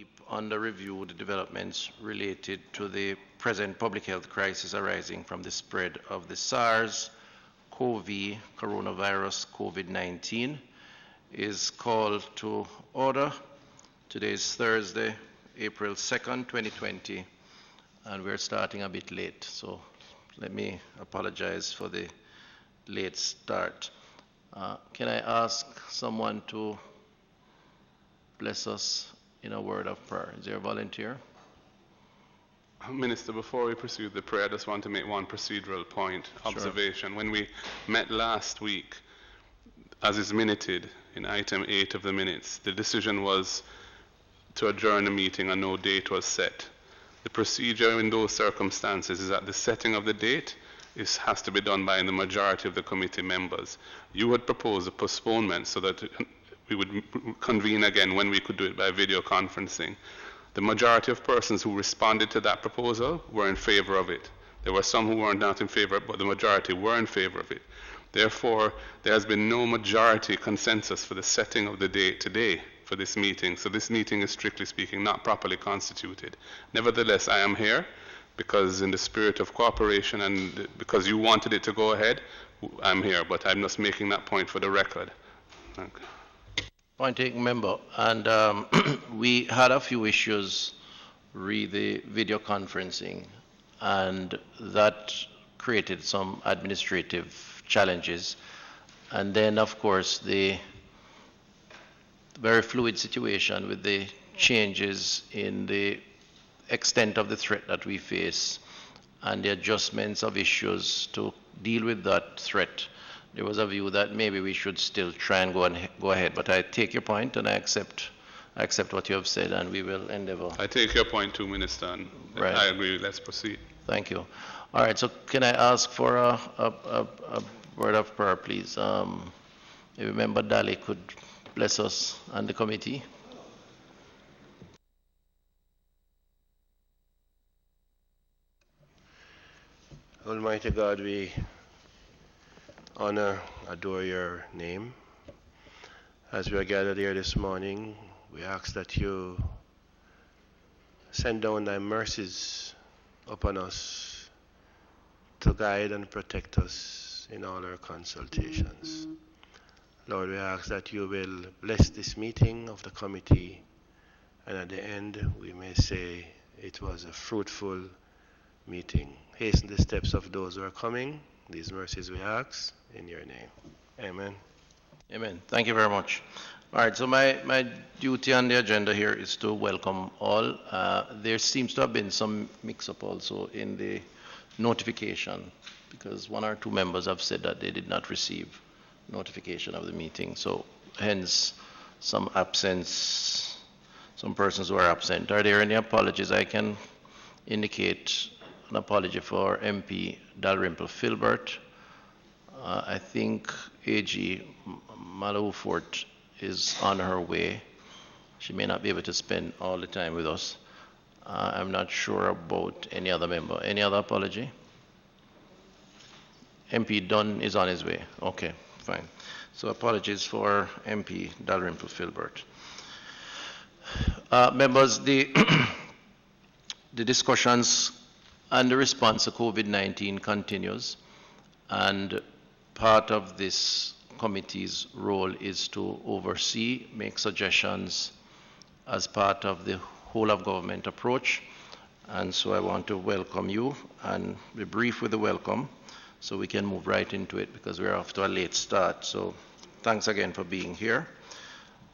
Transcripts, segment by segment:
deep on the review the developments related to the present public health crisis arising from the spread of the SARS-CoV coronavirus COVID-19 is called to order. Today is Thursday, April 2nd, 2020, and we're starting a bit late, so let me apologize for the late start. Can I ask someone to bless us in a word of prayer? Is there a volunteer? Minister, before we pursue the prayer, I just want to make one procedural point, observation. Sure. When we met last week, as is minuted in item 8 of the minutes, the decision was to adjourn the meeting and no date was set. The procedure in those circumstances is that the setting of the date has to be done by the majority of the committee members. You had proposed a postponement so that we would convene again when we could do it by video conferencing. The majority of persons who responded to that proposal were in favor of it. There were some who were not in favor, but the majority were in favor of it. Therefore, there has been no majority consensus for the setting of the date today for this meeting. So this meeting is, strictly speaking, not properly constituted. Nevertheless, I am here because in the spirit of cooperation and because you wanted it to go ahead, I'm here, but I'm just making that point for the record. Okay. Point taken, member. And we had a few issues re the video conferencing, and that created some administrative challenges. And then, of course, the very fluid situation with the changes in the extent of the threat that we face and the adjustments of issues to deal with that threat. There was a view that maybe we should still try and go ahead, but I take your point and I accept what you have said, and we will endeavor. I take your point too, Minister, and right. I agree. Let's proceed. Thank you. All right, so can I ask for a word of prayer, please? If Member Daly could bless us and the committee. Almighty God, we honor, adore your name. As we are gathered here this morning, we ask that you send down thy mercies upon us to guide and protect us in all our consultations. Lord, we ask that you will bless this meeting of the committee, and at the end we may say it was a fruitful meeting. Hasten the steps of those who are coming. These mercies we ask in your name. Amen. Amen. Thank you very much. All right, so my duty on the agenda here is to welcome all. There seems to have been some mix-up also in the notification, because one or two members have said that they did not receive notification of the meeting. So hence some absence, some persons who are absent. Are there any apologies? I can indicate an apology for MP Dalrymple Filbert. I think AG Malaufort is on her way. She may not be able to spend all the time with us. I'm not sure about any other member. Any other apology? MP Dunn is on his way. Okay, fine. So apologies for MP Dalrymple Filbert. Members, the discussions and the response to COVID-19 continues, and part of this committee's role is to oversee, make suggestions as part of the whole of government approach. And so I want to welcome you and be brief with the welcome so we can move right into it, because we're off to a late start. So thanks again for being here.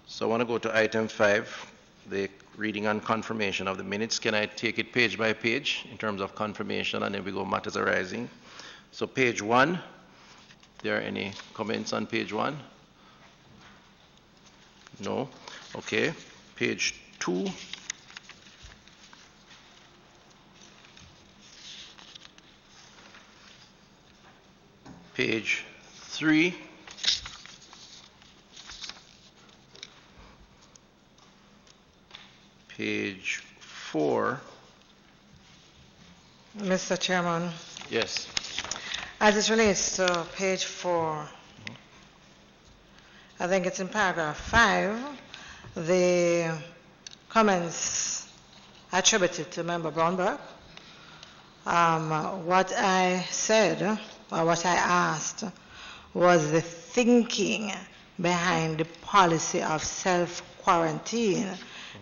So I want to go to item 5, the reading and confirmation of the minutes. Can I take it page by page in terms of confirmation, and then we go matters arising? So page 1, there are any comments on page 1? No? Okay. Page 2. Page 3. Page 4. Mr. Chairman. Yes. As it relates to page 4, I think it's in paragraph 5, the comments attributed to Member Brownberg. What I said, or what I asked, was the thinking behind the policy of self-quarantine,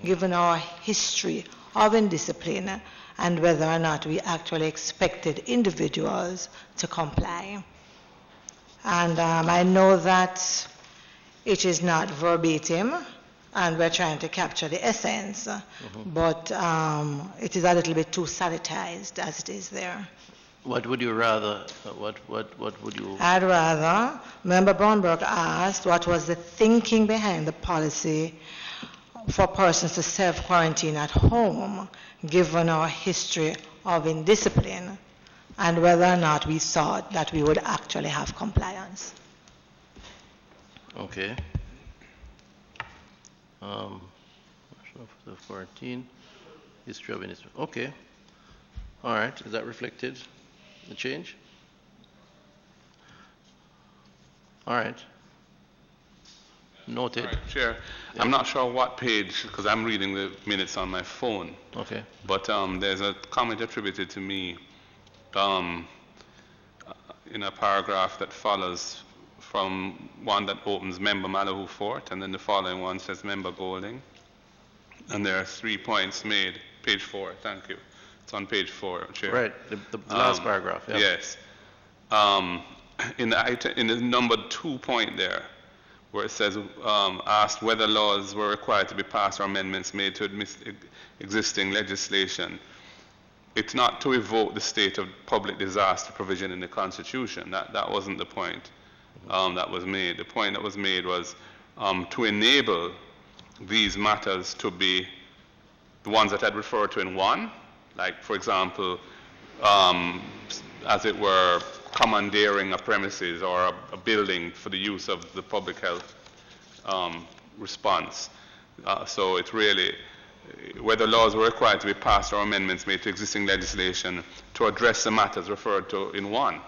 given our history of indiscipline, and whether or not we actually expected individuals to comply. And I know that it is not verbatim, and we're trying to capture the essence, but it is a little bit too sanitized as it is there. What would you rather, what would you? I'd rather, Member Brownberg asked what was the thinking behind the policy for persons to self-quarantine at home, given our history of indiscipline, and whether or not we thought that we would actually have compliance. Okay. Self-quarantine, history of indiscipline. Okay. All right. Is that reflected? The change? All right. Noted. All right, Chair. Yeah. I'm not sure what page, because I'm reading the minutes on my phone. Okay. But there's a comment attributed to me in a paragraph that follows from one that opens Member Malahoo Fort, and then the following one says Member Golding. And there are 3 points made. Page 4, thank you. It's on page 4, Chair. Right, the last paragraph. Yeah. Yes. In the number 2 point there, where it says, asked whether laws were required to be passed or amendments made to existing legislation. It's not to evoke the state of public disaster provision in the Constitution. That wasn't the point that was made. The point that was made was to enable these matters to be the ones that I'd referred to in 1, like, for example, as it were, commandeering a premises or a building for the use of the public health response. So it's really whether laws were required to be passed or amendments made to existing legislation to address the matters referred to in 1.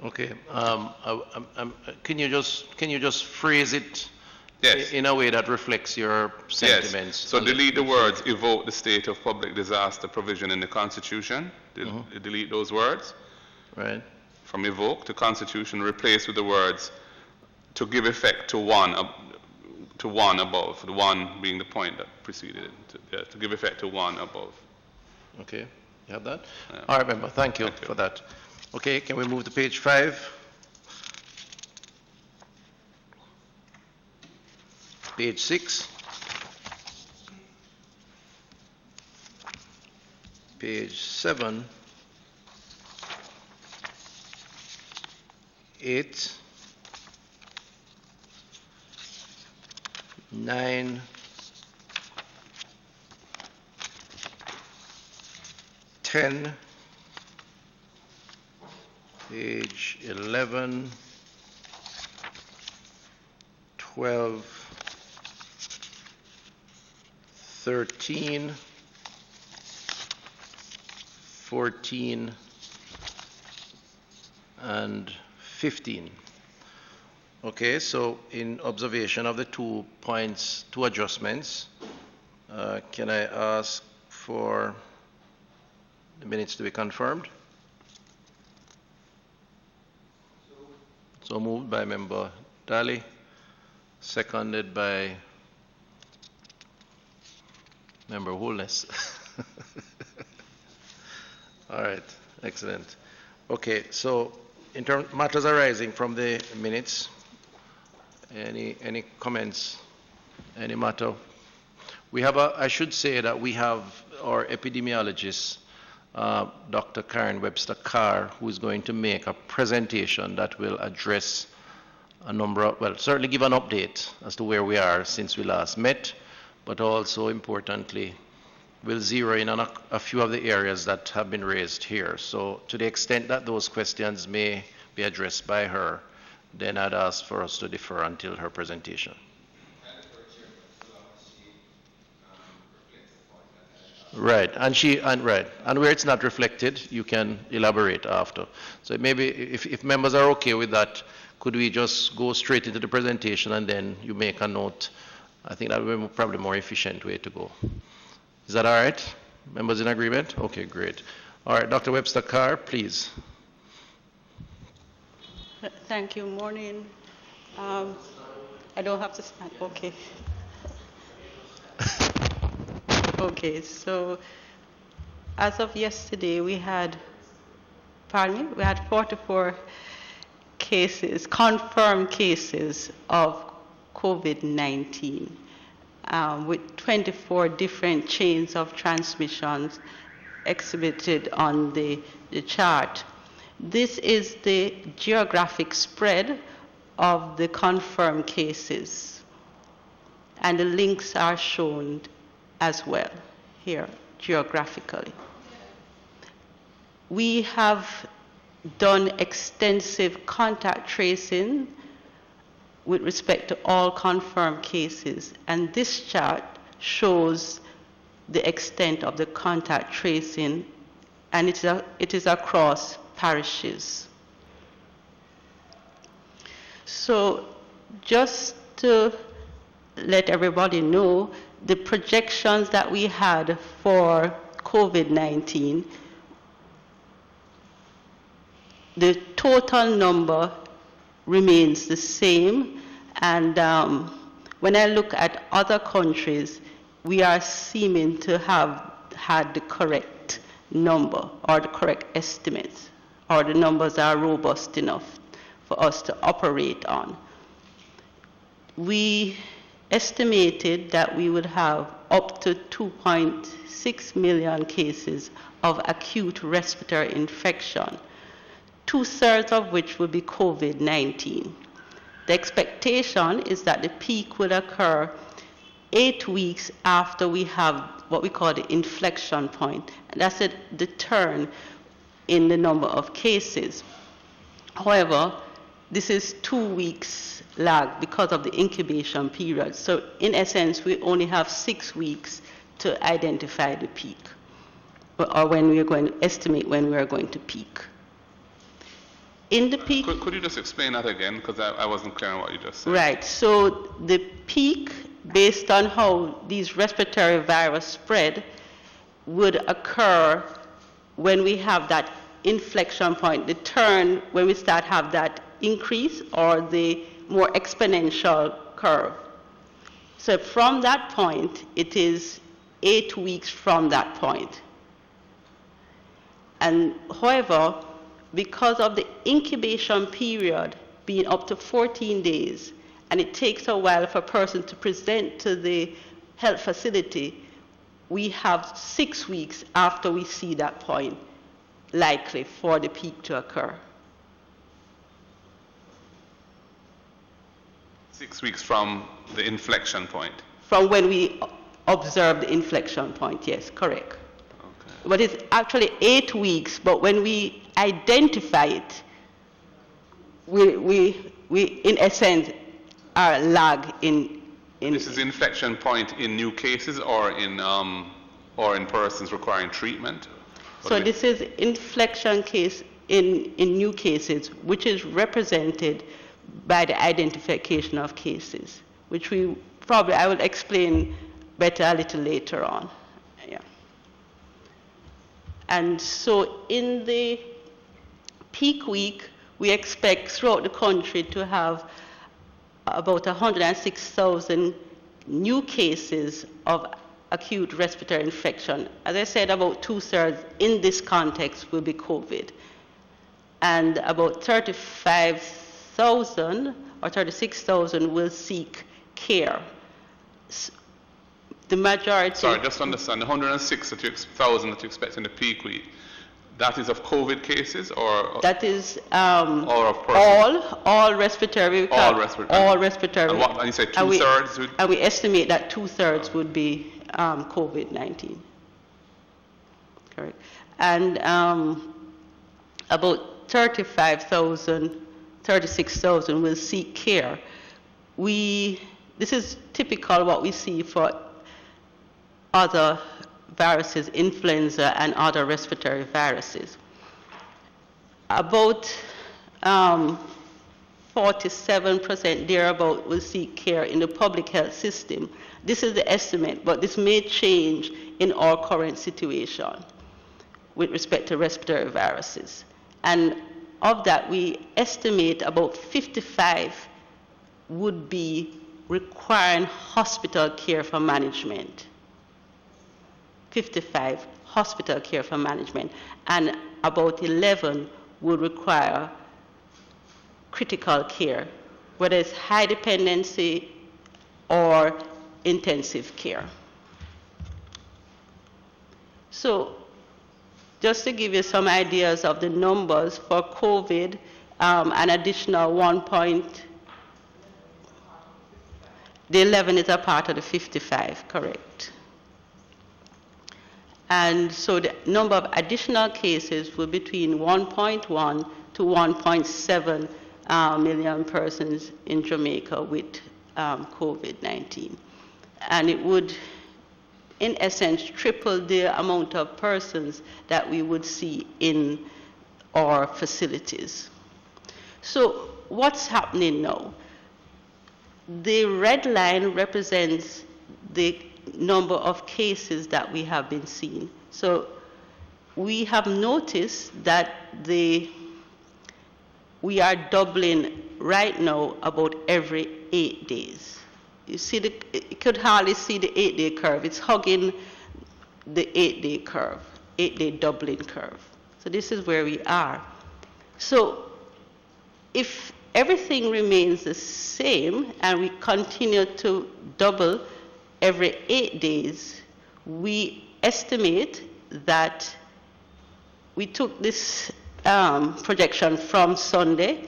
Okay. Can you just phrase it? Yes. In a way that reflects your sentiments? Yes. So delete the words evoke the state of public disaster provision in the Constitution. Delete those words. Right. From evoke to Constitution, replace with the words to give effect to one above, the one being the point that preceded it, to give effect to 1 above. Okay. You have that? Yeah. All right, Member. Thank you for that. Okay, can we move to page 5? Page 6. Page 7. 8. 9. 10. Page 11. 12. 13, 14, and 15. Okay, so in observation of the 2 points, 2 adjustments, can I ask for the minutes to be confirmed? So moved by Member Daly, seconded by Member Holness. All right, excellent. Okay, so in terms matters arising from the minutes, any comments, any matter? We have I should say that we have our epidemiologist, Dr. Karen Webster Carr, who is going to make a presentation that will address a number of, well, certainly give an update as to where we are since we last met, but also importantly, we'll zero in on a few of the areas that have been raised here. So to the extent that those questions may be addressed by her, then I'd ask for us to defer until her presentation. Right, and where it's not reflected, you can elaborate after. So maybe if members are okay with that, could we just go straight into the presentation and then you make a note? I think that would be probably more efficient way to go. Is that all right? Members in agreement? Okay, great. All right, Dr. Webster Carr, please. Thank you. Morning. I don't have to stand. Okay. Okay, so as of yesterday, we had 44 cases, confirmed cases of COVID-19, with 24 different chains of transmissions exhibited on the chart. This is the geographic spread of the confirmed cases, and the links are shown as well here geographically. We have done extensive contact tracing with respect to all confirmed cases, and this chart shows the extent of the contact tracing, and it is across parishes. So just to let everybody know, the projections that we had for COVID-19, the total number remains the same, and when I look at other countries, we are seeming to have had the correct number or the correct estimates, or the numbers are robust enough for us to operate on. We estimated that we would have up to 2.6 million cases of acute respiratory infection, 2/3 of which would be COVID-19. The expectation is that the peak will occur 8 weeks after we have what we call the inflection point, and that's the turn in the number of cases. However, this is 2 weeks lag because of the incubation period. So in essence, we only have 6 weeks to identify the peak, or when we are going to estimate when we are going to peak. In the peak... Could you just explain that again? Because I wasn't clear on what you just said. Right. So the peak, based on how these respiratory virus spread, would occur when we have that inflection point, the turn, when we start have that increase or the more exponential curve. So from that point, it is 8 weeks from that point. And however, because of the incubation period being up to 14 days, and it takes a while for a person to present to the health facility, we have 6 weeks after we see that point likely for the peak to occur. 6 weeks from the inflection point? From when we observe the inflection point, yes, correct. Okay. But it's actually 8 weeks, but when we identify it, we in essence are lag in This is inflection point in new cases or in persons requiring treatment? So this is inflection case in new cases, which is represented by the identification of cases, which I will explain better a little later on. Yeah. And so in the peak week, we expect throughout the country to have about 106,000 new cases of acute respiratory infection. As I said, about 2/3 in this context will be COVID. And about 35,000 or 36,000 will seek care. The majority... Sorry, just to understand, the 106,000 that you expect in the peak week, that is of COVID cases or... That is or of persons? All respiratory. All respiratory. All respiratory. And you say 2/3? And we estimate that 2/3 would be COVID-19. Correct. And about 35,000, 36,000 will seek care. This is typical what we see for other viruses, influenza, and other respiratory viruses. About 47% thereabout will seek care in the public health system. This is the estimate, but this may change in our current situation with respect to respiratory viruses. And of that, we estimate about 55 would be requiring hospital care for management. 55 hospital care for management, and about 11 would require critical care, whether it's high dependency or intensive care. So just to give you some ideas of the numbers for COVID, an additional the 11 is a part of the 55, correct. And so the number of additional cases were between 1.1 to 1.7 million persons in Jamaica with COVID-19. And it would, in essence, triple the amount of persons that we would see in our facilities. So what's happening now? The red line represents the number of cases that we have been seeing. So we have noticed that we are doubling right now about every 8 days. You see, you could hardly see the 8-day curve. It's hugging the 8-day curve, 8-day doubling curve. So this is where we are. So if everything remains the same and we continue to double every 8 days, we estimate that we took this projection from Sunday.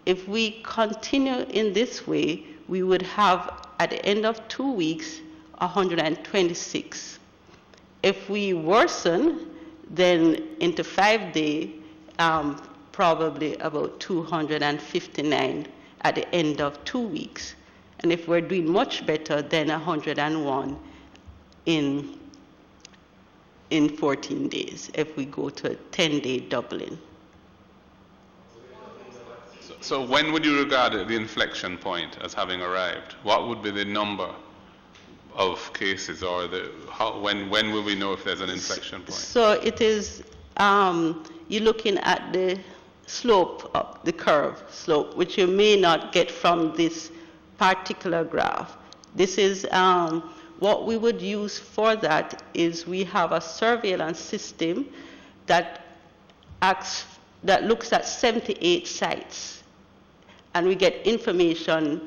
If we continue in this way, we would have, at the end of 2 weeks, 126. If we worsen, then into 5 days, probably about 259 at the end of 2 weeks. And if we're doing much better, then 101 in 14 days, if we go to a 10-day doubling. So when would you regard the inflection point as having arrived? What would be the number of cases, or when will we know if there's an inflection point? So it is, you're looking at the slope of the curve slope, which you may not get from this particular graph. This is what we would use for that is we have a surveillance system that looks at 78 sites, and we get information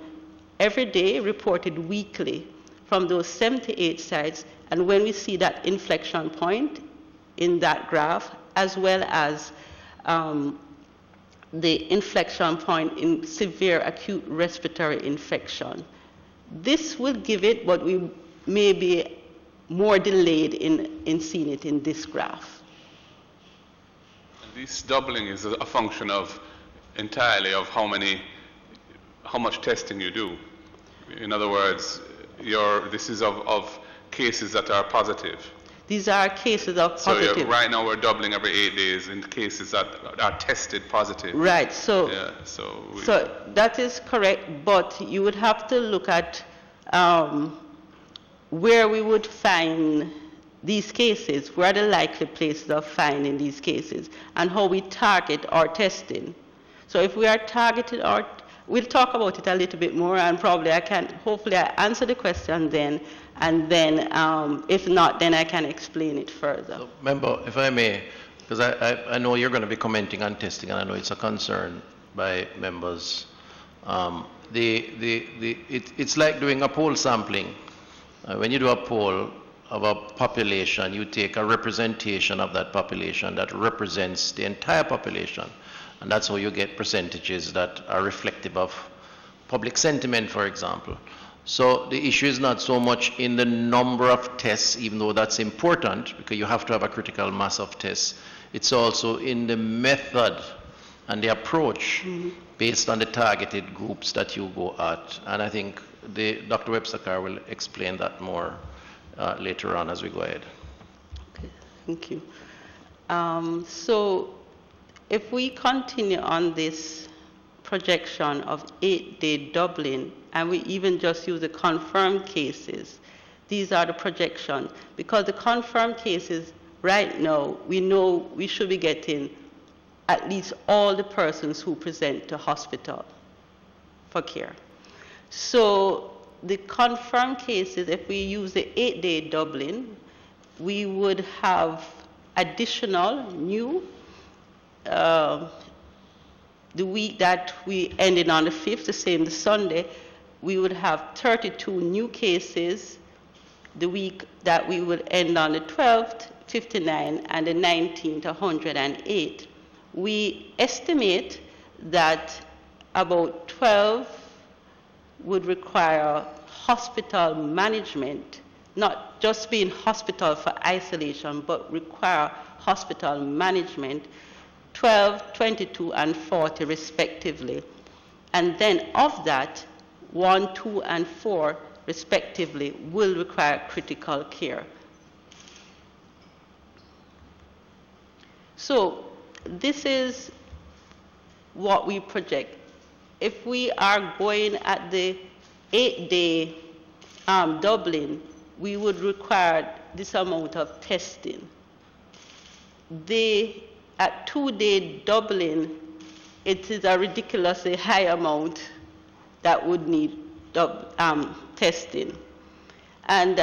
every day reported weekly from those 78 sites. And when we see that inflection point in that graph, as well as the inflection point in severe acute respiratory infection, this will give it, but we may be more delayed in seeing it in this graph. And this doubling is a function of entirely of how much testing you do. In other words, this is of cases that are positive. These are cases of positive. So right now we're doubling every 8 days in cases that are tested positive. Right. So, yeah, so that is correct, but you would have to look at where we would find these cases, where are the likely places of finding these cases, and how we target our testing. So if we are targeted, we'll talk about it a little bit more, and probably hopefully I answer the question then, and then if not, then I can explain it further. So, member, if I may, because I know you're going to be commenting on testing, and I know it's a concern by members. It's like doing a poll sampling. When you do a poll of a population, you take a representation of that population that represents the entire population. And that's how you get percentages that are reflective of public sentiment, for example. So the issue is not so much in the number of tests, even though that's important, because you have to have a critical mass of tests. It's also in the method and the approach based on the targeted groups that you go at. And I think Dr. Webster will explain that more later on as we go ahead. Thank you. So if we continue on this projection of 8-day doubling, and we even just use the confirmed cases, these are the projections. Because the confirmed cases, right now, we know we should be getting at least all the persons who present to hospital for care. So the confirmed cases, if we use the 8-day doubling, we would have additional new, the week that we ended on the 5th, the same the Sunday, we would have 32 new cases. The week that we would end on the 12th, 59, and the 19th, 108. We estimate that about 12 would require hospital management, not just being hospital for isolation, but require hospital management, 12, 22, and 40 respectively. And then of that, 1, 2, and 4 respectively will require critical care. So this is what we project. If we are going at the 8-day doubling, we would require this amount of testing. At 2-day doubling, it is a ridiculously high amount that would need testing. And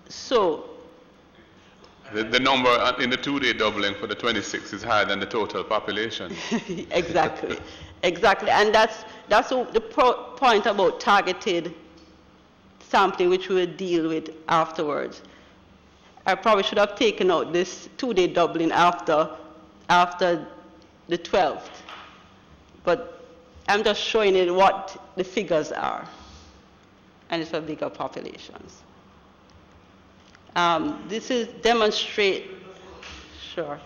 so the number in the 2-day doubling for the 26 is higher than the total population. Exactly, exactly. And that's the point about targeted sampling, which we will deal with afterwards. I probably should have taken out this 2-day doubling after the 12th. But I'm just showing you what the figures are. And it's for bigger populations. This is demonstrate, sure.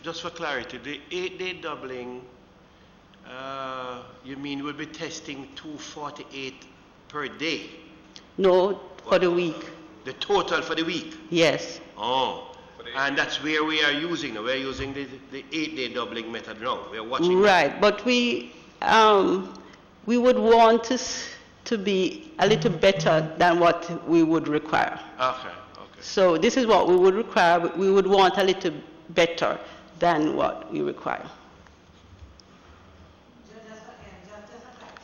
Just for clarity, the 8-day doubling, you mean we'll be testing 248 per day? No, for the week. The total for the week? Yes. Oh, and that's where we are using. We're using the 8-day doubling method now. We're watching. Right, but we would want to be a little better than what we would require. Okay. So this is what we would require. We would want a little better than what we require.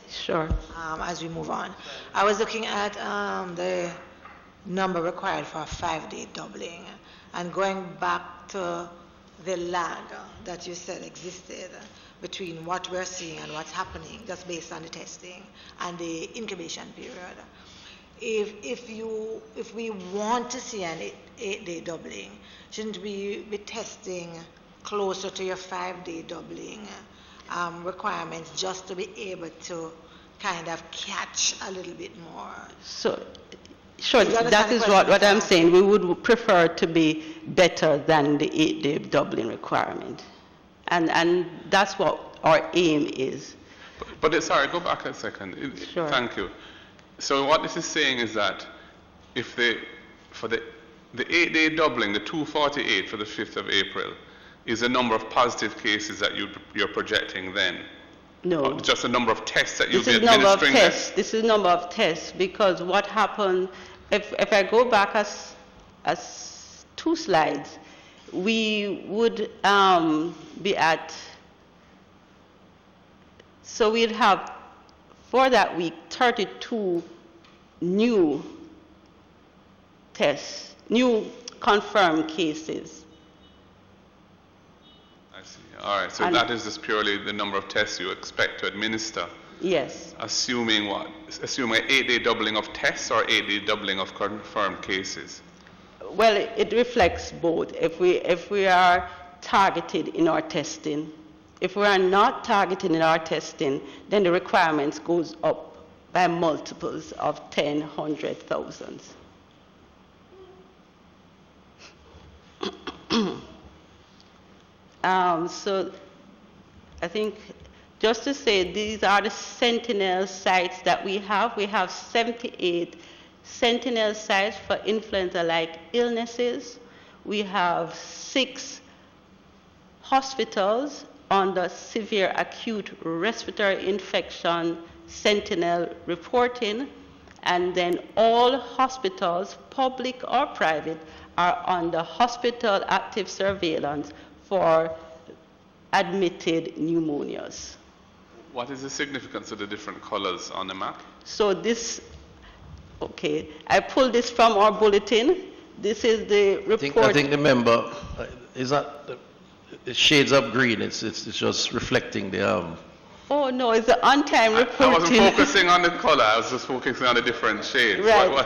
Sure. As we move on, I was looking at the number required for a 5-day doubling, and going back to the lag that you said existed between what we're seeing and what's happening, just based on the testing and the incubation period. If we want to see an 8-day doubling, shouldn't we be testing closer to your 5-day doubling requirements, just to be able to kind of catch a little bit more? So, sure, that is what I'm saying. We would prefer to be better than the 8-day doubling requirement. And that's what our aim is. But sorry, go back a second. Sure. Thank you. So what this is saying is that if for the 8-day doubling, the 248 for the 5th of April, is the number of positive cases that you're projecting then? No. Just the number of tests that you'll be administering? This is number of tests, because what happened, if I go back as 2 slides, we would be at, so we'd have for that week 32 new tests, new confirmed cases. I see. All right. So that is just purely the number of tests you expect to administer. Yes. Assuming what? Assuming an 8-day doubling of tests or 8-day doubling of confirmed cases? Well, it reflects both. If we are targeted in our testing, if we are not targeted in our testing, then the requirements goes up by multiples of 10, 100, thousands. So I think just to say, these are the sentinel sites that we have. We have 78 sentinel sites for influenza-like illnesses. We have 6 hospitals under severe acute respiratory infection sentinel reporting, and then all hospitals, public or private, are under hospital active surveillance for admitted pneumonias. What is the significance of the different colors on the map? So this, okay, I pulled this from our bulletin. This is the report. I think the member, is that the shades of green, it's just reflecting the... Oh no, it's the on-time reporting. I wasn't focusing on the color, I was just focusing on the different shades. Right.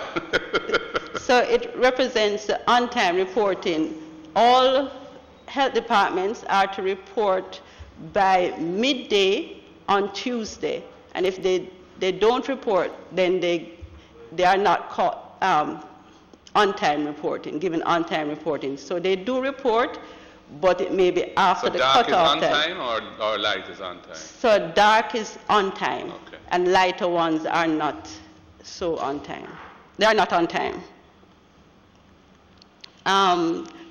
So it represents the on-time reporting. All health departments are to report by midday on Tuesday, and if they don't report, then they are not caught on-time reporting, given on-time reporting. So they do report, but it may be after the cutoff time. So dark is on time or light is on time? So dark is on time, okay, and lighter ones are not so on time. They are not on time.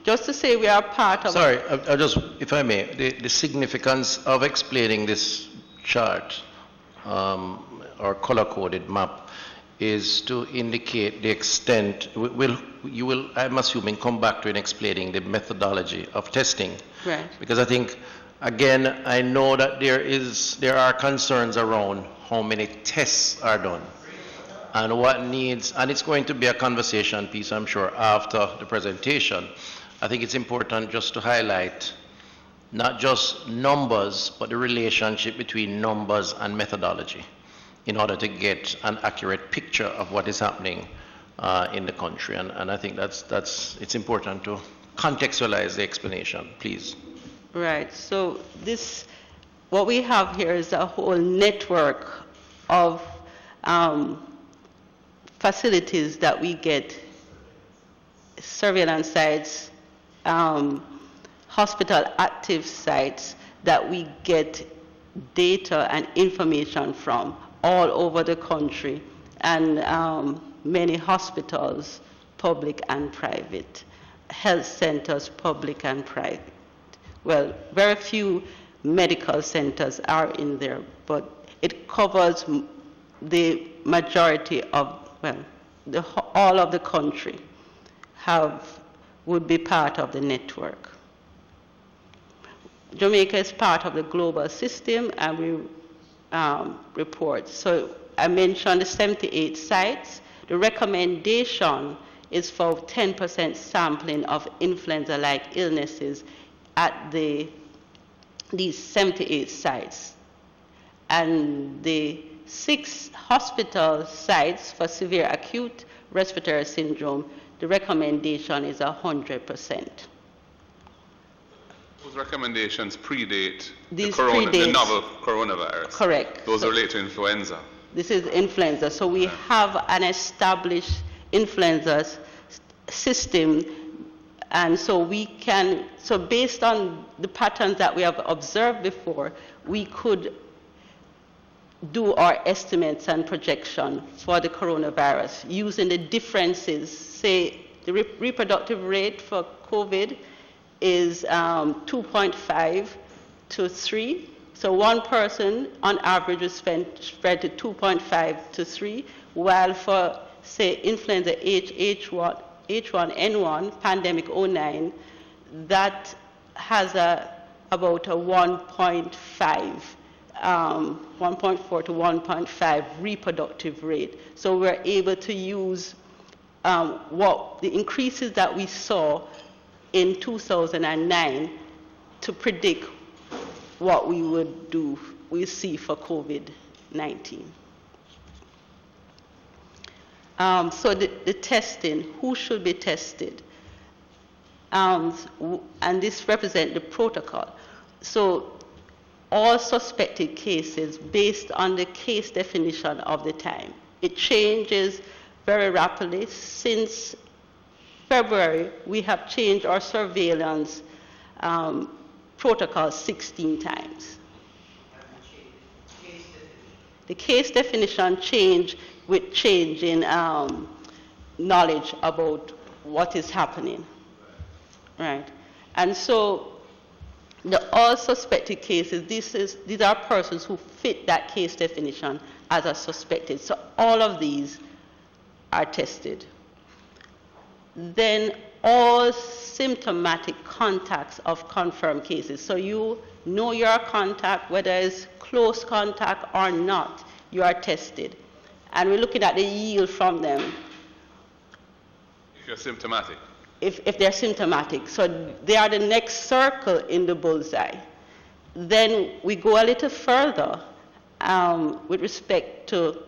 Just to say we are part of... Sorry, I just, if I may, the significance of explaining this chart or color-coded map is to indicate the extent, you will, I'm assuming, come back to in explaining the methodology of testing. Right. Because I think, again, I know that there are concerns around how many tests are done and what needs, and it's going to be a conversation piece, I'm sure, after the presentation. I think it's important just to highlight not just numbers, but the relationship between numbers and methodology in order to get an accurate picture of what is happening in the country. And I think it's important to contextualize the explanation, please. Right, so this, what we have here is a whole network of facilities that we get, surveillance sites, hospital active sites that we get data and information from all over the country, and many hospitals, public and private, health centers, public and private. Well, very few medical centers are in there, but it covers the majority of, well, all of the country would be part of the network. Jamaica is part of the global system, and we report. So I mentioned the 78 sites. The recommendation is for 10% sampling of influenza-like illnesses at these 78 sites. And the 6 hospital sites for severe acute respiratory syndrome, the recommendation is 100%. Those recommendations predate the novel coronavirus. Correct. Those relate to influenza. This is influenza. So we have an established influenza system, and so we can, so based on the patterns that we have observed before, we could do our estimates and projection for the coronavirus using the differences. Say the reproductive rate for COVID is 2.5 to 3. So one person on average is spread to 2.5 to 3, while for, say, influenza H1N1, pandemic 09, that has about a 1.5, 1.4 to 1.5 reproductive rate. So we're able to use what the increases that we saw in 2009 to predict what we see for COVID-19. So the testing, who should be tested? And this represents the protocol. So all suspected cases based on the case definition of the time. It changes very rapidly. Since February, we have changed our surveillance protocol 16 times. The case definition changed with change in knowledge about what is happening, right? And so the all suspected cases, these are persons who fit that case definition as a suspected. So all of these are tested. Then all symptomatic contacts of confirmed cases. So you know your contact, whether it's close contact or not, you are tested. And we're looking at the yield from them. If you're symptomatic. If they're symptomatic. So they are the next circle in the bullseye. Then we go a little further with respect to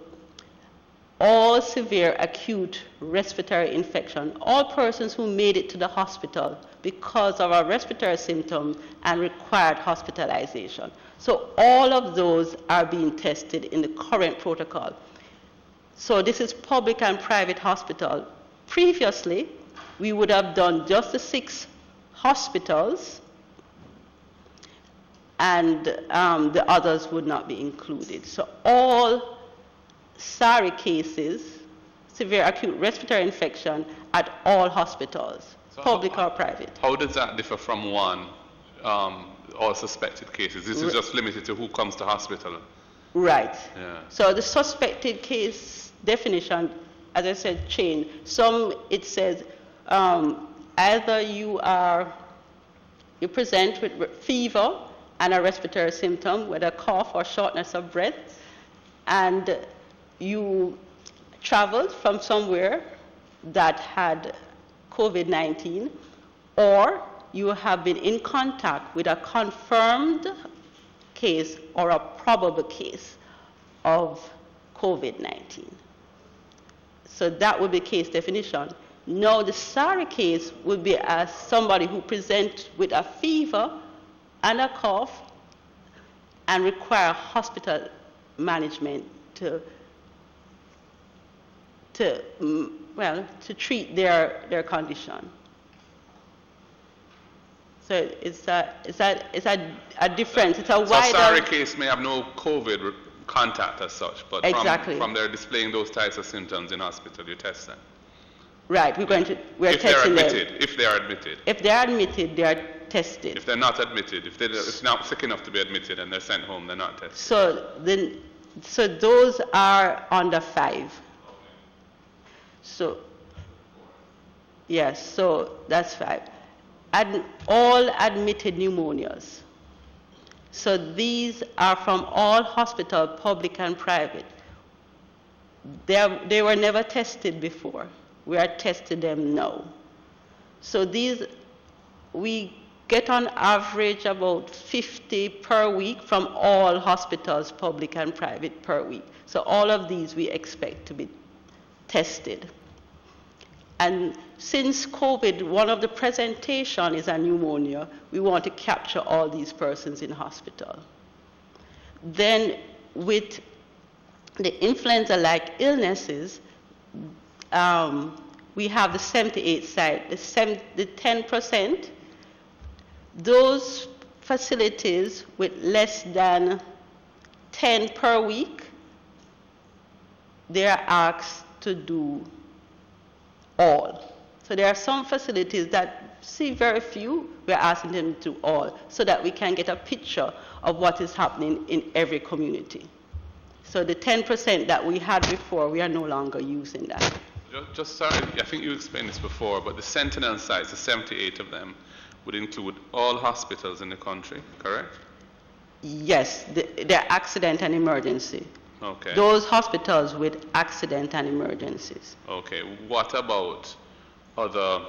all severe acute respiratory infection, all persons who made it to the hospital because of our respiratory symptoms and required hospitalization. So all of those are being tested in the current protocol. So this is public and private hospital. Previously, we would have done just the 6 hospitals, and the others would not be included. So all SARI cases, severe acute respiratory infection, at all hospitals, so public or private. How does that differ from one, all suspected cases? This is just limited to who comes to hospital. Right. Yeah. So the suspected case definition, as I said, changed. Some, it says, either you present with fever and a respiratory symptom, whether cough or shortness of breath, and you traveled from somewhere that had COVID-19, or you have been in contact with a confirmed case or a probable case of COVID-19. So that would be case definition. Now the SARI case would be as somebody who presents with a fever and a cough and require hospital management to treat their condition. So it's a difference. It's a wider. So SARI case may have no COVID contact as such, but exactly. from their displaying those types of symptoms in hospital, you test them. Right. We're if testing they're them. If they are admitted. If they are admitted, they are tested. If they're not admitted, if they're not sick enough to be admitted and they're sent home, they're not tested. So those are under 5. So yes, so that's 5. All admitted pneumonias. So these are from all hospitals, public and private. They were never tested before. We are testing them now. So these, we get on average about 50 per week from all hospitals, public and private, per week. So all of these we expect to be tested. And since COVID, one of the presentation is a pneumonia, we want to capture all these persons in hospital. Then with the influenza-like illnesses, we have the 78 side, the 10%. Those facilities with less than 10 per week, they are asked to do all. So there are some facilities that see very few, we're asking them to do all, so that we can get a picture of what is happening in every community. So the 10% that we had before, we are no longer using that. Just sorry, I think you explained this before, but the Sentinel sites, the 78 of them, would include all hospitals in the country, correct? Yes, they're accident and emergency. Okay. Those hospitals with accident and emergencies. Okay. What about other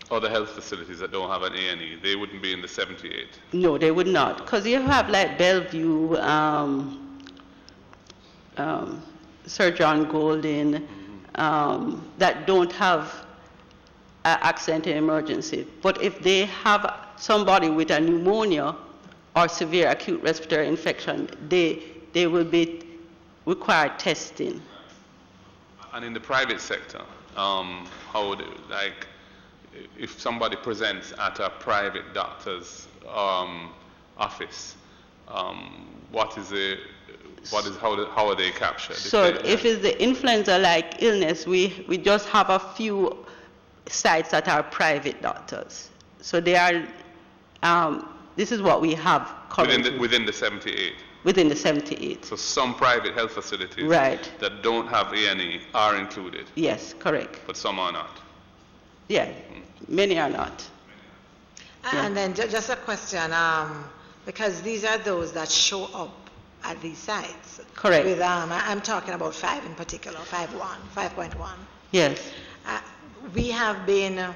health facilities that don't have an A&E? They wouldn't be in the 78? No, they would not. Because you have like Bellevue, Sir John Golden, that don't have accident and emergency. But if they have somebody with a pneumonia or severe acute respiratory infection, they will be required testing. And in the private sector, how would if somebody presents at a private doctor's office, how are they captured? So if it's the influenza-like illness, we just have a few sites that are private doctors. So they are, this is what we have currently. Within the 78? Within the 78. So some private health facilities that don't have A&E are included? Yes, correct. But some are not? Yeah, many are not. And then just a question, because these are those that show up at these sites. Correct. With, I'm talking about 5 in particular, 5.1. Yes. We have been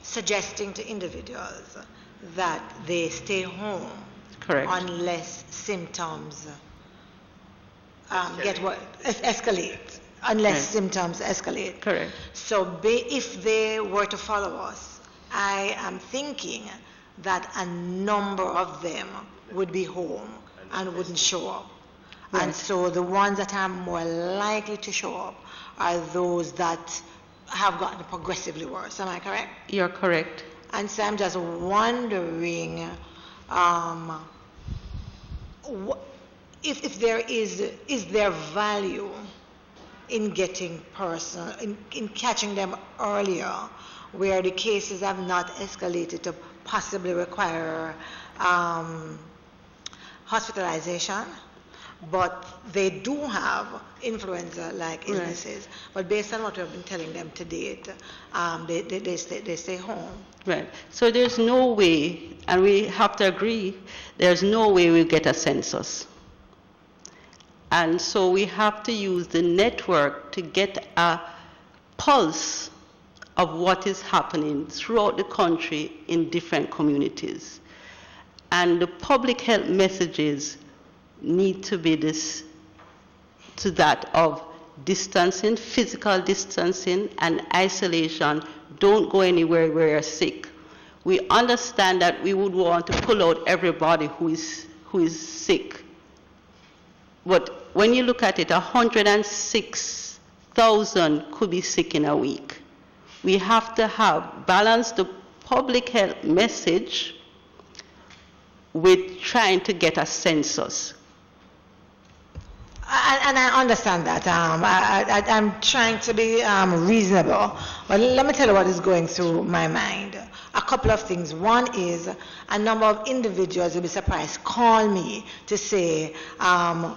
suggesting to individuals that they stay home. Correct. Unless symptoms escalate. Unless symptoms escalate. Correct. So if they were to follow us, I am thinking that a number of them would be home and wouldn't show up. Right. And so the ones that are more likely to show up are those that have gotten progressively worse. Am I correct? You're correct. And so I'm just wondering if there is there value in getting in catching them earlier, where the cases have not escalated to possibly require hospitalization, but they do have influenza-like illnesses. Right. But based on what we've been telling them to date, they stay home. Right. So there's no way, and we have to agree, there's no way we'll get a census. And so we have to use the network to get a pulse of what is happening throughout the country in different communities. And the public health messages need to be that of distancing, physical distancing and isolation. Don't go anywhere where you're sick. We understand that we would want to pull out everybody who is sick. But when you look at it, 106,000 could be sick in a week. We have to balance the public health message with trying to get a census. And I understand that. I'm trying to be reasonable. But let me tell you what is going through my mind. A couple of things. One is a number of individuals, you'll be surprised, call me to say, I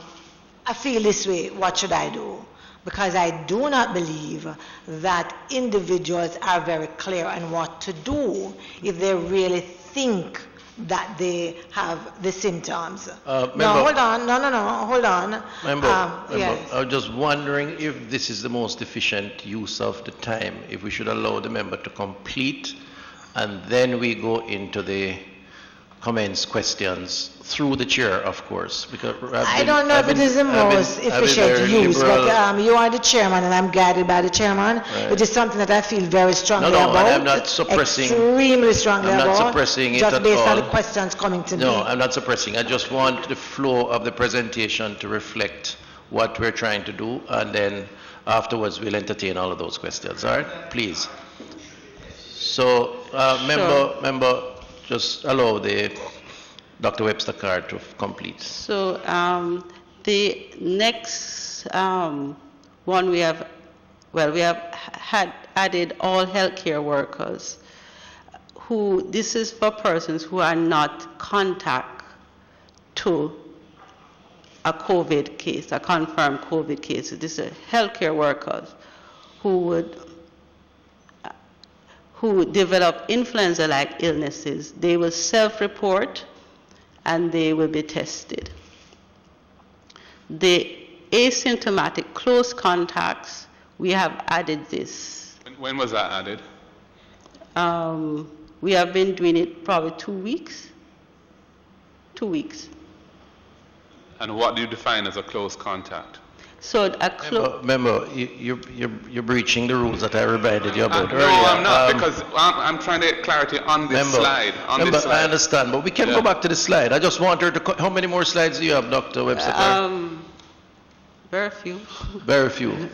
feel this way, what should I do? Because I do not believe that individuals are very clear on what to do if they really think that they have the symptoms. No, hold on. Hold on. Yes. I was just wondering if this is the most efficient use of the time, if we should allow the member to complete, and then we go into the comments, questions, through the chair, of course. Because I don't know if it is the most efficient use, but you are the chairman and I'm guided by the chairman. Right. It is something that I feel very strongly about. I'm not suppressing. Extremely strongly about. I'm not suppressing it just based on the questions coming to me. No, I'm not suppressing. I just want the flow of the presentation to reflect what we're trying to do, and then afterwards we'll entertain all of those questions. All right? Please. So, member, just allow the Dr. Webster card to complete. So the next one we have had added all healthcare workers this is for persons who are not contact to a COVID case, a confirmed COVID case. This is healthcare workers who develop influenza-like illnesses. They will self-report and they will be tested. The asymptomatic close contacts, we have added this. When was that added? We have been doing it probably 2 weeks. 2 weeks. And what do you define as a close contact? So Remember, you're breaching the rules that I reminded you about earlier. No, I'm not, because I'm trying to get clarity on this slide. I understand, but we can go back to the slide. I just want her to... How many more slides do you have, Dr. Webster? Very few. Very few.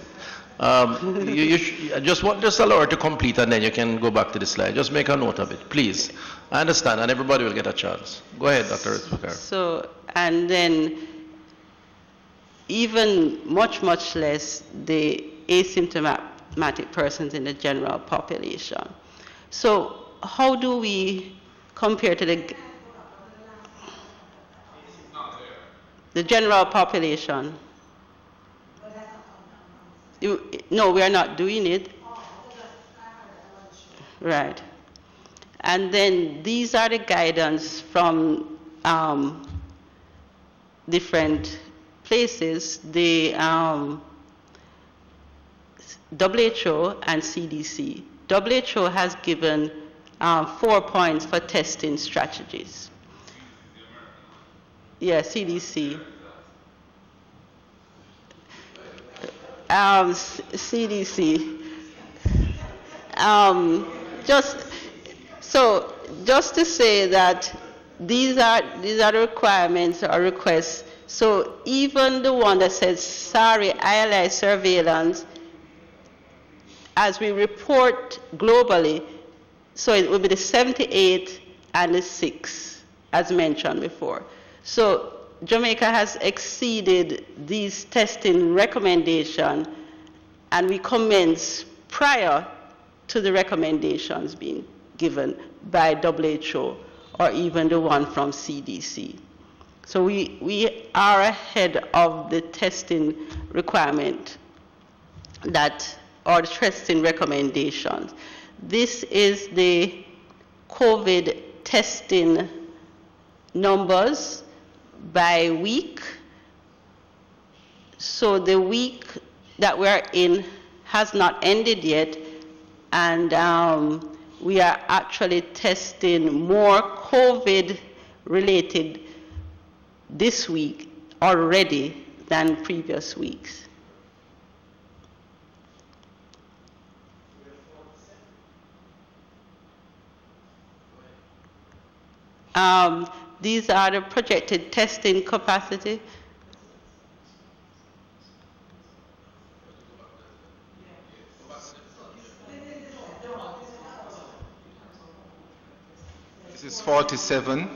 Just allow her to complete, and then you can go back to the slide. Just make a note of it, please. I understand, and everybody will get a chance. Go ahead, Dr. Spokar. So, and then even much less the asymptomatic persons in the general population. So how do we compare to the general population? No, we are not doing it. Right. And then these are the guidance from different places, the WHO and CDC. WHO has given 4 points for testing strategies. Yeah, CDC. CDC. Just to say that these are the requirements or requests. So even the one that says, sorry, ILI surveillance, as we report globally, so it will be the 78 and the 6, as mentioned before. So Jamaica has exceeded these testing recommendations, and we commence prior to the recommendations being given by WHO or even the one from CDC. So we are ahead of the testing requirement or the testing recommendations. This is the COVID testing numbers by week. So the week that we're in has not ended yet, and we are actually testing more COVID-related this week already than previous weeks. These are the projected testing capacity. This is 47.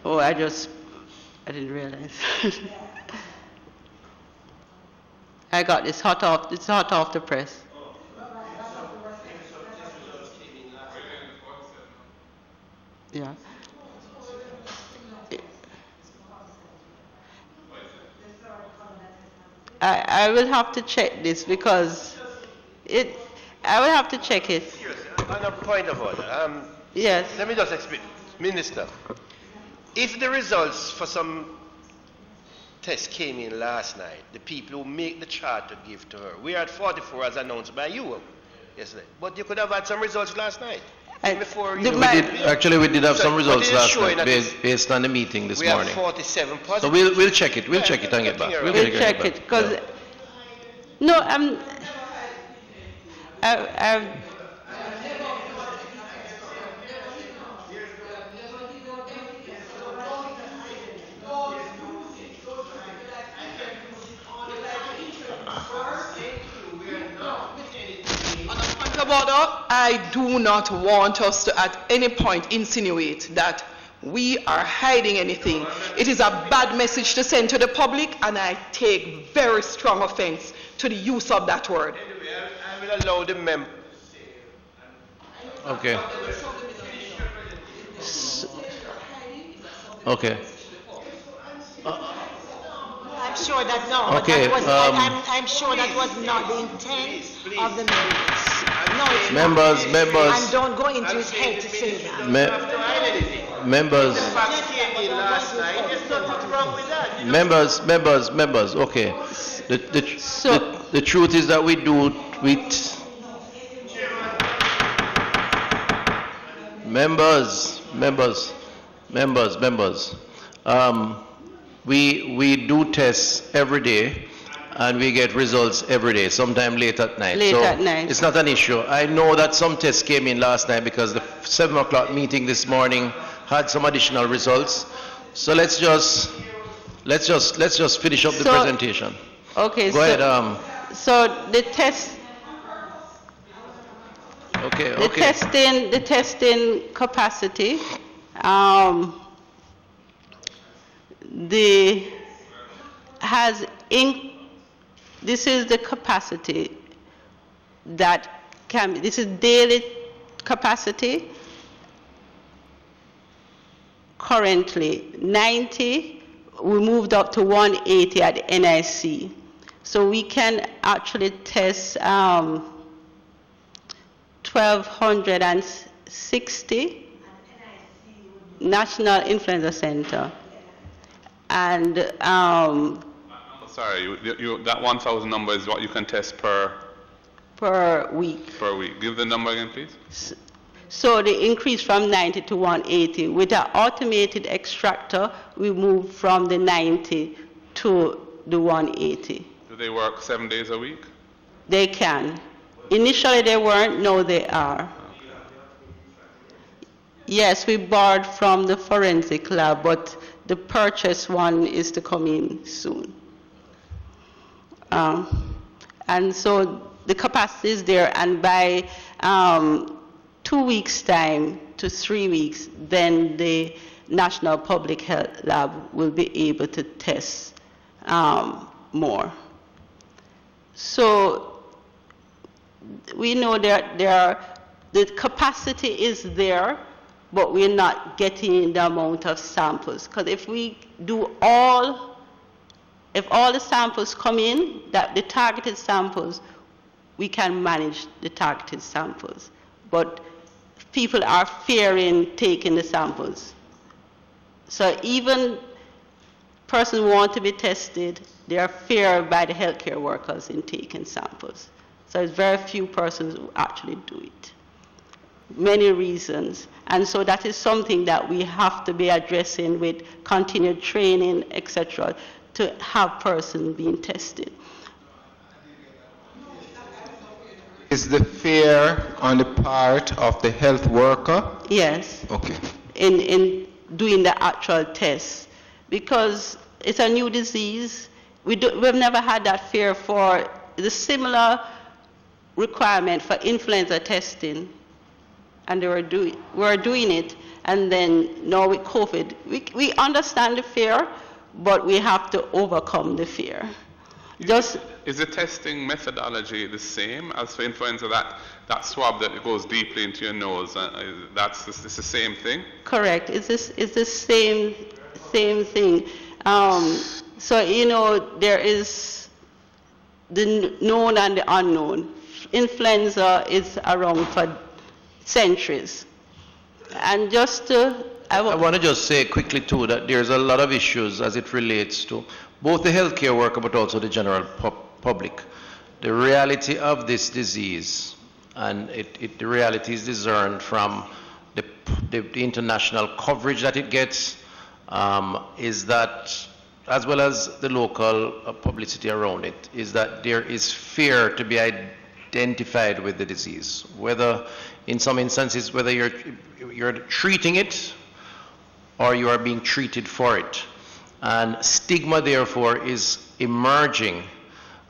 Oh, I didn't realize. I got this hot off the press. Yeah. I will have to check this because I will have to check it. On a point of order, Yes. let me just explain. Minister, if the results for some tests came in last night, the people who make the chart to give to her, we are at 44 as announced by you yesterday, but you could have had some results last night. Before you We did have some results last night based on the meeting this morning. We have 47 positive. So we'll check it. We'll check it and get back. We'll check it because I do not want us to at any point insinuate that we are hiding anything. It is a bad message to send to the public, and I take very strong offense to the use of that word. Anyway, I will allow the member. Okay. Okay. I'm sure that no. Okay, I'm sure that was not the intent of the members. No, it's Members, not. members. And don't go into his head to say that. Members, members, okay. The truth is that we do tests every day, and we get results every day, sometime late at night. It's not an issue. I know that some tests came in last night because the 7 o'clock meeting this morning had some additional results. So let's just finish up the presentation. Okay. Go ahead. So the test. Okay. Okay, The okay. the testing capacity, this is the capacity that this is daily capacity. Currently 90, we moved up to 180 at NIC. So we can actually test 1,260 National Influenza Center. And Sorry, that 1,000 number is what you can test per week. Per week. Give the number again, please. So the increase from 90 to 180. With an automated extractor, we moved from the 90 to the 180. Do they work 7 days a week? They can. Initially they weren't, now they are. Yes, we borrowed from the forensic lab, but the purchase one is to come in soon. And so the capacity is there, and by 2 weeks' time to 3 weeks, then the National Public Health Lab will be able to test more. So we know that the capacity is there, but we're not getting the amount of samples. Because if all the samples come in, the targeted samples, we can manage the targeted samples. But people are fearing taking the samples. So even persons who want to be tested, they are feared by the healthcare workers in taking samples. So it's very few persons who actually do it. Many reasons. And so that is something that we have to be addressing with continued training, etc., to have persons being tested. Is the fear on the part of the health worker? Yes. Okay. In doing the actual test, because it's a new disease. We've never had that fear for the similar requirement for influenza testing, and we're doing it, and then now with COVID, we understand the fear, but we have to overcome the fear. Is the testing methodology the same as for influenza? That swab that goes deeply into your nose, it's the same thing? Correct. It's the same thing. So there is the known and the unknown. Influenza is around for centuries, and I want to just say quickly too that there's a lot of issues as it relates to both the healthcare worker but also the general public. The reality of this disease, and the reality is discerned from the international coverage that it gets, is that, as well as the local publicity around it, is that there is fear to be identified with the disease, whether in some instances whether you're treating it or you are being treated for it. And stigma, therefore, is emerging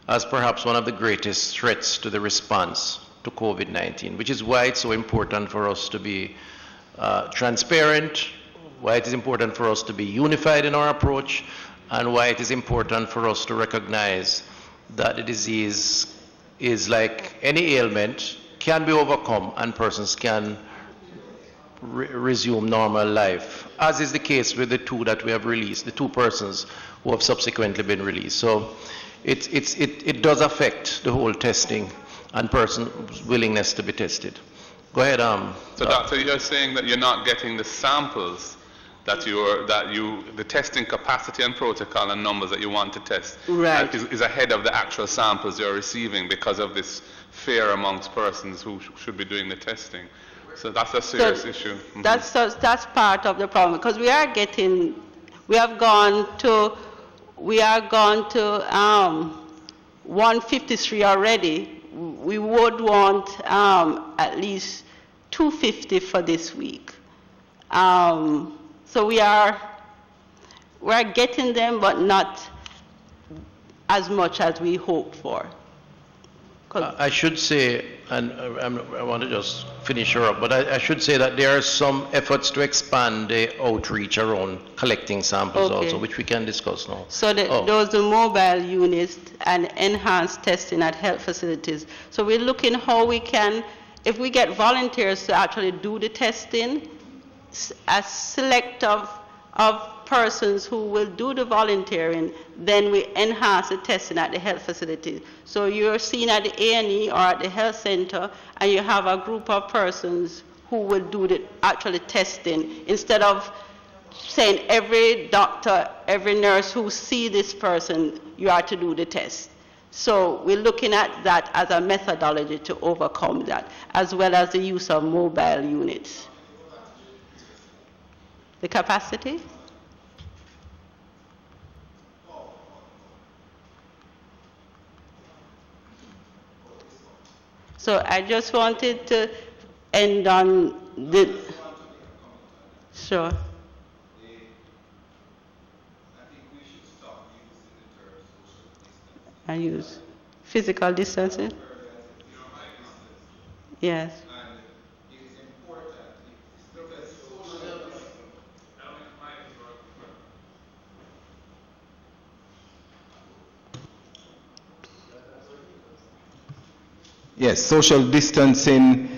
as perhaps one of the greatest threats to the response to COVID-19, which is why it's so important for us to be transparent, why it is important for us to be unified in our approach, and why it is important for us to recognize that the disease is like any ailment, can be overcome, and persons can resume normal life, as is the case with the two that we have released, the two persons who have subsequently been released. So it does affect the whole testing and person's willingness to be tested. Go ahead. So Doctor, you're saying that you're not getting the samples the testing capacity and protocol and numbers that you want to test, right, is ahead of the actual samples you're receiving because of this fear amongst persons who should be doing the testing. So that's a serious issue. Mm-hmm. That's part of the problem, because we are gone to 153 already. We would want at least 250 for this week. So we're getting them, but not as much as we hoped for. I should say, and I want to just finish her up, but I should say that there are some efforts to expand the outreach around collecting samples also, which we can discuss now. So those are mobile units and enhanced testing at health facilities. So we're looking how we can, if we get volunteers to actually do the testing, a select of persons who will do the volunteering, then we enhance the testing at the health facility. So you're seen at the A&E or at the health center, and you have a group of persons who will do the actual testing, instead of saying every doctor, every nurse who see this person, you are to do the test. So we're looking at that as a methodology to overcome that, as well as the use of mobile units. The capacity? So I just wanted to end on the, sure. I use physical distancing? Yes. Yes, social distancing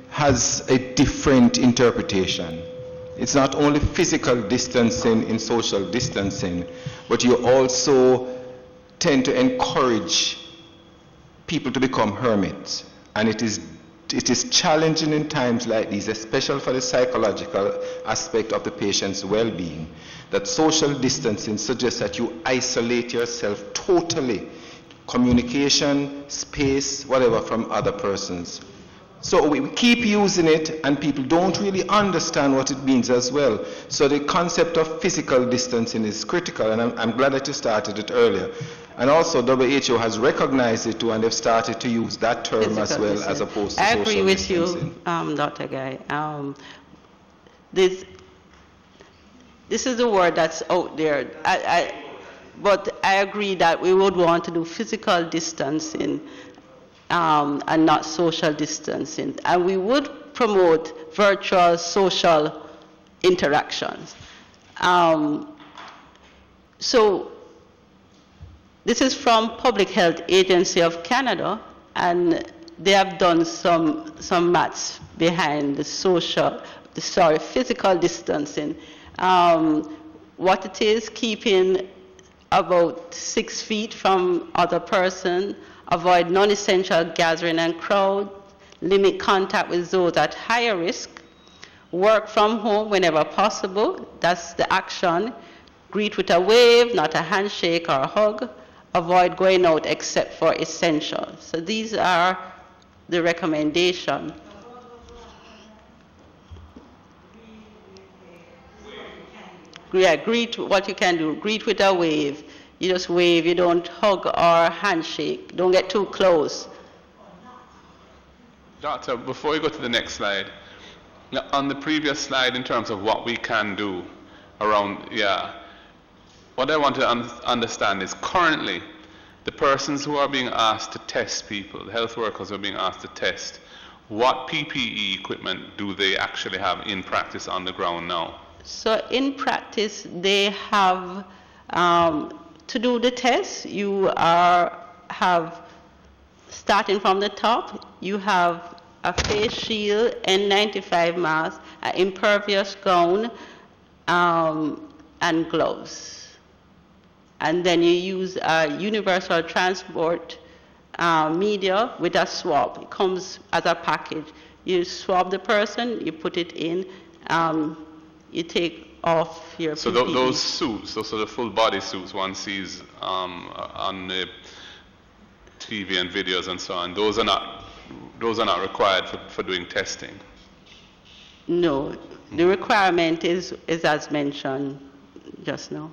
has a different interpretation. It's not only physical distancing in social distancing, but you also tend to encourage people to become hermits. And it is challenging in times like these, especially for the psychological aspect of the patient's well-being, that social distancing suggests that you isolate yourself totally, communication, space, whatever, from other persons. So we keep using it, and people don't really understand what it means as well. So the concept of physical distancing is critical, and I'm glad that you started it earlier. And also WHO has recognized it too, and they've started to use that term physical as well, as opposed to social distancing. I agree with you, Dr. Guy. This is the word that's out there. But I agree that we would want to do physical distancing and not social distancing. And we would promote virtual social interactions. So this is from Public Health Agency of Canada, and they have done some maths behind the physical distancing. What it is, keeping about 6 feet from other person, avoid non-essential gathering and crowd, limit contact with those at higher risk, work from home whenever possible, that's the action, greet with a wave, not a handshake or a hug, avoid going out except for essential. So these are the recommendations. Yeah, greet, what you can do, greet with a wave. You just wave, you don't hug or handshake. Don't get too close. Doctor, before we go to the next slide, on the previous slide in terms of what we can do around, what I want to understand is currently the persons who are being asked to test people, the health workers who are being asked to test, what PPE equipment do they actually have in practice on the ground now? So in practice, they have, to do the test, you have, starting from the top, you have a face shield, N95 mask, an impervious gown, and gloves. And then you use a universal transport media with a swab. It comes as a package. You swab the person, you put it in, you take off your PPE. So those suits, those are the full body suits one sees on the TV and videos and so on, those are not required for doing testing? No, the requirement is as mentioned just now.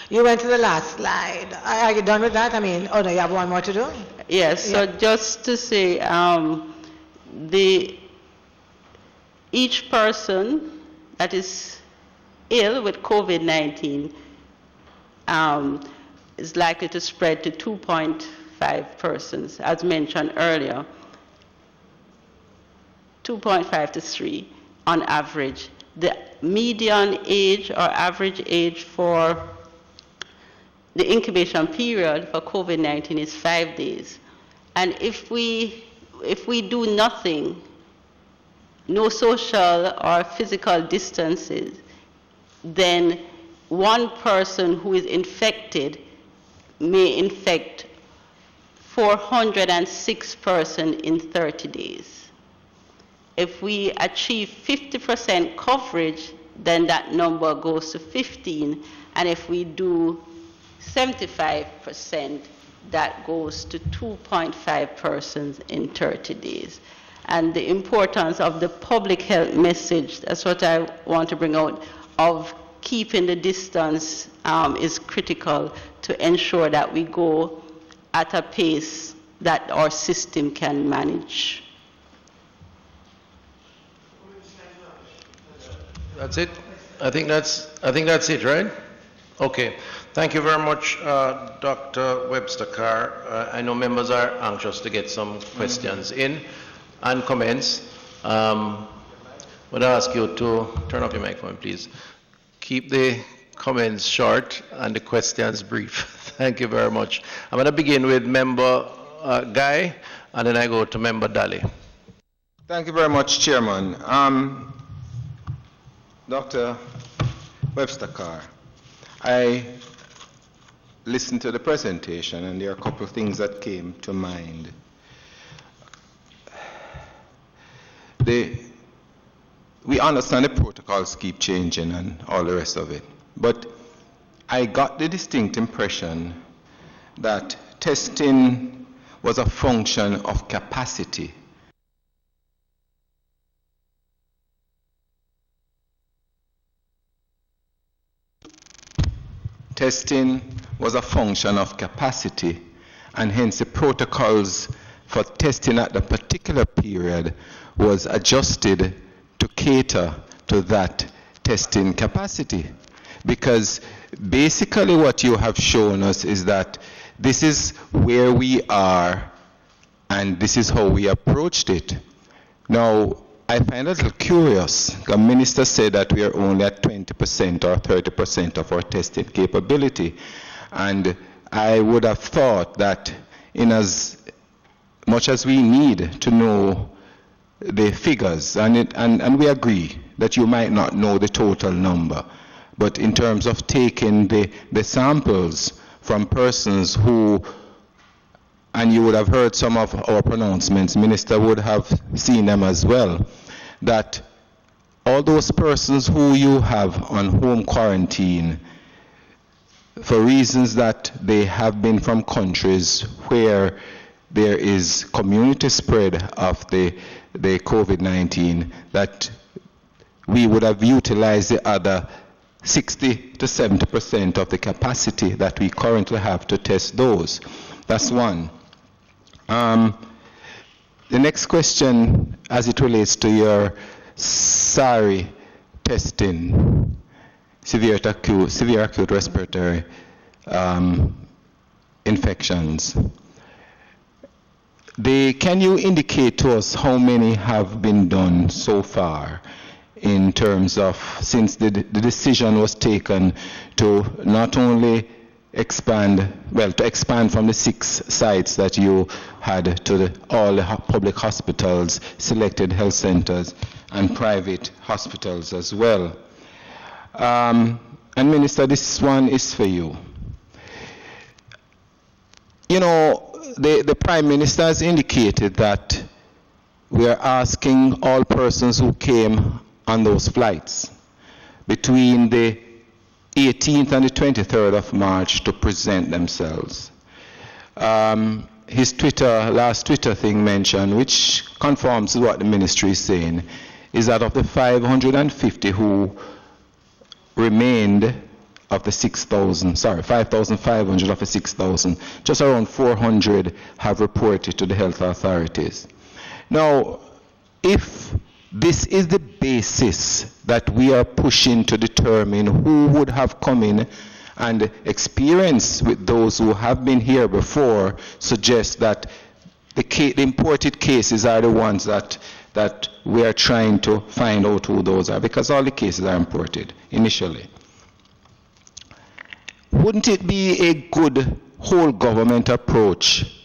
You went to the last slide. Are you done with that? I mean, oh no, you have one more to do? Yes, so just to say, each person that is ill with COVID-19 is likely to spread to 2.5 persons, as mentioned earlier, 2.5 to 3 on average. The median age or average age for the incubation period for COVID-19 is 5 days. And if we do nothing, no social or physical distances, then one person who is infected may infect 406 persons in 30 days. If we achieve 50% coverage, then that number goes to 15, and if we do 75%, that goes to 2.5 persons in 30 days. And the importance of the public health message, that's what I want to bring out, of keeping the distance is critical to ensure that we go at a pace that our system can manage. That's it? I think that's it, right? Okay. Thank you very much, Dr. Webster-Carr. I know members are anxious to get some questions in and comments. Would I ask you to turn off your microphone, please? Keep the comments short and the questions brief. Thank you very much. I'm going to begin with member Guy, and then I go to member Daly. Thank you very much, Chairman. Dr. Webster-Carr, I listened to the presentation, and there are a couple of things that came to mind. We understand the protocols keep changing and all the rest of it, but I got the distinct impression that testing was a function of capacity. Testing was a function of capacity, and hence the protocols for testing at the particular period was adjusted to cater to that testing capacity. Because basically what you have shown us is that this is where we are and this is how we approached it. Now, I find it a little curious. The minister said that we are only at 20% or 30% of our testing capability. And I would have thought that in as much as we need to know the figures, and we agree that you might not know the total number, but in terms of taking the samples from persons who, and you would have heard some of our pronouncements, Minister would have seen them as well, that all those persons who you have on home quarantine for reasons that they have been from countries where there is community spread of the COVID-19, that we would have utilized the other 60 to 70% of the capacity that we currently have to test those. That's one. The next question, as it relates to your SARI testing, severe acute respiratory infections. Can you indicate to us how many have been done so far in terms of, since the decision was taken to not only expand from the 6 sites that you had to all the public hospitals, selected health centers, and private hospitals as well. And Minister, this one is for you. You know, the Prime Minister has indicated that we are asking all persons who came on those flights between the 18th and the 23rd of March to present themselves. His last Twitter thing mentioned, which conforms to what the ministry is saying, is that of the 550 who remained of the 5,500 of the 6,000, just around 400 have reported to the health authorities. Now, if this is the basis that we are pushing to determine who would have come in And experience with those who have been here before suggests that the imported cases are the ones that we are trying to find out who those are, because all the cases are imported initially. Wouldn't it be a good whole government approach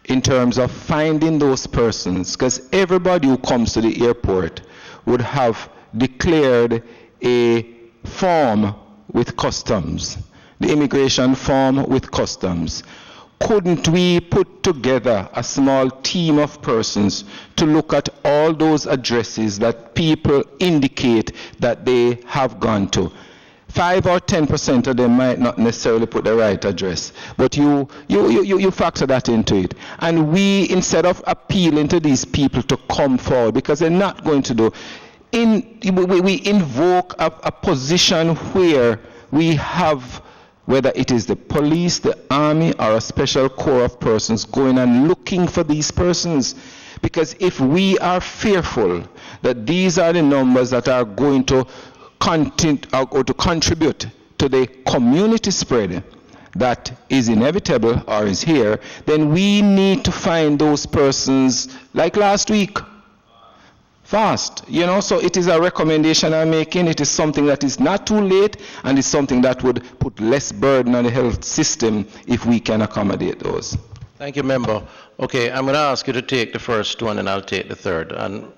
in terms of finding those persons? Because everybody who comes to the airport would have declared a form with customs, the immigration form with customs. Couldn't we put together a small team of persons to look at all those addresses that people indicate that they have gone to? 5 or 10% of them might not necessarily put the right address, but you factor that into it. And we, instead of appealing to these people to come forward, because they're not going to do, we invoke a position where we have, whether it is the police, the army, or a special corps of persons going and looking for these persons. Because if we are fearful that these are the numbers that are going to or to contribute to the community spread that is inevitable or is here, then we need to find those persons like last week. Fast, so it is a recommendation I'm making. It is something that is not too late, and it's something that would put less burden on the health system if we can accommodate those. Thank you, member. Okay, I'm going to ask you to take the first one, and I'll take the third. And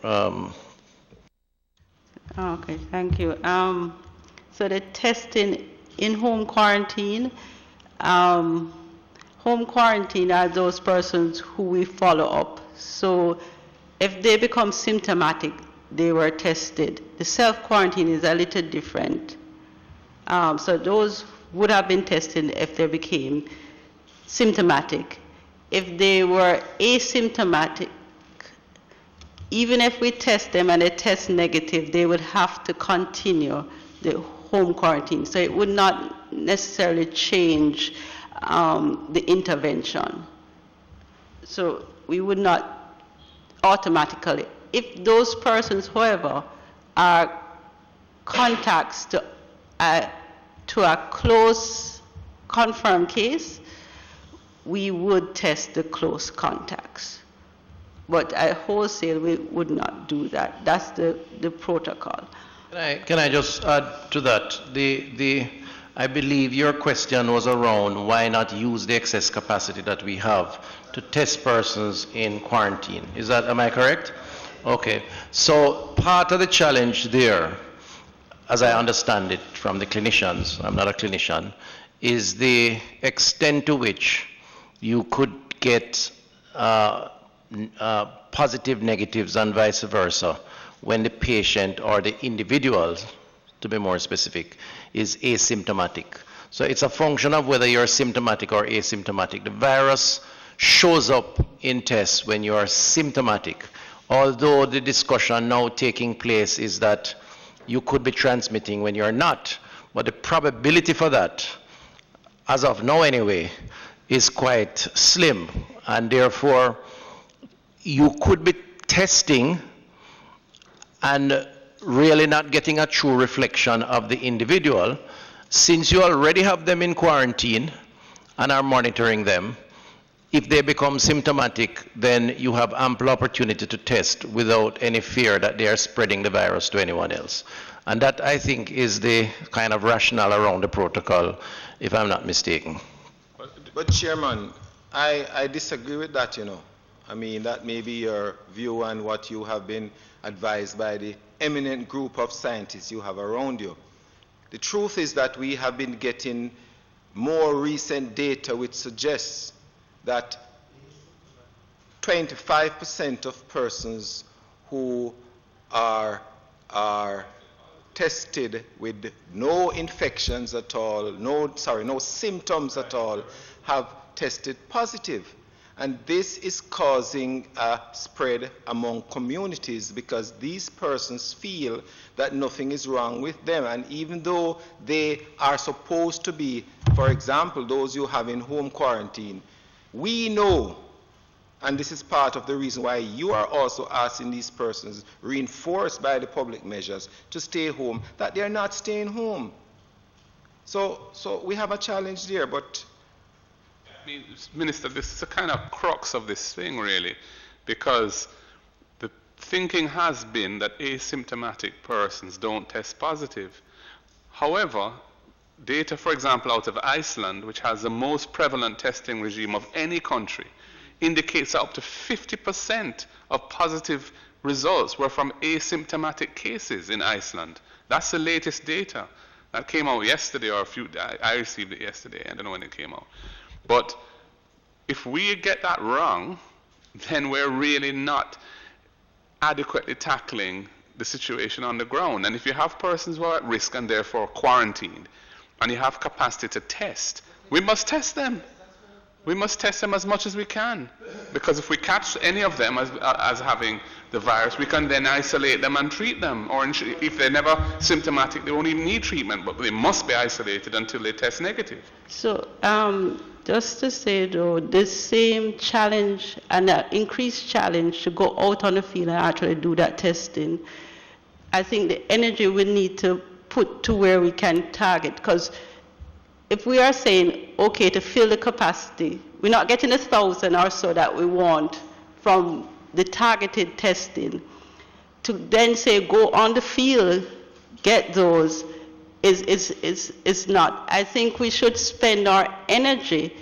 okay, thank you. So the testing in home quarantine are those persons who we follow up. So if they become symptomatic, they were tested. The self-quarantine is a little different. So those would have been tested if they became symptomatic. If they were asymptomatic, even if we test them and they test negative, they would have to continue the home quarantine. So it would not necessarily change the intervention. So we would not automatically. If those persons, however, are contacts to a close confirmed case, we would test the close contacts. But at wholesale, we would not do that. That's the protocol. Can I just add to that? I believe your question was around why not use the excess capacity that we have to test persons in quarantine. Am I correct? Okay. So part of the challenge there, as I understand it from the clinicians, I'm not a clinician, is the extent to which you could get positive negatives and vice versa when the patient or the individual, to be more specific, is asymptomatic. So it's a function of whether you're symptomatic or asymptomatic. The virus shows up in tests when you are symptomatic, although the discussion now taking place is that you could be transmitting when you're not. But the probability for that, as of now anyway, is quite slim, and therefore you could be testing and really not getting a true reflection of the individual. Since you already have them in quarantine and are monitoring them, if they become symptomatic, then you have ample opportunity to test without any fear that they are spreading the virus to anyone else. And that, I think, is the kind of rationale around the protocol, if I'm not mistaken. But Chairman, I disagree with that, I mean, that may be your view and what you have been advised by the eminent group of scientists you have around you. The truth is that we have been getting more recent data which suggests that 25% of persons who are tested with no infections at all, no symptoms at all, have tested positive. And this is causing a spread among communities because these persons feel that nothing is wrong with them. And even though they are supposed to be, for example, those you have in home quarantine, we know, and this is part of the reason why you are also asking these persons, reinforced by the public measures, to stay home, that they are not staying home. So we have a challenge there, but I mean, Minister, this is a kind of crux of this thing, really, because the thinking has been that asymptomatic persons don't test positive. However, data, for example, out of Iceland, which has the most prevalent testing regime of any country, indicates that up to 50% of positive results were from asymptomatic cases in Iceland. That's the latest data. That came out yesterday, or I received it yesterday. I don't know when it came out. But if we get that wrong, then we're really not adequately tackling the situation on the ground. And if you have persons who are at risk and therefore quarantined, and you have capacity to test, we must test them. We must test them as much as we can. Because if we catch any of them as having the virus, we can then isolate them and treat them. Or if they're never symptomatic, they won't even need treatment, but they must be isolated until they test negative. So, just to say though, this same challenge and increased challenge to go out on the field and actually do that testing, I think the energy we need to put to where we can target, because if we are saying, okay, to fill the capacity, we're not getting 1,000 or so that we want from the targeted testing, to then say go on the field, get those, is not. I think we should spend our energy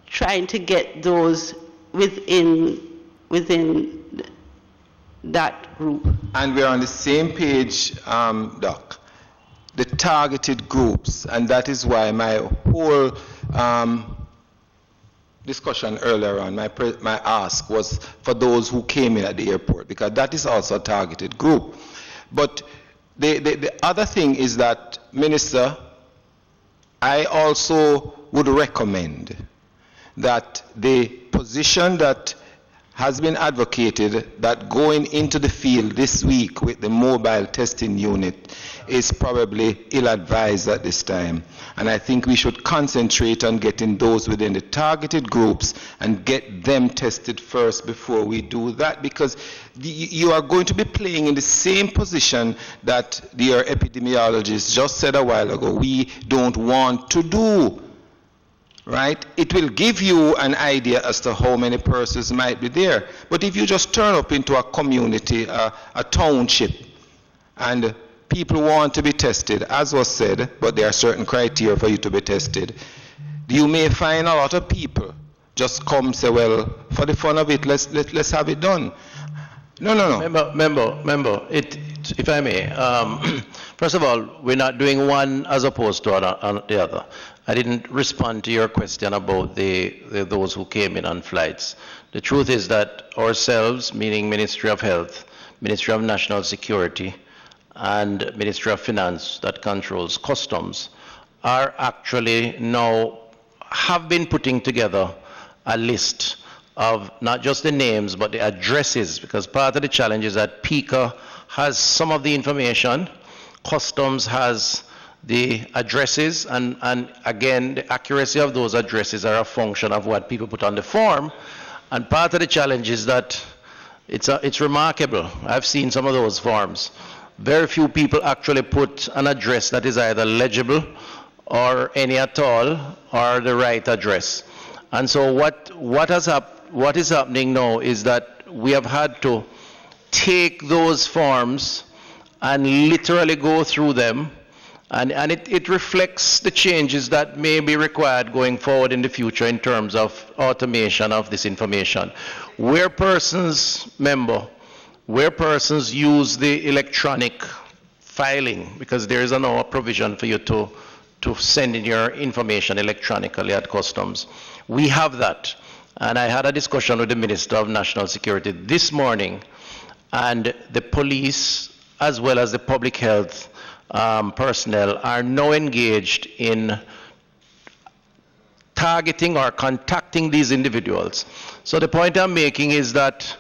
trying to get those within that group. And we're on the same page, Doc. The targeted groups, and that is why my whole discussion earlier on, my ask was for those who came in at the airport, because that is also a targeted group. But the other thing is that, Minister, I also would recommend that the position that has been advocated, that going into the field this week with the mobile testing unit is probably ill-advised at this time. And I think we should concentrate on getting those within the targeted groups and get them tested first before we do that, because you are going to be playing in the same position that your epidemiologist just said a while ago we don't want to do. Right? It will give you an idea as to how many persons might be there. But if you just turn up into a community, a township, and people want to be tested, as was said, but there are certain criteria for you to be tested, you may find a lot of people just come say, well, for the fun of it, let's have it done. No. Member, if I may, first of all, we're not doing one as opposed to the other. I didn't respond to your question about those who came in on flights. The truth is that ourselves, meaning Ministry of Health, Ministry of National Security, and Ministry of Finance that controls customs, are actually now have been putting together a list of not just the names but the addresses, because part of the challenge is that PICA has some of the information, customs has the addresses, and again, the accuracy of those addresses are a function of what people put on the form. And part of the challenge is that it's remarkable. I've seen some of those forms. Very few people actually put an address that is either legible or any at all, or the right address. And so what is happening now is that we have had to take those forms and literally go through them, and it reflects the changes that may be required going forward in the future in terms of automation of this information. Where persons use the electronic filing, because there is now a provision for you to send in your information electronically at customs. We have that. And I had a discussion with the Minister of National Security this morning, and the police as well as the public health personnel are now engaged in targeting or contacting these individuals. So the point I'm making is that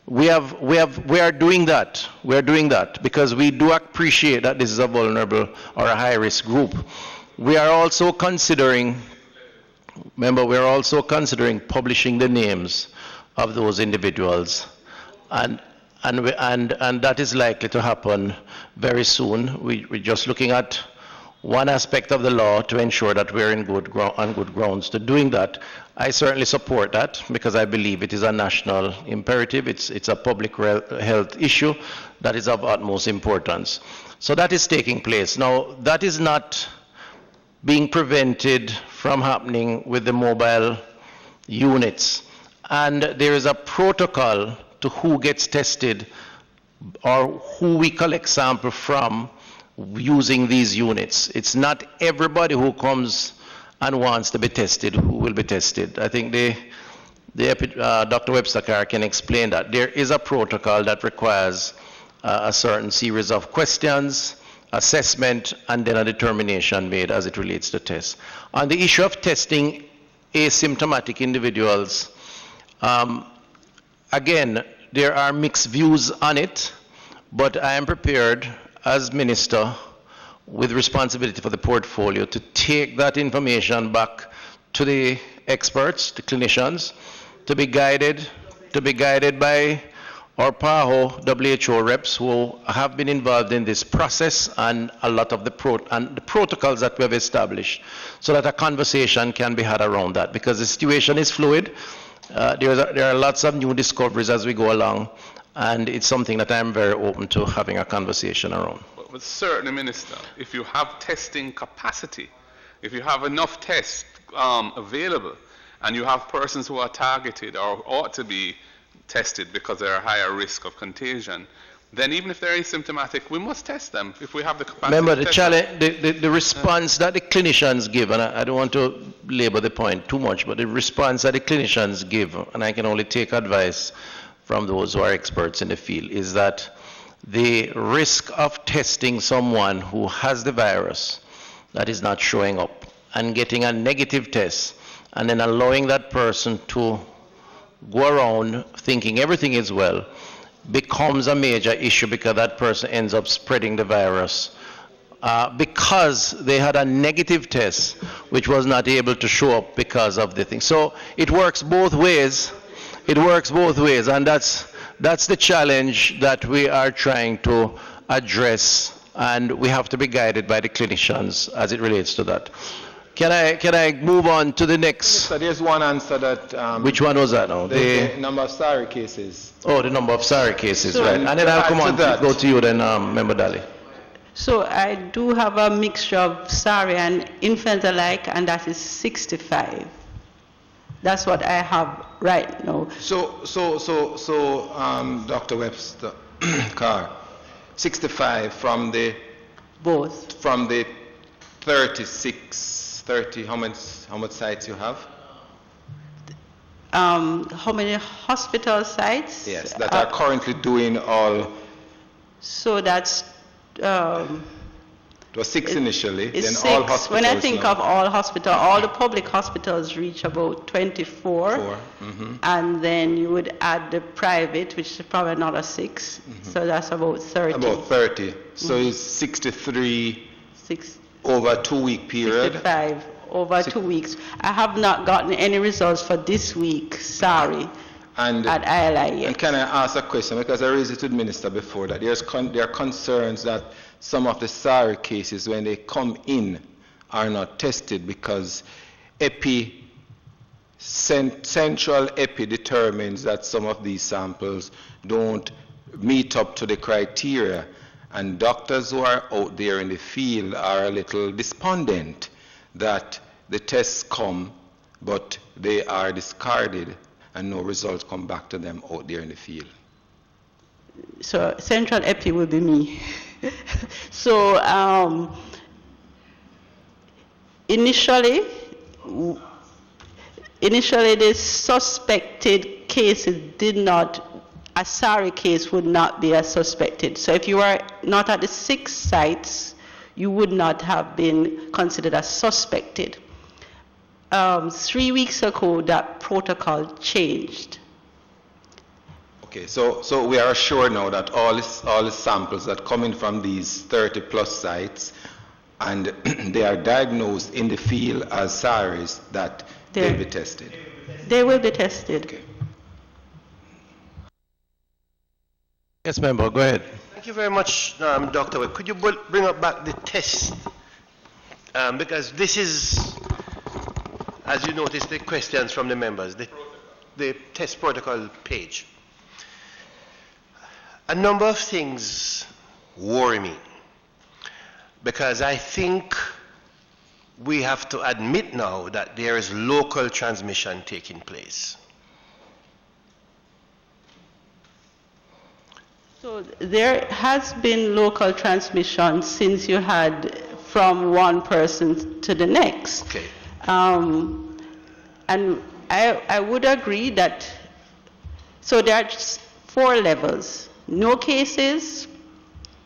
we are doing that. We're doing that because we do appreciate that this is a vulnerable or a high-risk group. We are also considering, remember, we're also considering publishing the names of those individuals, and that is likely to happen very soon. We're just looking at one aspect of the law to ensure that we're on good grounds to doing that. I certainly support that because I believe it is a national imperative. It's a public health issue that is of utmost importance. So that is taking place. Now, that is not being prevented from happening with the mobile units. And there is a protocol to who gets tested or who we collect sample from using these units. It's not everybody who comes and wants to be tested who will be tested. I think Dr. Webster can explain that. There is a protocol that requires a certain series of questions, assessment, and then a determination made as it relates to tests. On the issue of testing asymptomatic individuals, again, there are mixed views on it, but I am prepared as minister with responsibility for the portfolio to take that information back to the experts, the clinicians, to be guided by our PAHO WHO reps who have been involved in this process and a lot of the protocols that we have established so that a conversation can be had around that because the situation is fluid. There are lots of new discoveries as we go along, and it's something that I'm very open to having a conversation around. But certainly, Minister, if you have testing capacity, if you have enough tests available, and you have persons who are targeted or ought to be tested because they're a higher risk of contagion, then even if they're asymptomatic, we must test them if we have the capacity. Remember, the challenge, the response that the clinicians give, and I don't want to labor the point too much, but the response that the clinicians give, and I can only take advice from those who are experts in the field, is that the risk of testing someone who has the virus that is not showing up and getting a negative test and then allowing that person to go around thinking everything is well becomes a major issue because that person ends up spreading the virus because they had a negative test which was not able to show up because of the thing. So it works both ways. It works both ways, and that's the challenge that we are trying to address, and we have to be guided by the clinicians as it relates to that. Can I move on to the next? So there's one answer that... which one was that now? The number of SARI cases. Oh, the number of SARI cases, So, right. And then I'll come on to go to you then, Member Daly. So I do have a mixture of SARI and influenza-like, and that is 65. That's what I have right now. So, Dr. Webster, Carr, 65 from the... Both. From the 30, how much sites you have? How many hospital sites? Yes, that are currently doing all... So that's... it was 6 initially, then it's all 6. hospitals When I think now. of all hospitals, all the public hospitals reach about 24. And then you would add the private, which is probably another 6. So that's about 30. About 30. So it's 63 over a 2-week period. 65 over 2 weeks. I have not gotten any results for this week, sorry, And, at ILI yet. and can I ask a question? Because I raised it to the minister before that. There are concerns that some of the SARI cases, when they come in, are not tested because central EPI determines that some of these samples don't meet up to the criteria. And doctors who are out there in the field are a little despondent that the tests come, but they are discarded and no results come back to them out there in the field. So central EPI will be me. So initially the suspected cases did not, a SARI case would not be as suspected. So if you are not at the 6 sites, you would not have been considered as suspected. 3 weeks ago, that protocol changed. Okay, so we are assured now that all the samples that come in from these 30 plus sites and they are diagnosed in the field as SARIs, that they'll be tested. They will be tested. Okay. Yes, member, go ahead. Thank you very much, Dr. Webb. Could you bring up back the test because this is, as you notice, the questions from the members, the test protocol page. A number of things worry me, because I think we have to admit now that there is local transmission taking place. So there has been local transmission since you had from one person to the next. Okay. And I would agree that, so there are just 4 levels. No cases,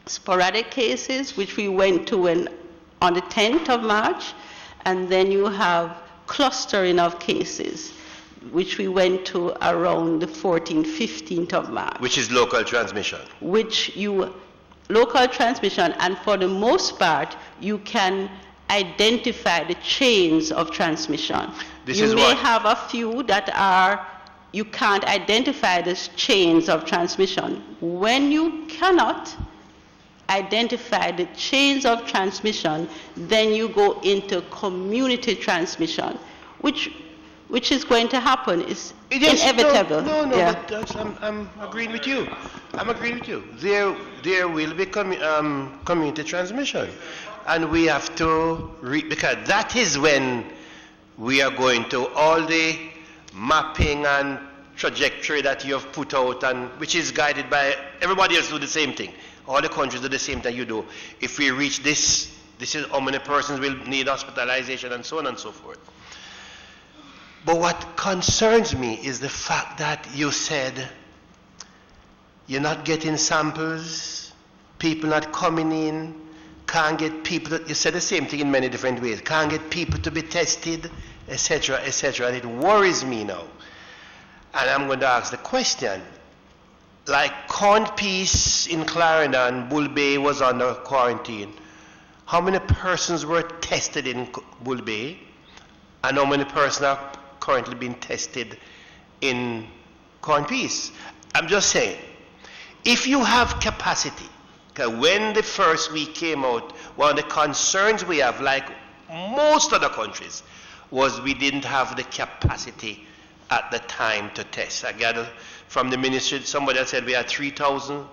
sporadic cases, which we went to on the 10th of March, and then you have clustering of cases, which we went to around the 14th, 15th of March. Which is local transmission. Local transmission, and for the most part, you can identify the chains of transmission. You may have a few that you can't identify the chains of transmission. When you cannot identify the chains of transmission, then you go into community transmission, which is going to happen. It's inevitable. But I'm agreeing with you. I'm agreeing with you. There will be community transmission, and we have to because that is when we are going to all the mapping and trajectory that you have put out, and which is guided by everybody else do the same thing. All the countries do the same thing you do. If we reach this is how many persons will need hospitalization, and so on and so forth. But what concerns me is the fact that you said you're not getting samples, people not coming in, can't get people, you said the same thing in many different ways, can't get people to be tested, etc., etc. And it worries me now. And I'm going to ask the question, like Corn Peace in Clarendon, Bull Bay was under quarantine. How many persons were tested in Bull Bay? And how many persons are currently being tested in Corn Peace? I'm just saying, if you have capacity, because when the first week came out, one of the concerns we have, like most other countries, was we didn't have the capacity at the time to test. I gather from the ministry, somebody else said we had 3,000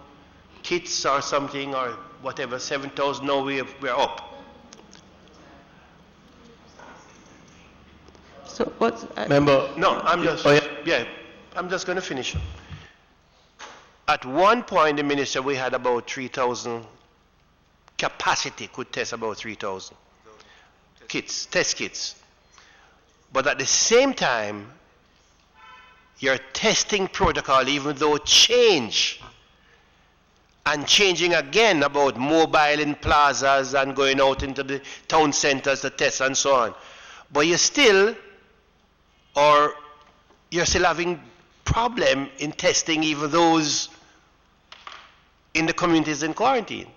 kits or something, or whatever, 7,000, no, we're up. So what's... Member? No, I'm just, I'm just going to finish. At one point, the minister, we had about 3,000 capacity, could test about 3,000 kits, test kits. But at the same time, your testing protocol, even though change, and changing again about mobile in plazas and going out into the town centers to test and so on. But you're still having problem in testing even those in the communities in quarantine.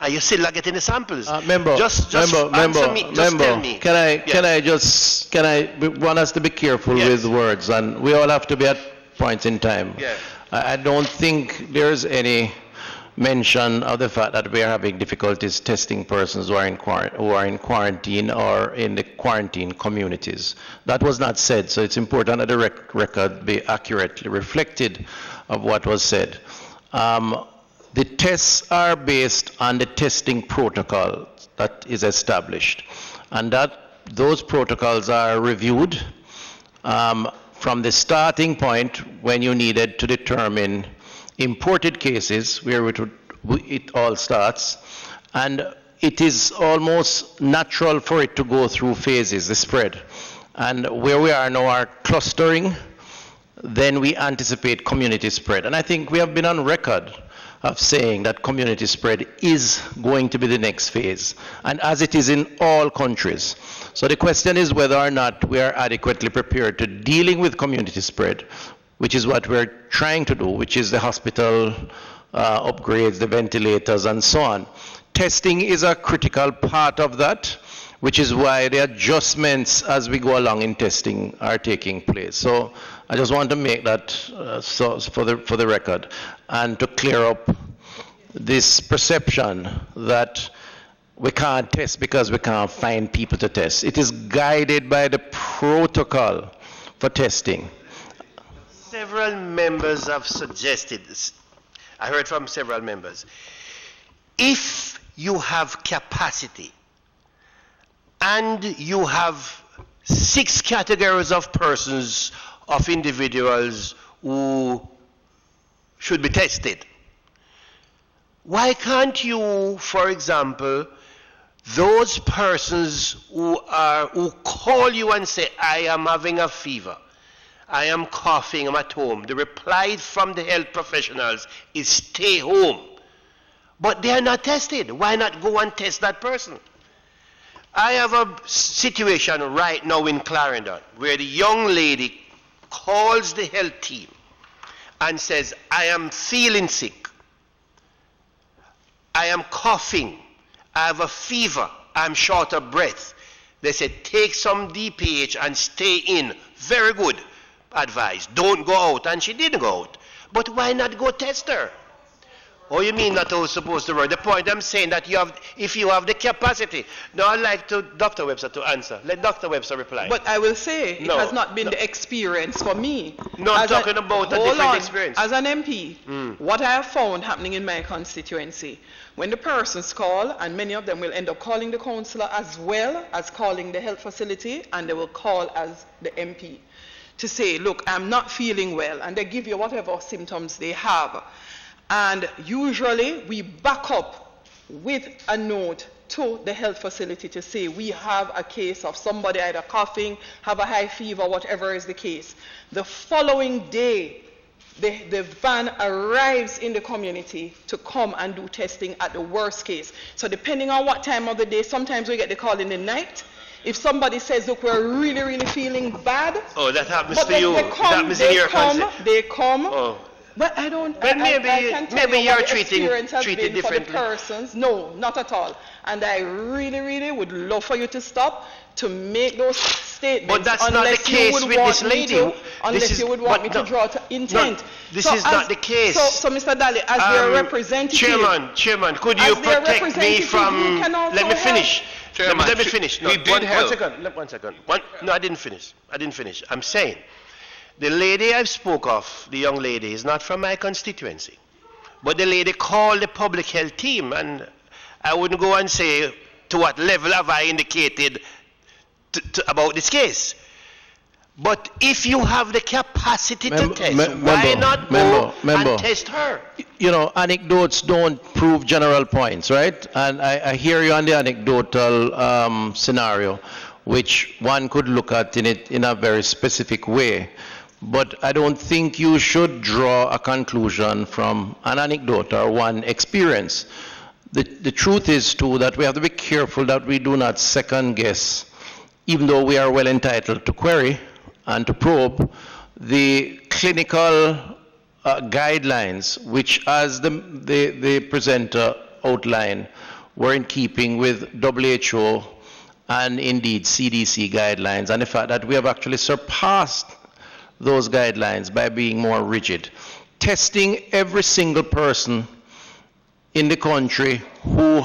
And you're still not getting the samples. Member, just tell me. Can I want us to be careful with words, and we all have to be at points in time. Yeah. I don't think there's any mention of the fact that we are having difficulties testing persons who are in quarantine or in the quarantine communities. That was not said, so it's important that the record be accurately reflected of what was said. The tests are based on the testing protocol that is established, and those protocols are reviewed from the starting point when you needed to determine imported cases, where it all starts, and it is almost natural for it to go through phases, the spread. And where we are now are clustering, then we anticipate community spread. And I think we have been on record of saying that community spread is going to be the next phase, and as it is in all countries. So the question is whether or not we are adequately prepared to dealing with community spread, which is what we're trying to do, which is the hospital upgrades, the ventilators, and so on. Testing is a critical part of that, which is why the adjustments as we go along in testing are taking place. So I just want to make that for the record, and to clear up this perception that we can't test because we can't find people to test. It is guided by the protocol for testing. Several members have suggested this. I heard from several members. If you have capacity and you have 6 categories of persons, of individuals who should be tested, why can't you, for example, those persons who call you and say, I am having a fever, I am coughing, I'm at home, the reply from the health professionals is stay home. But they are not tested. Why not go and test that person? I have a situation right now in Clarendon where the young lady calls the health team and says, I am feeling sick, I am coughing, I have a fever, I'm short of breath. They said, take some DPH and stay in. Very good advice. Don't go out. And she didn't go out. But why not go test her? Oh, you mean that I was supposed to work? The point I'm saying that if you have the capacity. Now I'd like Dr. Webster to answer. Let Dr. Webster reply. But I will say it has not been the experience for me. No, I'm talking about a different experience. As an MP, what I have found happening in my constituency, when the persons call, and many of them will end up calling the councillor as well as calling the health facility, and they will call as the MP to say, look, I'm not feeling well, and they give you whatever symptoms they have. And usually we back up with a note to the health facility to say we have a case of somebody either coughing, have a high fever, whatever is the case. The following day, the van arrives in the community to come and do testing at the worst case. So depending on what time of the day, sometimes we get the call in the night. If somebody says, look, we're really, really feeling bad. Oh, that happens to you. They come. Oh. But I don't. But maybe you're treated differently. For the persons. No, not at all. And I really, really would love for you to stop to make those statements. But that's not the case with this lady. Unless you would want me to draw to intent. No, this is not the case. So Mr. Daly, as their representative. Chairman, could you protect me from? Let me finish. Chairman, let me finish. No, he did help. One second. No, I didn't finish. I'm saying, the lady I spoke of, the young lady, is not from my constituency. But the lady called the public health team, and I wouldn't go and say to what level have I indicated about this case. But if you have the capacity to test, why not go and test her? You know, anecdotes don't prove general points, right? And I hear you on the anecdotal scenario, which one could look at in a very specific way. But I don't think you should draw a conclusion from an anecdote or one experience. The truth is, too, that we have to be careful that we do not second guess, even though we are well entitled to query and to probe, the clinical guidelines, which, as the presenter outlined, were in keeping with WHO and indeed CDC guidelines, and the fact that we have actually surpassed those guidelines by being more rigid. Testing every single person in the country who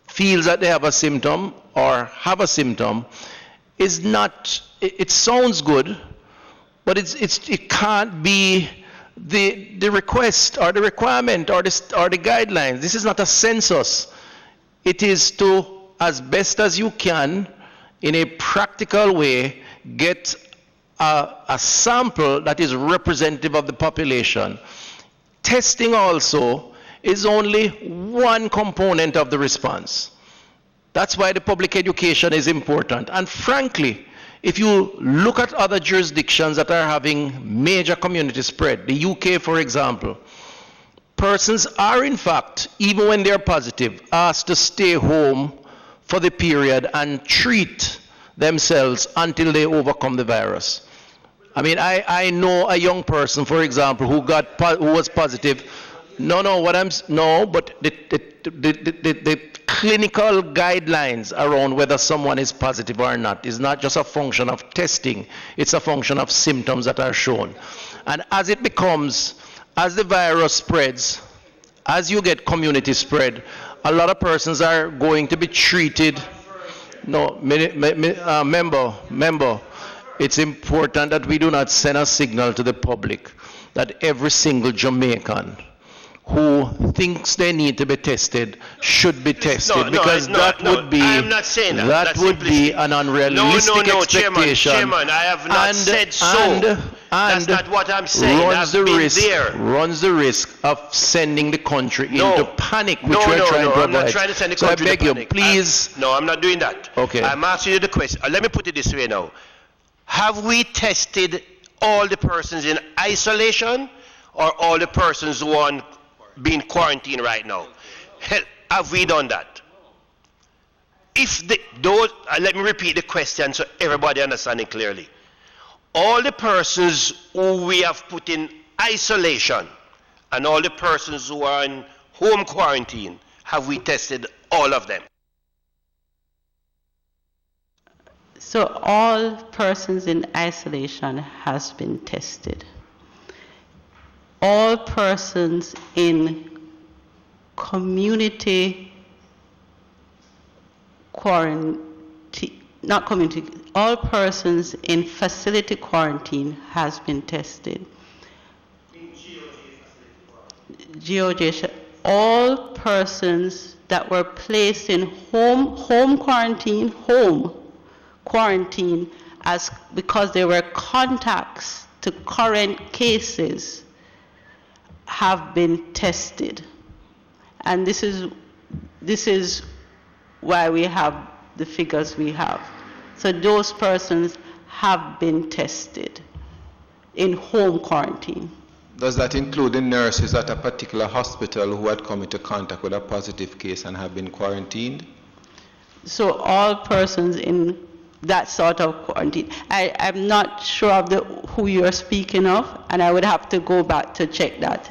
feels that they have a symptom or have a symptom is not, it sounds good, but it can't be the request or the requirement or the guidelines. This is not a census. It is to, as best as you can, in a practical way, get a sample that is representative of the population. Testing also is only one component of the response. That's why the public education is important. And frankly, if you look at other jurisdictions that are having major community spread, the UK, for example, persons are in fact, even when they're positive, asked to stay home for the period and treat themselves until they overcome the virus. I mean, I know a young person, for example, who was positive. But the clinical guidelines around whether someone is positive or not is not just a function of testing, it's a function of symptoms that are shown. And as the virus spreads, as you get community spread, a lot of persons are going to be treated. No, member, it's important that we do not send a signal to the public that every single Jamaican who thinks they need to be tested should be tested, because that would be, I'm not saying that. That's would be an unrealistic expectation. Chairman, I have not said so. That's not what I'm saying. Runs the risk of sending the country into panic, which we're trying to avoid. I'm not trying to send the country into panic. So I beg you, please. No, I'm not doing that. Okay. I'm asking you the question. Let me put it this way now. Have we tested all the persons in isolation or all the persons who are being quarantined right now? Have we done that? Let me repeat the question so everybody understands it clearly. All the persons who we have put in isolation and all the persons who are in home quarantine, have we tested all of them? So all persons in isolation has been tested. All persons in community quarantine, not community, all persons in facility quarantine has been tested. GOJ, all persons that were placed in home quarantine as because they were contacts to current cases have been tested. And this is why we have the figures we have. So those persons have been tested in home quarantine. Does that include the nurses at a particular hospital who had come into contact with a positive case and have been quarantined? So all persons in that sort of quarantine. I'm not sure of who you're speaking of, and I would have to go back to check that.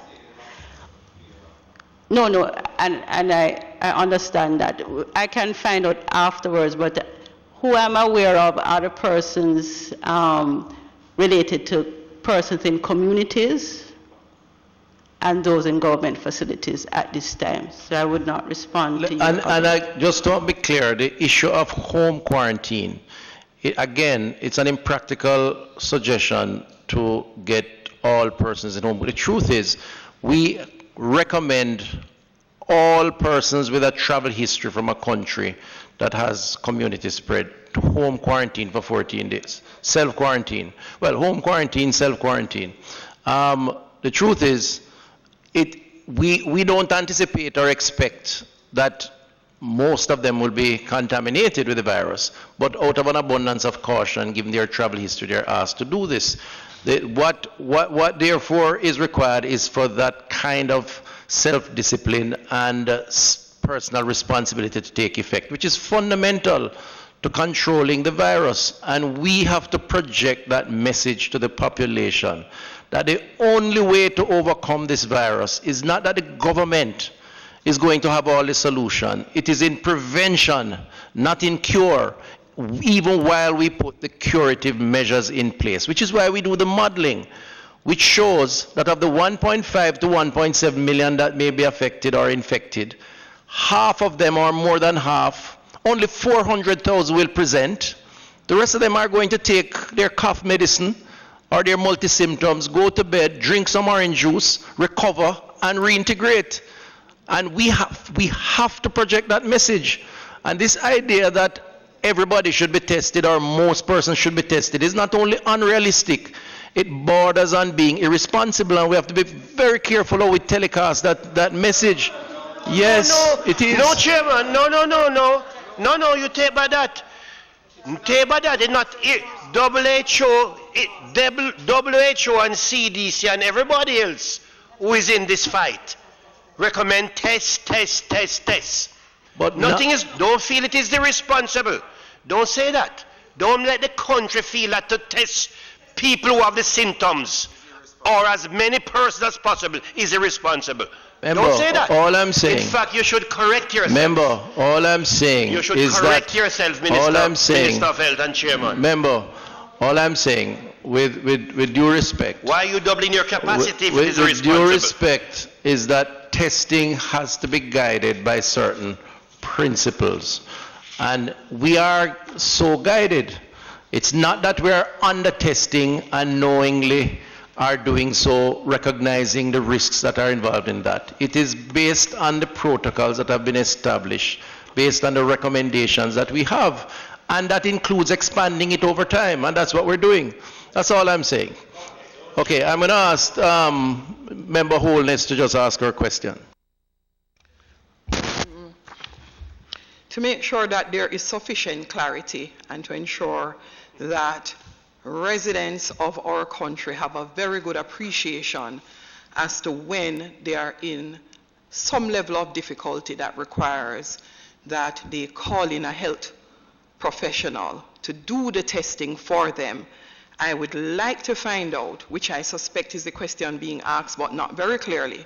No, and I understand that. I can find out afterwards, but who I'm aware of are the persons related to persons in communities and those in government facilities at this time. So I would not respond to you. And just to be clear, the issue of home quarantine, again, it's an impractical suggestion to get all persons at home. But the truth is, we recommend all persons with a travel history from a country that has community spread to home quarantine for 14 days. Self-quarantine. Well, home quarantine, self-quarantine. The truth is, we don't anticipate or expect that most of them will be contaminated with the virus, but out of an abundance of caution, given their travel history, they're asked to do this. What therefore is required is for that kind of self-discipline and personal responsibility to take effect, which is fundamental to controlling the virus. And we have to project that message to the population that the only way to overcome this virus is not that the government is going to have all the solution. It is in prevention, not in cure, even while we put the curative measures in place, which is why we do the modeling, which shows that of the 1.5 to 1.7 million that may be affected or infected, half of them, or more than half, only 400,000 will present. The rest of them are going to take their cough medicine or their multi-symptoms, go to bed, drink some orange juice, recover, and reintegrate. And we have to project that message. And this idea that everybody should be tested or most persons should be tested is not only unrealistic, it borders on being irresponsible, and we have to be very careful how we telecast that message. Yes, it is. No, Chairman, no, you take by that. Take by that. It's not WHO and CDC and everybody else who is in this fight recommend test. But don't feel it is irresponsible. Don't say that. Don't let the country feel that to test people who have the symptoms or as many persons as possible is irresponsible. Member, don't say that. All I'm saying. In fact, you should correct yourself. Member, all I'm saying you should is correct that yourself, Minister of Health and Chairman. Member, all I'm saying, with due respect. Why are you doubling your capacity if it is irresponsible? With due respect, is that testing has to be guided by certain principles. And we are so guided. It's not that we are under testing and knowingly are doing so, recognizing the risks that are involved in that. It is based on the protocols that have been established, based on the recommendations that we have, and that includes expanding it over time, and that's what we're doing. That's all I'm saying. Okay, I'm going to ask Member Holness to just ask her question. To make sure that there is sufficient clarity and to ensure that residents of our country have a very good appreciation as to when they are in some level of difficulty that requires that they call in a health professional to do the testing for them. I would like to find out, which I suspect is the question being asked, but not very clearly,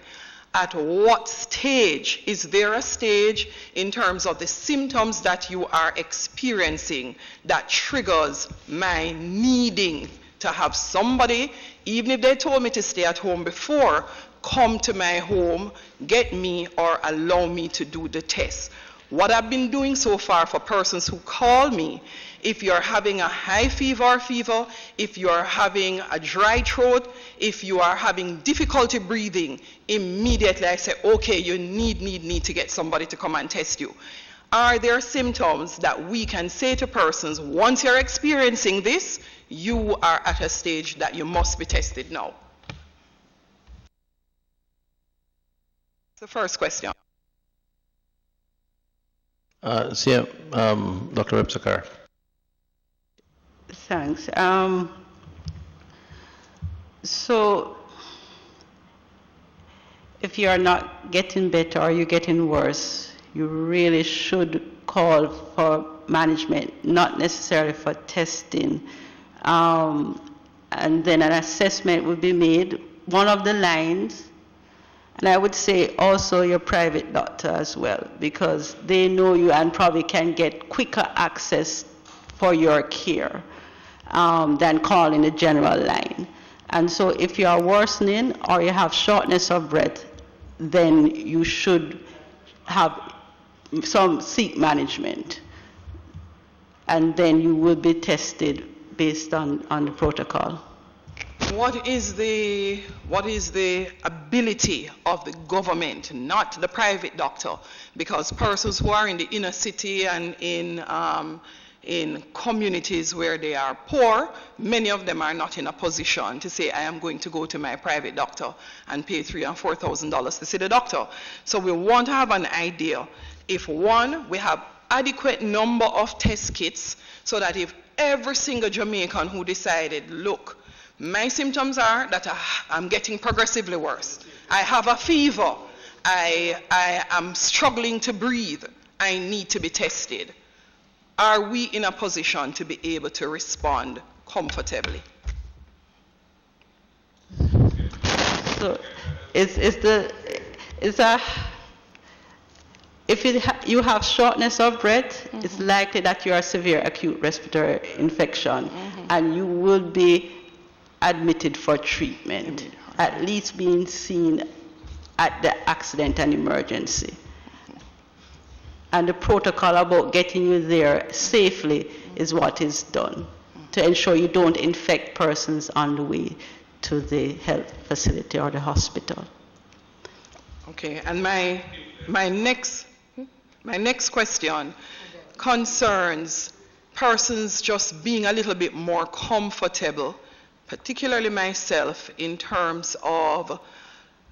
at what stage, is there a stage in terms of the symptoms that you are experiencing that triggers my needing to have somebody, even if they told me to stay at home before, come to my home, get me or allow me to do the test? What I've been doing so far for persons who call me, if you're having a high fever, if you're having a dry throat, if you are having difficulty breathing, immediately I say, okay, you need to get somebody to come and test you. Are there symptoms that we can say to persons, once you're experiencing this, you are at a stage that you must be tested now? The first question. Dr. Websakar. Thanks. So if you are not getting better or you're getting worse, you really should call for management, not necessarily for testing. And then an assessment will be made. One of the lines, and I would say also your private doctor as well, because they know you and probably can get quicker access for your care than calling a general line. And so if you are worsening or you have shortness of breath, then you should have seek management. And then you will be tested based on the protocol. What is the ability of the government, not the private doctor? Because persons who are in the inner city and in communities where they are poor, many of them are not in a position to say, I am going to go to my private doctor and pay $3,000 and $4,000 to see the doctor. So we want to have an idea. If one, we have adequate number of test kits so that if every single Jamaican who decided, look, my symptoms are that I'm getting progressively worse. I have a fever. I am struggling to breathe. I need to be tested. Are we in a position to be able to respond comfortably? So you have shortness of breath, it's likely that you are severe acute respiratory infection, and you will be admitted for treatment, at least being seen at the accident and emergency. And the protocol about getting you there safely is what is done to ensure you don't infect persons on the way to the health facility or the hospital. Okay, and my next question concerns persons just being a little bit more comfortable, particularly myself, in terms of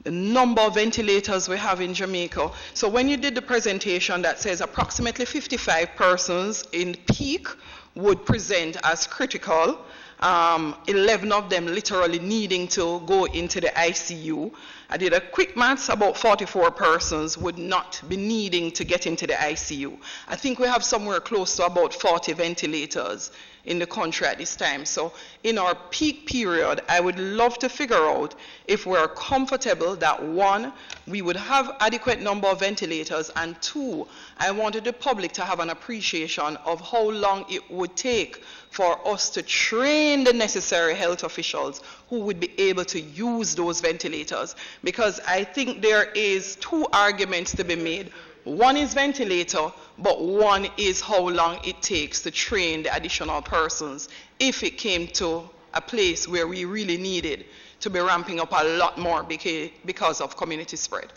the number of ventilators we have in Jamaica. So when you did the presentation that says approximately 55 persons in peak would present as critical, 11 of them literally needing to go into the ICU. I did a quick maths, about 44 persons would not be needing to get into the ICU. I think we have somewhere close to about 40 ventilators in the country at this time. So in our peak period, I would love to figure out if we're comfortable that one, we would have adequate number of ventilators, and two, I wanted the public to have an appreciation of how long it would take for us to train train the necessary health officials who would be able to use those ventilators. Because I think there is two arguments to be made. One is ventilator, but one is how long it takes to train the additional persons if it came to a place where we really needed to be ramping up a lot more because of community spread.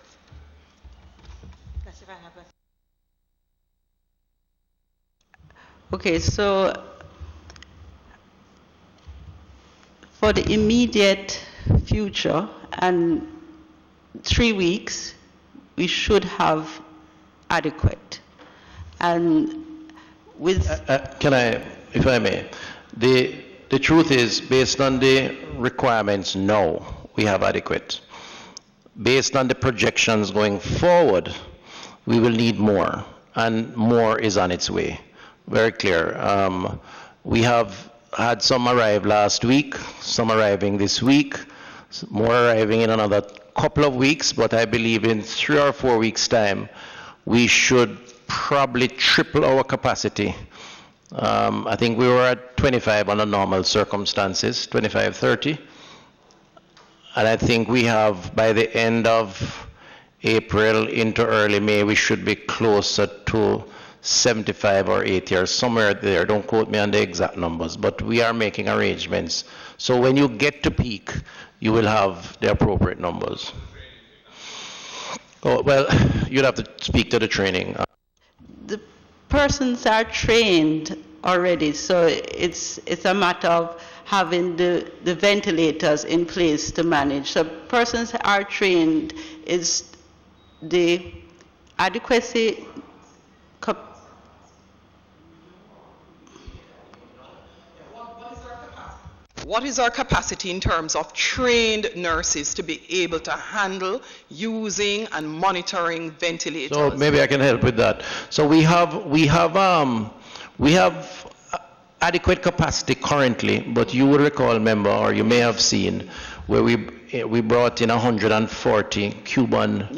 Okay, so for the immediate future and 3 weeks, we should have adequate. And with... Can I, if I may, the truth is, based on the requirements now, we have adequate. Based on the projections going forward, we will need more, and more is on its way. Very clear. We have had some arrive last week, some arriving this week, more arriving in another couple of weeks, but I believe in 3 or 4 weeks' time, we should probably triple our capacity. I think we were at 25 under normal circumstances, 25, 30. And I think we have, by the end of April into early May, we should be closer to 75 or 80 or somewhere there. Don't quote me on the exact numbers, but we are making arrangements. So when you get to peak, you will have the appropriate numbers. Oh, well, you'd have to speak to the training. The persons are trained already, so it's a matter of having the ventilators in place to manage. So persons are trained. Is the adequacy What is our capacity in terms of trained nurses to be able to handle using and monitoring ventilators? So maybe I can help with that. So we have adequate capacity currently, but you will recall, member, or you may have seen, where we brought in 140 Cuban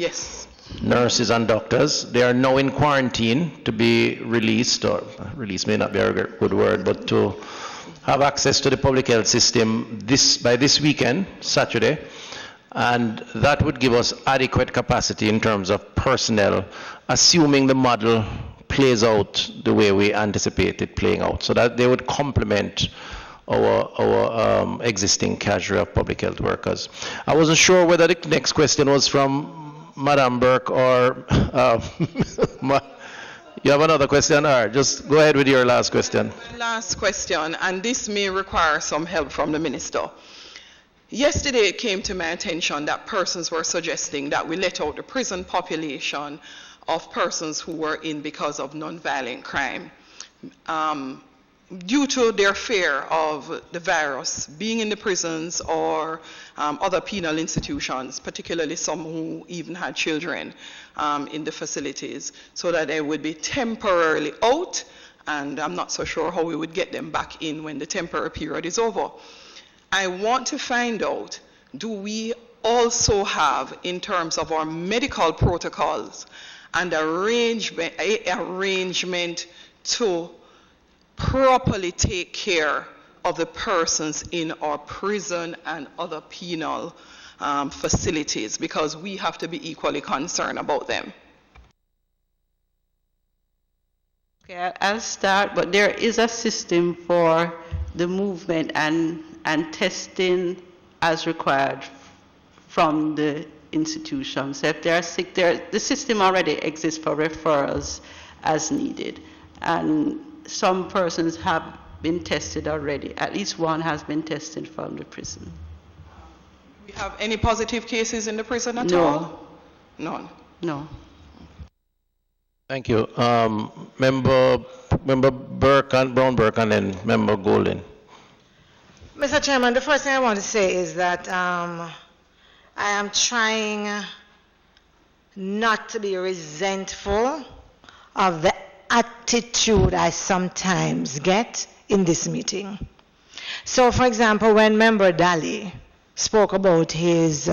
nurses and doctors. They are now in quarantine to be released, or release may not be a good word, but to have access to the public health system by this weekend, Saturday, and that would give us adequate capacity in terms of personnel, assuming the model plays out the way we anticipate it playing out, so that they would complement our existing cadre of public health workers. I wasn't sure whether the next question was from Madam Burke or you have another question, or just go ahead with your last question. Last question, and this may require some help from the minister. Yesterday it came to my attention that persons were suggesting that we let out the prison population of persons who were in because of nonviolent crime. Due to their fear of the virus being in the prisons or other penal institutions, particularly some who even had children in the facilities, so that they would be temporarily out, and I'm not so sure how we would get them back in when the temporary period is over. I want to find out, do we also have, in terms of our medical protocols, and arrangement to properly take care of the persons in our prison and other penal facilities, because we have to be equally concerned about them. Okay, I'll start, but there is a system for the movement and testing as required from the institutions. So if they are sick, the system already exists for referrals as needed. And some persons have been tested already. At least one has been tested from the prison. Do we have any positive cases in the prison at No. all? None. No. Thank you. Member Burke and Brown Burke, and then Member Golden. Mr. Chairman, the first thing I want to say is that I am trying not to be resentful of the attitude I sometimes get in this meeting. So, for example, when Member Daly spoke about his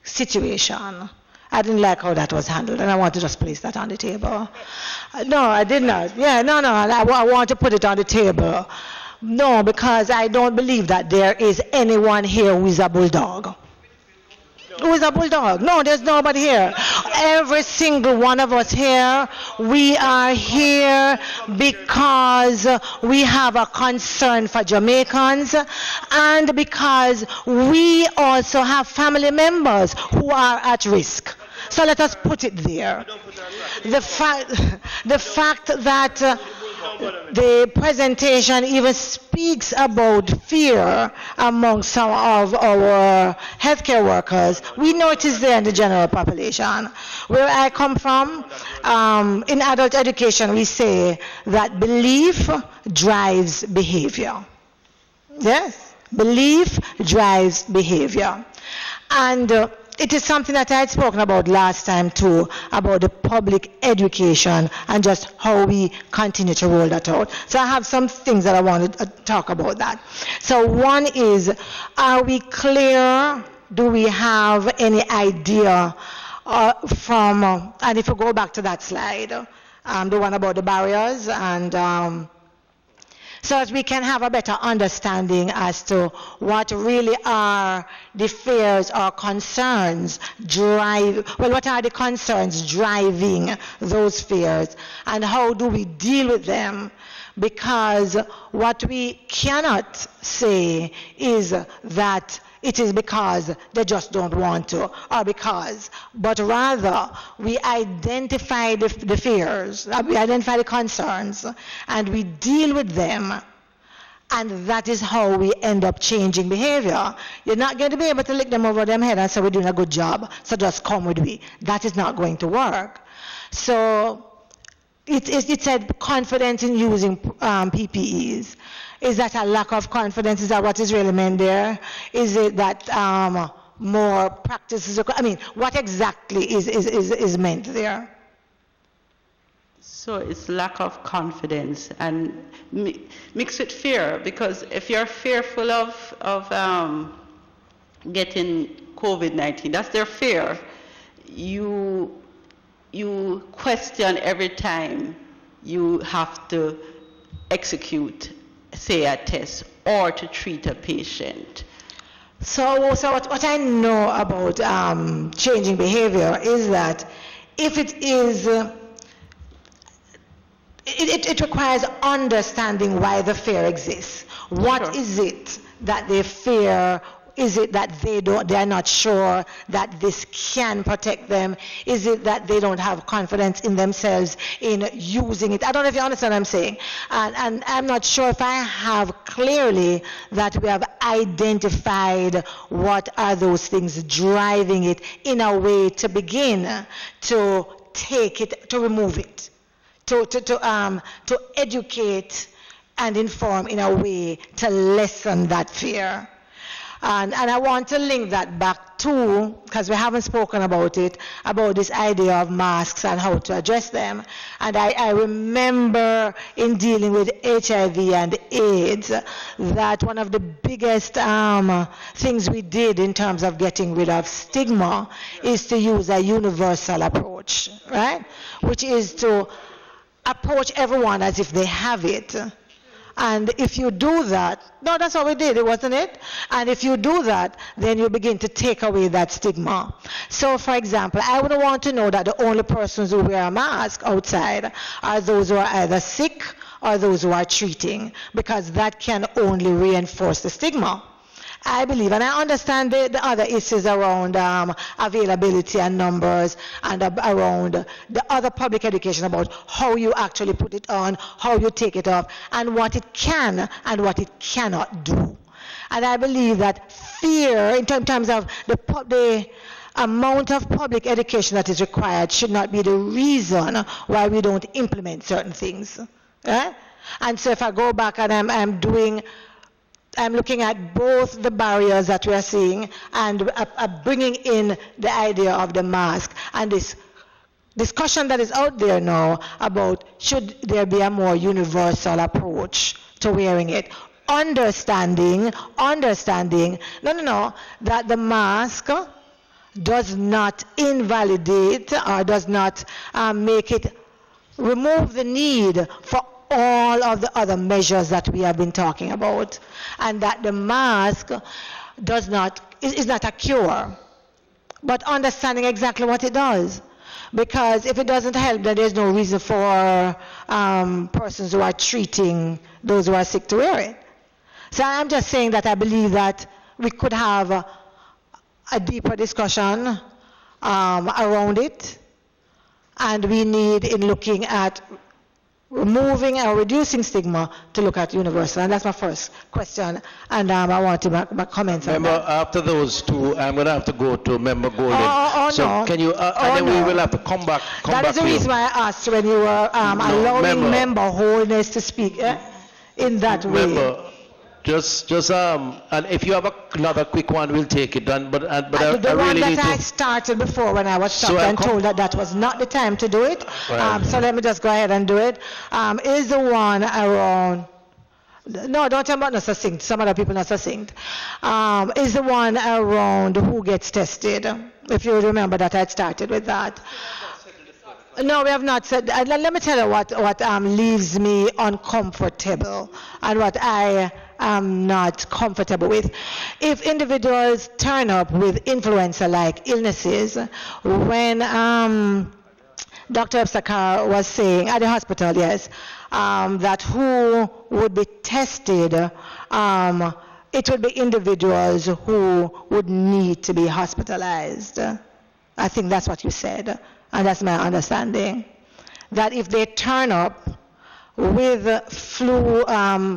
situation, I didn't like how that was handled, and I want to just place that on the table. No, I did not. Yeah, no, I want to put it on the table. No, because I don't believe that there is anyone here who is a bulldog. Who is a bulldog? No, there's nobody here. Every single one of us here, we are here because we have a concern for Jamaicans and because we also have family members who are at risk. So let us put it there. The fact that the presentation even speaks about fear among some of our healthcare workers. We know it is there in the general population. Where I come from, in adult education, we say that belief drives behavior. Yes, belief drives behavior. And it is something that I had spoken about last time too, about the public education and just how we continue to roll that out. So I have some things that I want to talk about that. So one is, are we clear? Do we have any idea from, and if you go back to that slide, the one about the barriers, and so that we can have a better understanding as to what really are the fears or concerns what are the concerns driving those fears and how do we deal with them? Because what we cannot say is that it is because they just don't want to, or because, but rather we identify the fears, we identify the concerns, and we deal with them, and that is how we end up changing behavior. You're not going to be able to lick them over their head and say, we're doing a good job, so just come with me. That is not going to work. So it said confidence in using PPEs. Is that a lack of confidence? Is that what is really meant there? Is it that more practices? I mean, what exactly is meant there? So it's lack of confidence and mixed with fear, because if you're fearful of getting COVID-19, that's their fear. You question every time you have to execute, say, a test or to treat a patient. So what I know about changing behavior is that if it is, it requires understanding why the fear exists. What is it that they fear? Is it that they are not sure that this can protect them? Is it that they don't have confidence in themselves in using it? I don't know if you understand what I'm saying. And I'm not sure if I have clearly that we have identified what are those things driving it in a way to begin to take it, to remove it, to educate and inform in a way to lessen that fear. And I want to link that back to, because we haven't spoken about it, about this idea of masks and how to address them. And I remember in dealing with HIV and AIDS that one of the biggest things we did in terms of getting rid of stigma is to use a universal approach, right? Which is to approach everyone as if they have it. And if you do that, no, that's what we did, wasn't it? And if you do that, then you begin to take away that stigma. So, for example, I would want to know that the only persons who wear a mask outside are those who are either sick or those who are treating, because that can only reinforce the stigma. I believe, and I understand the other issues around availability and numbers and around the other public education about how you actually put it on, how you take it off, and what it can and what it cannot do. And I believe that fear, in terms of the amount of public education that is required, should not be the reason why we don't implement certain things. Right? And so if I go back and I'm looking at both the barriers that we are seeing and bringing in the idea of the mask and this discussion that is out there now about should there be a more universal approach to wearing it. Understanding, that the mask does not invalidate or does not remove the need for all of the other measures that we have been talking about, and that the mask is not a cure, but understanding exactly what it does. Because if it doesn't help, then there's no reason for persons who are treating those who are sick to wear it. So I'm just saying that I believe that we could have a deeper discussion around it, and we need, in looking at removing or reducing stigma, to look at universal. And that's my first question, and I want to make my comments on Member, that. after those two, I'm going to have to go to Member Golden. So no. can you, and then we will have to come back That is the to you. reason why I asked when you were allowing Member Holness to speak in that way. Member, just and if you have another quick one, we'll take it. But I The one really need that I to. started before, when I was So stopped I and come- told that was not the time to do it, Right. so let me just go ahead and do it. Is the one around, no, don't tell me about not succinct, some other people not succinct. Is the one around who gets tested, if you remember that I started with that. No, we have not said. Let me tell you what leaves me uncomfortable and what I am not comfortable with. If individuals turn up with influenza-like illnesses, when Dr. Epsakar was saying at the hospital, yes, that who would be tested, it would be individuals who would need to be hospitalized. I think that's what you said. And that's my understanding, that if they turn up with flu-like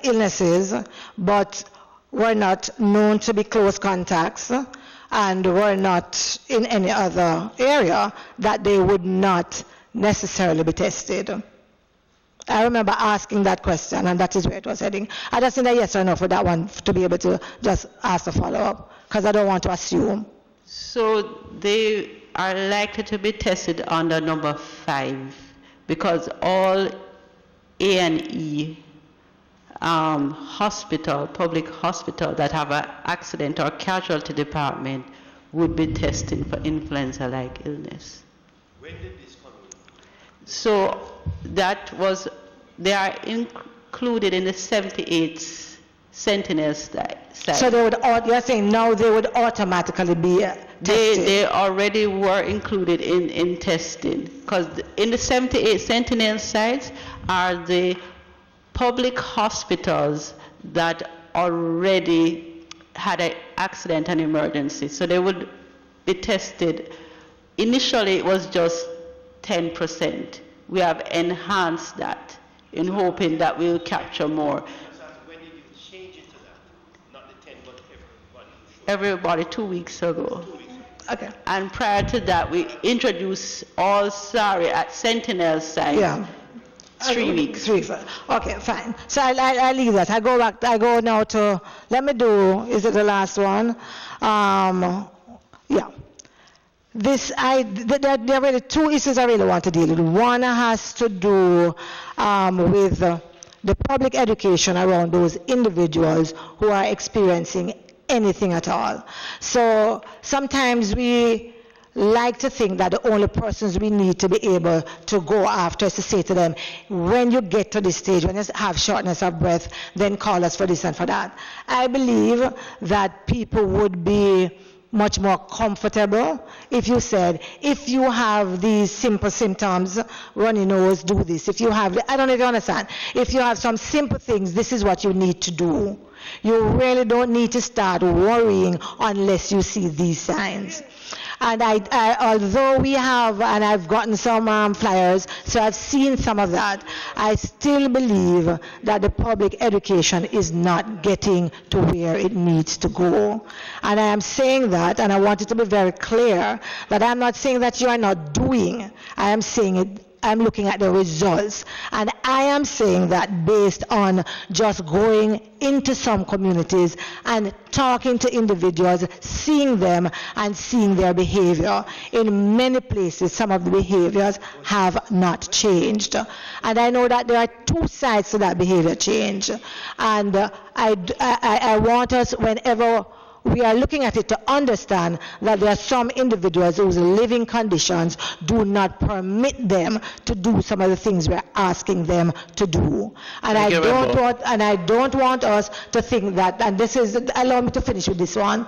illnesses, but were not known to be close contacts and were not in any other area, that they would not necessarily be tested. I remember asking that question, and that is where it was heading. I just need a yes or no for that one, to be able to just ask a follow-up, because I don't want to assume. So they are likely to be tested under number 5, because all A&E hospital, public hospital that have an accident or casualty department would be testing for influenza-like illness. When did this come in? So they are included in the 78th Sentinel site. So they would, you're saying now they would automatically be tested? They already were included in testing, because in the 78 Sentinel sites are the public hospitals that already had an accident and emergency. So they would be tested. Initially it was just 10%. We have enhanced that in hoping that we'll capture more. When did you change it to that? Not the 10, but everybody? Everybody 2 weeks ago. 2 weeks. Okay. And prior to that, we introduced all SARI at Sentinel site. Yeah. 3 weeks. 3 weeks. Okay, fine. So I leave that. I go back. I go now to, let me do, is it the last one? Yeah. There are really 2 issues I really want to deal with. One has to do with the public education around those individuals who are experiencing anything at all. So sometimes we like to think that the only persons we need to be able to go after is to say to them, when you get to this stage, when you have shortness of breath, then call us for this and for that. I believe that people would be much more comfortable if you said, if you have these simple symptoms, runny nose, do this. If you have, I don't know if you understand, if you have some simple things, this is what you need to do. You really don't need to start worrying unless you see these signs. And although we have, and I've gotten some flyers, so I've seen some of that, I still believe that the public education is not getting to where it needs to go. And I am saying that, and I want it to be very clear, that I'm not saying that you are not doing. I am saying it, I'm looking at the results. And I am saying that based on just going into some communities and talking to individuals, seeing them and seeing their behavior. In many places, some of the behaviors have not changed. And I know that there are 2 sides to that behavior change. And I want us, whenever we are looking at it to understand that there are some individuals whose living conditions do not permit them to do some of the things we're asking them to do. And I don't want us to think that, and this is, allow me to finish with this one,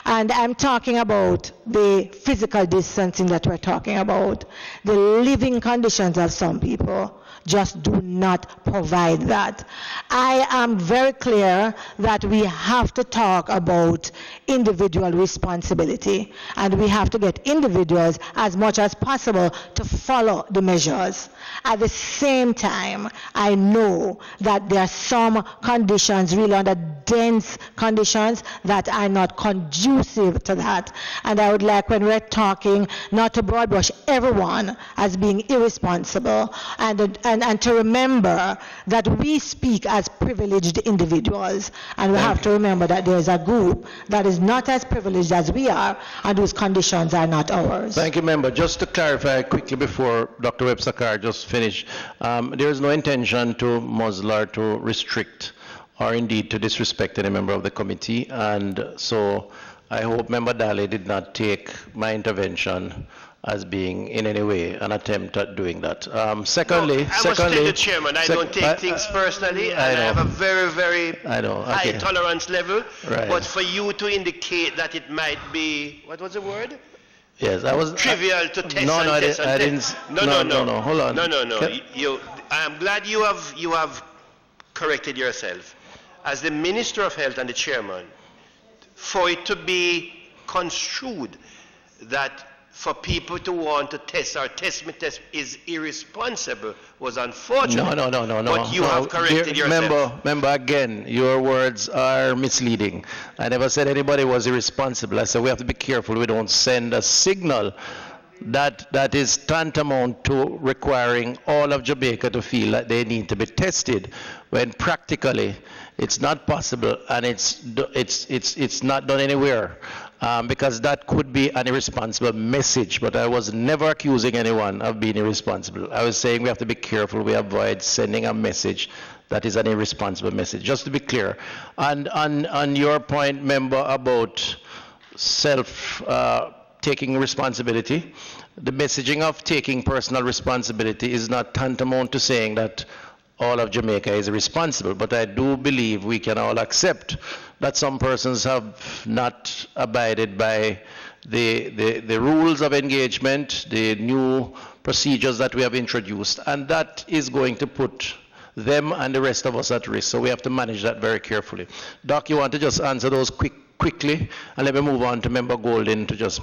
and I'm talking about the physical distancing that we're talking about. The living conditions of some people just do not provide that. I am very clear that we have to talk about individual responsibility, and we have to get individuals as much as possible to follow the measures. At the same time, I know that there are some conditions, really under dense conditions, that are not conducive to that. And I would like, when we're talking, not to broad brush everyone as being irresponsible, and to remember that we speak as privileged individuals, and we have to remember that there is a group that is not as privileged as we are and whose conditions are not ours. Thank you, member. Just to clarify quickly before Dr. Webster-Carr just finish, there is no intention to muzzle or to restrict or indeed to disrespect any member of the committee, and so I hope Member Daly did not take my intervention as being in any way an attempt at doing that. Secondly, I must tell the chairman, I don't take things personally, and I have a very, very high tolerance level. Right. But for you to indicate that it might be, what was the word? Yes, I was trivial to test. No, and I test and didn't. test. No. Hold on. No. I am glad you have corrected yourself as the Minister of Health and the chairman. For it to be construed that for people to want to test or test is irresponsible was unfortunate. No. But you have corrected yourself. Member, again, your words are misleading. I never said anybody was irresponsible. I said we have to be careful we don't send a signal that is tantamount to requiring all of Jamaica to feel that they need to be tested, when practically it's not possible, and it's not done anywhere. Because that could be an irresponsible message, but I was never accusing anyone of being irresponsible. I was saying we have to be careful we avoid sending a message that is an irresponsible message, just to be clear. And on your point, member, about taking responsibility, the messaging of taking personal responsibility is not tantamount to saying that all of Jamaica is responsible, but I do believe we can all accept that some persons have not abided by the rules of engagement, the new procedures that we have introduced, and that is going to put them and the rest of us at risk. So we have to manage that very carefully. Doc, you want to just answer those quickly, and let me move on to Member Golden to just...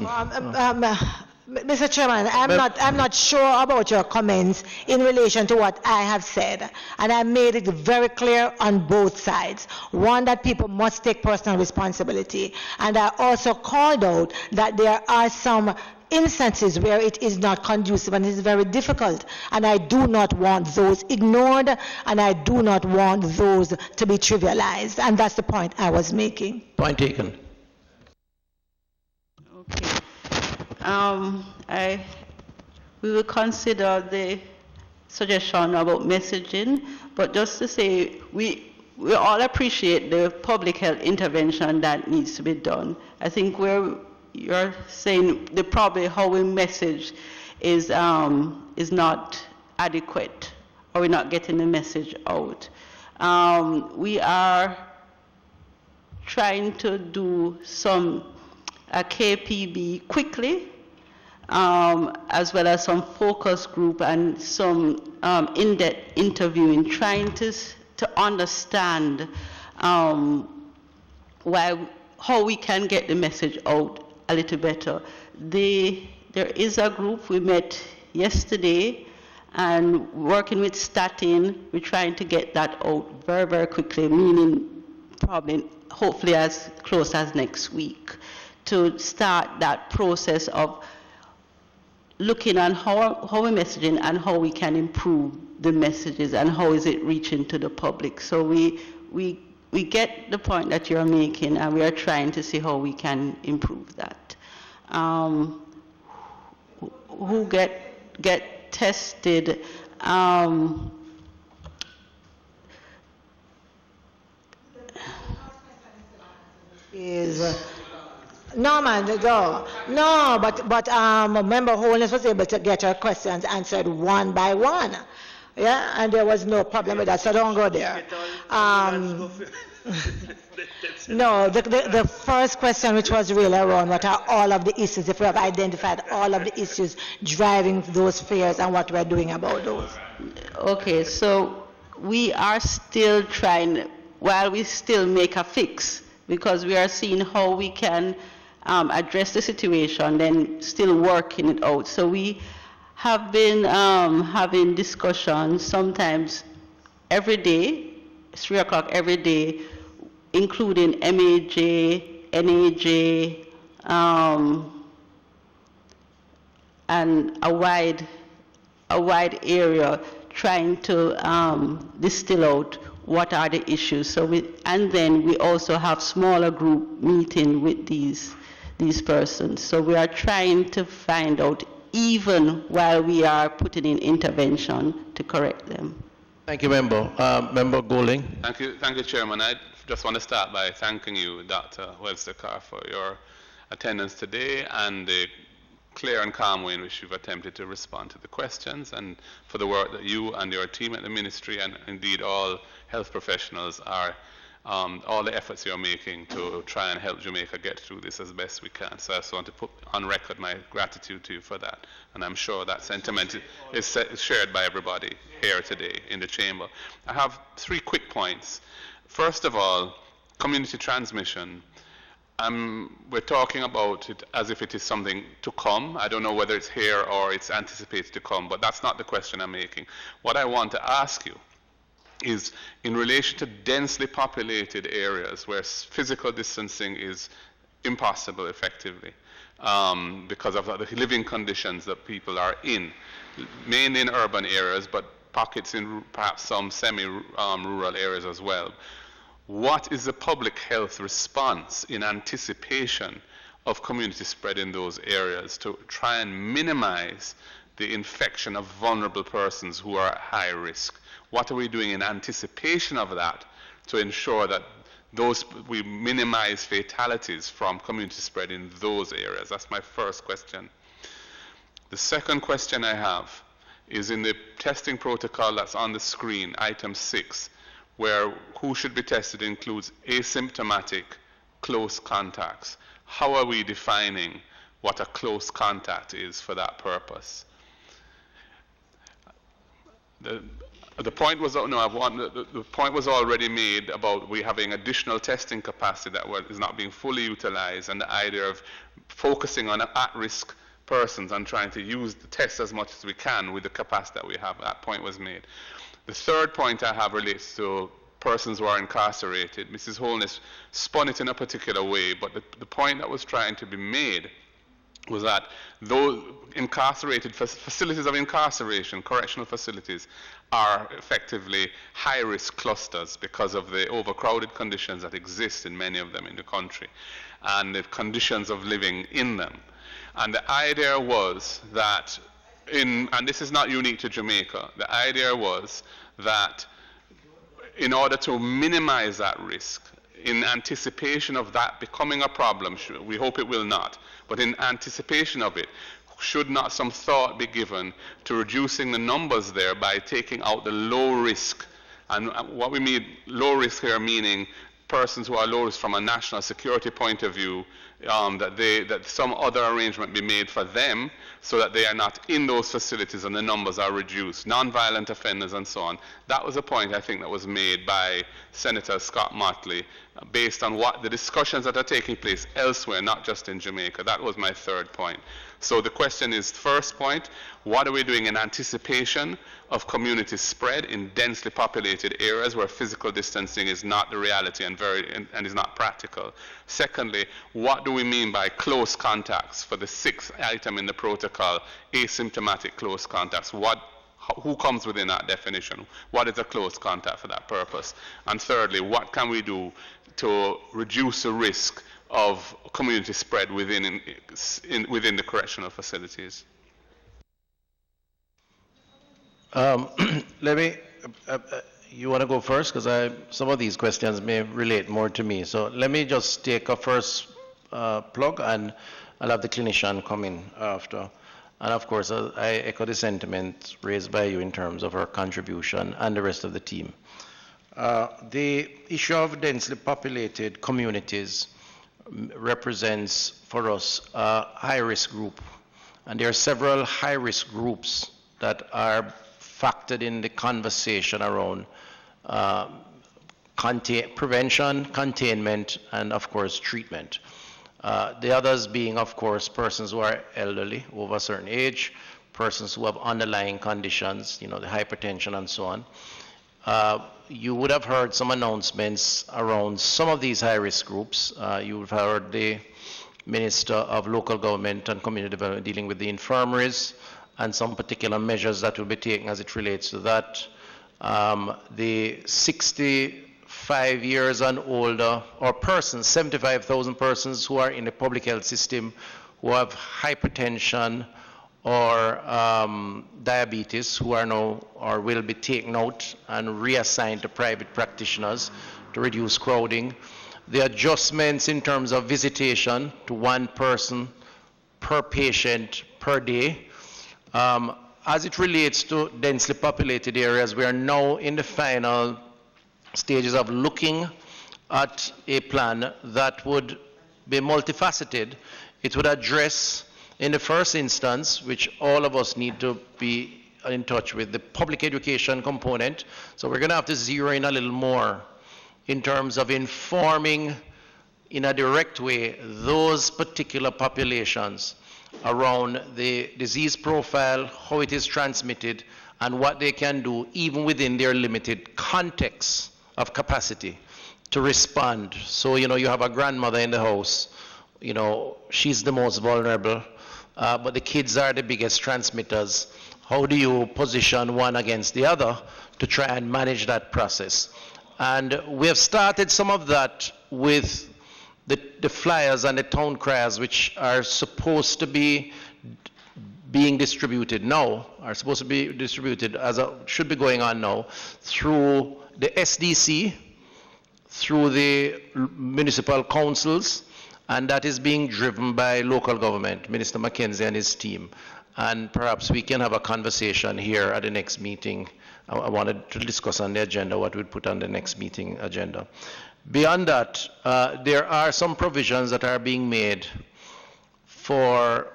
Mr. Chairman, I'm not sure about your comments in relation to what I have said, and I made it very clear on both sides. One, that people must take personal responsibility, and I also called out that there are some instances where it is not conducive and it is very difficult, and I do not want those ignored, and I do not want those to be trivialized, and that's the point I was making. Point taken. Okay. We will consider the suggestion about messaging, but just to say, we all appreciate the public health intervention that needs to be done. I think you're saying probably how we message is not adequate, or we're not getting the message out. We are trying to do some KPB quickly, as well as some focus group and some in-depth interviewing, trying to understand how we can get the message out a little better. There is a group we met yesterday, and working with Statin, we're trying to get that out very, very quickly, meaning probably, hopefully as close as next week, to start that process of looking at how we're messaging and how we can improve the messages and how is it reaching to the public. So we get the point that you're making, and we are trying to see how we can improve that. Who get tested? Is No, man, no, but Member Holness was able to get her questions answered one by one. Yeah, and there was no problem with that, so don't go there. No, the first question, which was really around what are all of the issues, if we have identified all of the issues driving those fears and what we're doing about those. Okay, so we are still trying, while we still make a fix, because we are seeing how we can address the situation, then still working it out. So we have been having discussions sometimes every day, 3 o'clock every day, including MAJ, NAJ, and a wide area, trying to distill out what are the issues. So and then we also have smaller group meeting with these persons. So we are trying to find out, even while we are putting in intervention, to correct them. Thank you, Member. Member Golding. Thank you, Chairman. I just want to start by thanking you, Dr. Webster-Carr, for your attendance today and the clear and calm way in which you've attempted to respond to the questions, and for the work that you and your team at the Ministry, and indeed all health professionals, are all the efforts you're making to try and help Jamaica get through this as best we can. So I just want to put on record my gratitude to you for that. And I'm sure that sentiment is shared by everybody here today in the chamber. I have 3 quick points. First of all, community transmission. We're talking about it as if it is something to come. I don't know whether it's here or it's anticipated to come, but that's not the question I'm making. What I want to ask you is, in relation to densely populated areas where physical distancing is impossible effectively because of the living conditions that people are in, mainly in urban areas, but pockets in perhaps some semi-rural areas as well. What is the public health response in anticipation of community spread in those areas to try and minimize the infection of vulnerable persons who are at high risk? What are we doing in anticipation of that to ensure that we minimize fatalities from community spread in those areas? That's my first question. The second question I have is in the testing protocol that's on the screen, item 6, where who should be tested includes asymptomatic close contacts. How are we defining what a close contact is for that purpose? The point was the point was already made about we having additional testing capacity that is not being fully utilized, and the idea of focusing on at-risk persons and trying to use the test as much as we can with the capacity that we have. That point was made. The third point I have relates to persons who are incarcerated. Mrs. Holness spun it in a particular way, but the point that was trying to be made was that those incarcerated facilities of incarceration, correctional facilities, are effectively high-risk clusters because of the overcrowded conditions that exist in many of them in the country and the conditions of living in them. And the idea was that, and this is not unique to Jamaica, the idea was that in order to minimize that risk, in anticipation of that becoming a problem, we hope it will not, but in anticipation of it, should not some thought be given to reducing the numbers there by taking out the low risk? And what we mean low risk here, meaning persons who are low risk from a national security point of view, that some other arrangement be made for them so that they are not in those facilities and the numbers are reduced, non-violent offenders and so on. That was a point I think that was made by Senator Scott Motley based on what the discussions that are taking place elsewhere, not just in Jamaica. That was my third point. So the question is, first point, what are we doing in anticipation of community spread in densely populated areas where physical distancing is not the reality and is not practical? Secondly, what do we mean by close contacts for the 6th item in the protocol, asymptomatic close contacts? Who comes within that definition? What is a close contact for that purpose? And thirdly, what can we do to reduce the risk of community spread within the correctional facilities? Let me, you want to go first? Because some of these questions may relate more to me. So let me just take a first plug, and I'll have the clinician come in after. And of course, I echo the sentiment raised by you in terms of our contribution and the rest of the team. The issue of densely populated communities represents for us a high-risk group. And there are several high-risk groups that are factored in the conversation around prevention, containment, and of course, treatment. The others being, of course, persons who are elderly, over a certain age, persons who have underlying conditions, the hypertension and so on. You would have heard some announcements around some of these high-risk groups. You would have heard the Minister of Local Government and Community Development dealing with the infirmaries and some particular measures that will be taken as it relates to that. The 65 years and older, or persons, 75,000 persons who are in the public health system who have hypertension or diabetes, who are now or will be taken out and reassigned to private practitioners to reduce crowding. The adjustments in terms of visitation to one person per patient per day. As it relates to densely populated areas, we are now in the final stages of looking at a plan that would be multifaceted. It would address, in the first instance, which all of us need to be in touch with, the public education component. So we're going to have to zero in a little more in terms of informing in a direct way those particular populations around the disease profile, how it is transmitted, and what they can do even within their limited context of capacity to respond. So, you have a grandmother in the house, she's the most vulnerable, but the kids are the biggest transmitters. How do you position one against the other to try and manage that process? And we have started some of that with the flyers and the town criers, which are supposed to be being distributed now, should be going on now, through the SDC, through the municipal councils, and that is being driven by local government, Minister Mackenzie and his team. And perhaps we can have a conversation here at the next meeting. I wanted to discuss on the agenda what we'd put on the next meeting agenda. Beyond that, there are some provisions that are being made for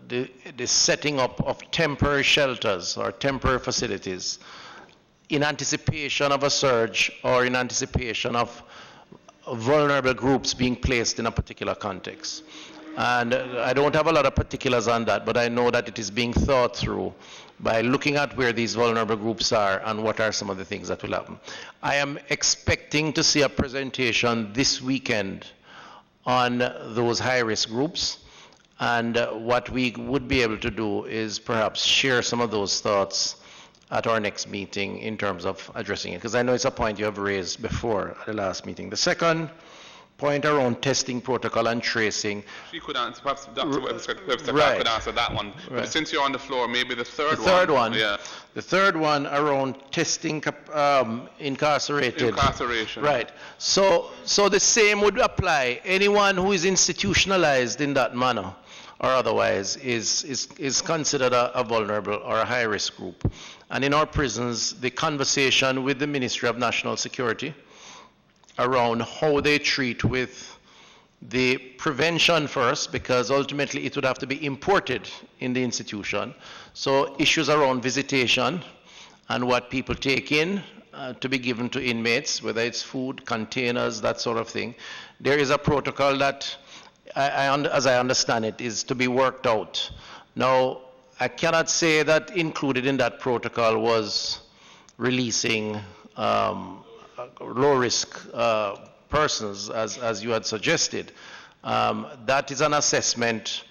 the setting up of temporary shelters or temporary facilities in anticipation of a surge or in anticipation of vulnerable groups being placed in a particular context. And I don't have a lot of particulars on that, but I know that it is being thought through by looking at where these vulnerable groups are and what are some of the things that will happen. I am expecting to see a presentation this weekend on those high-risk groups, and what we would be able to do is perhaps share some of those thoughts at our next meeting in terms of addressing it, because I know it's a point you have raised before at the last meeting. The second point around testing protocol and tracing. She could answer, perhaps Dr. Webster Right. could answer that one. But Right. since you're on the floor, maybe the third one. The third one. Yeah. The third one around testing incarcerated. Incarceration. Right. So the same would apply. Anyone who is institutionalized in that manner or otherwise is considered a vulnerable or a high-risk group. And in our prisons, the conversation with the Ministry of National Security around how they treat with the prevention first, because ultimately it would have to be imported in the institution. So issues around visitation and what people take in to be given to inmates, whether it's food, containers, that sort of thing. There is a protocol that, as I understand it, is to be worked out. Now, I cannot say that included in that protocol was releasing low-risk persons, as you had suggested. That is an assessment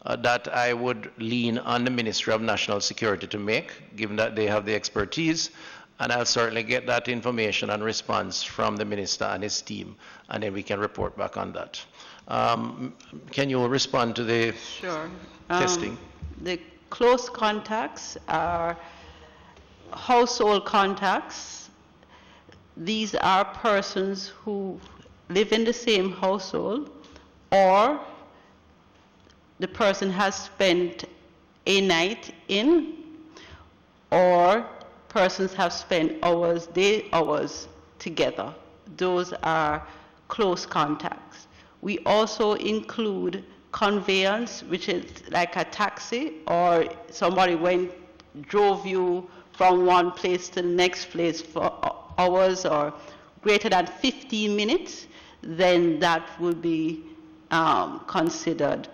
that I would lean on the Ministry of National Security to make, given that they have the expertise, and I'll certainly get that information and response from the Minister and his team, and then we can report back on that. Can you respond to the Sure. testing? The close contacts are household contacts. These are persons who live in the same household or the person has spent a night in, or persons have spent hours, day hours together. Those are close contacts. We also include conveyance, which is like a taxi, or somebody drove you from one place to the next place for hours or greater than 15 minutes, then that would be considered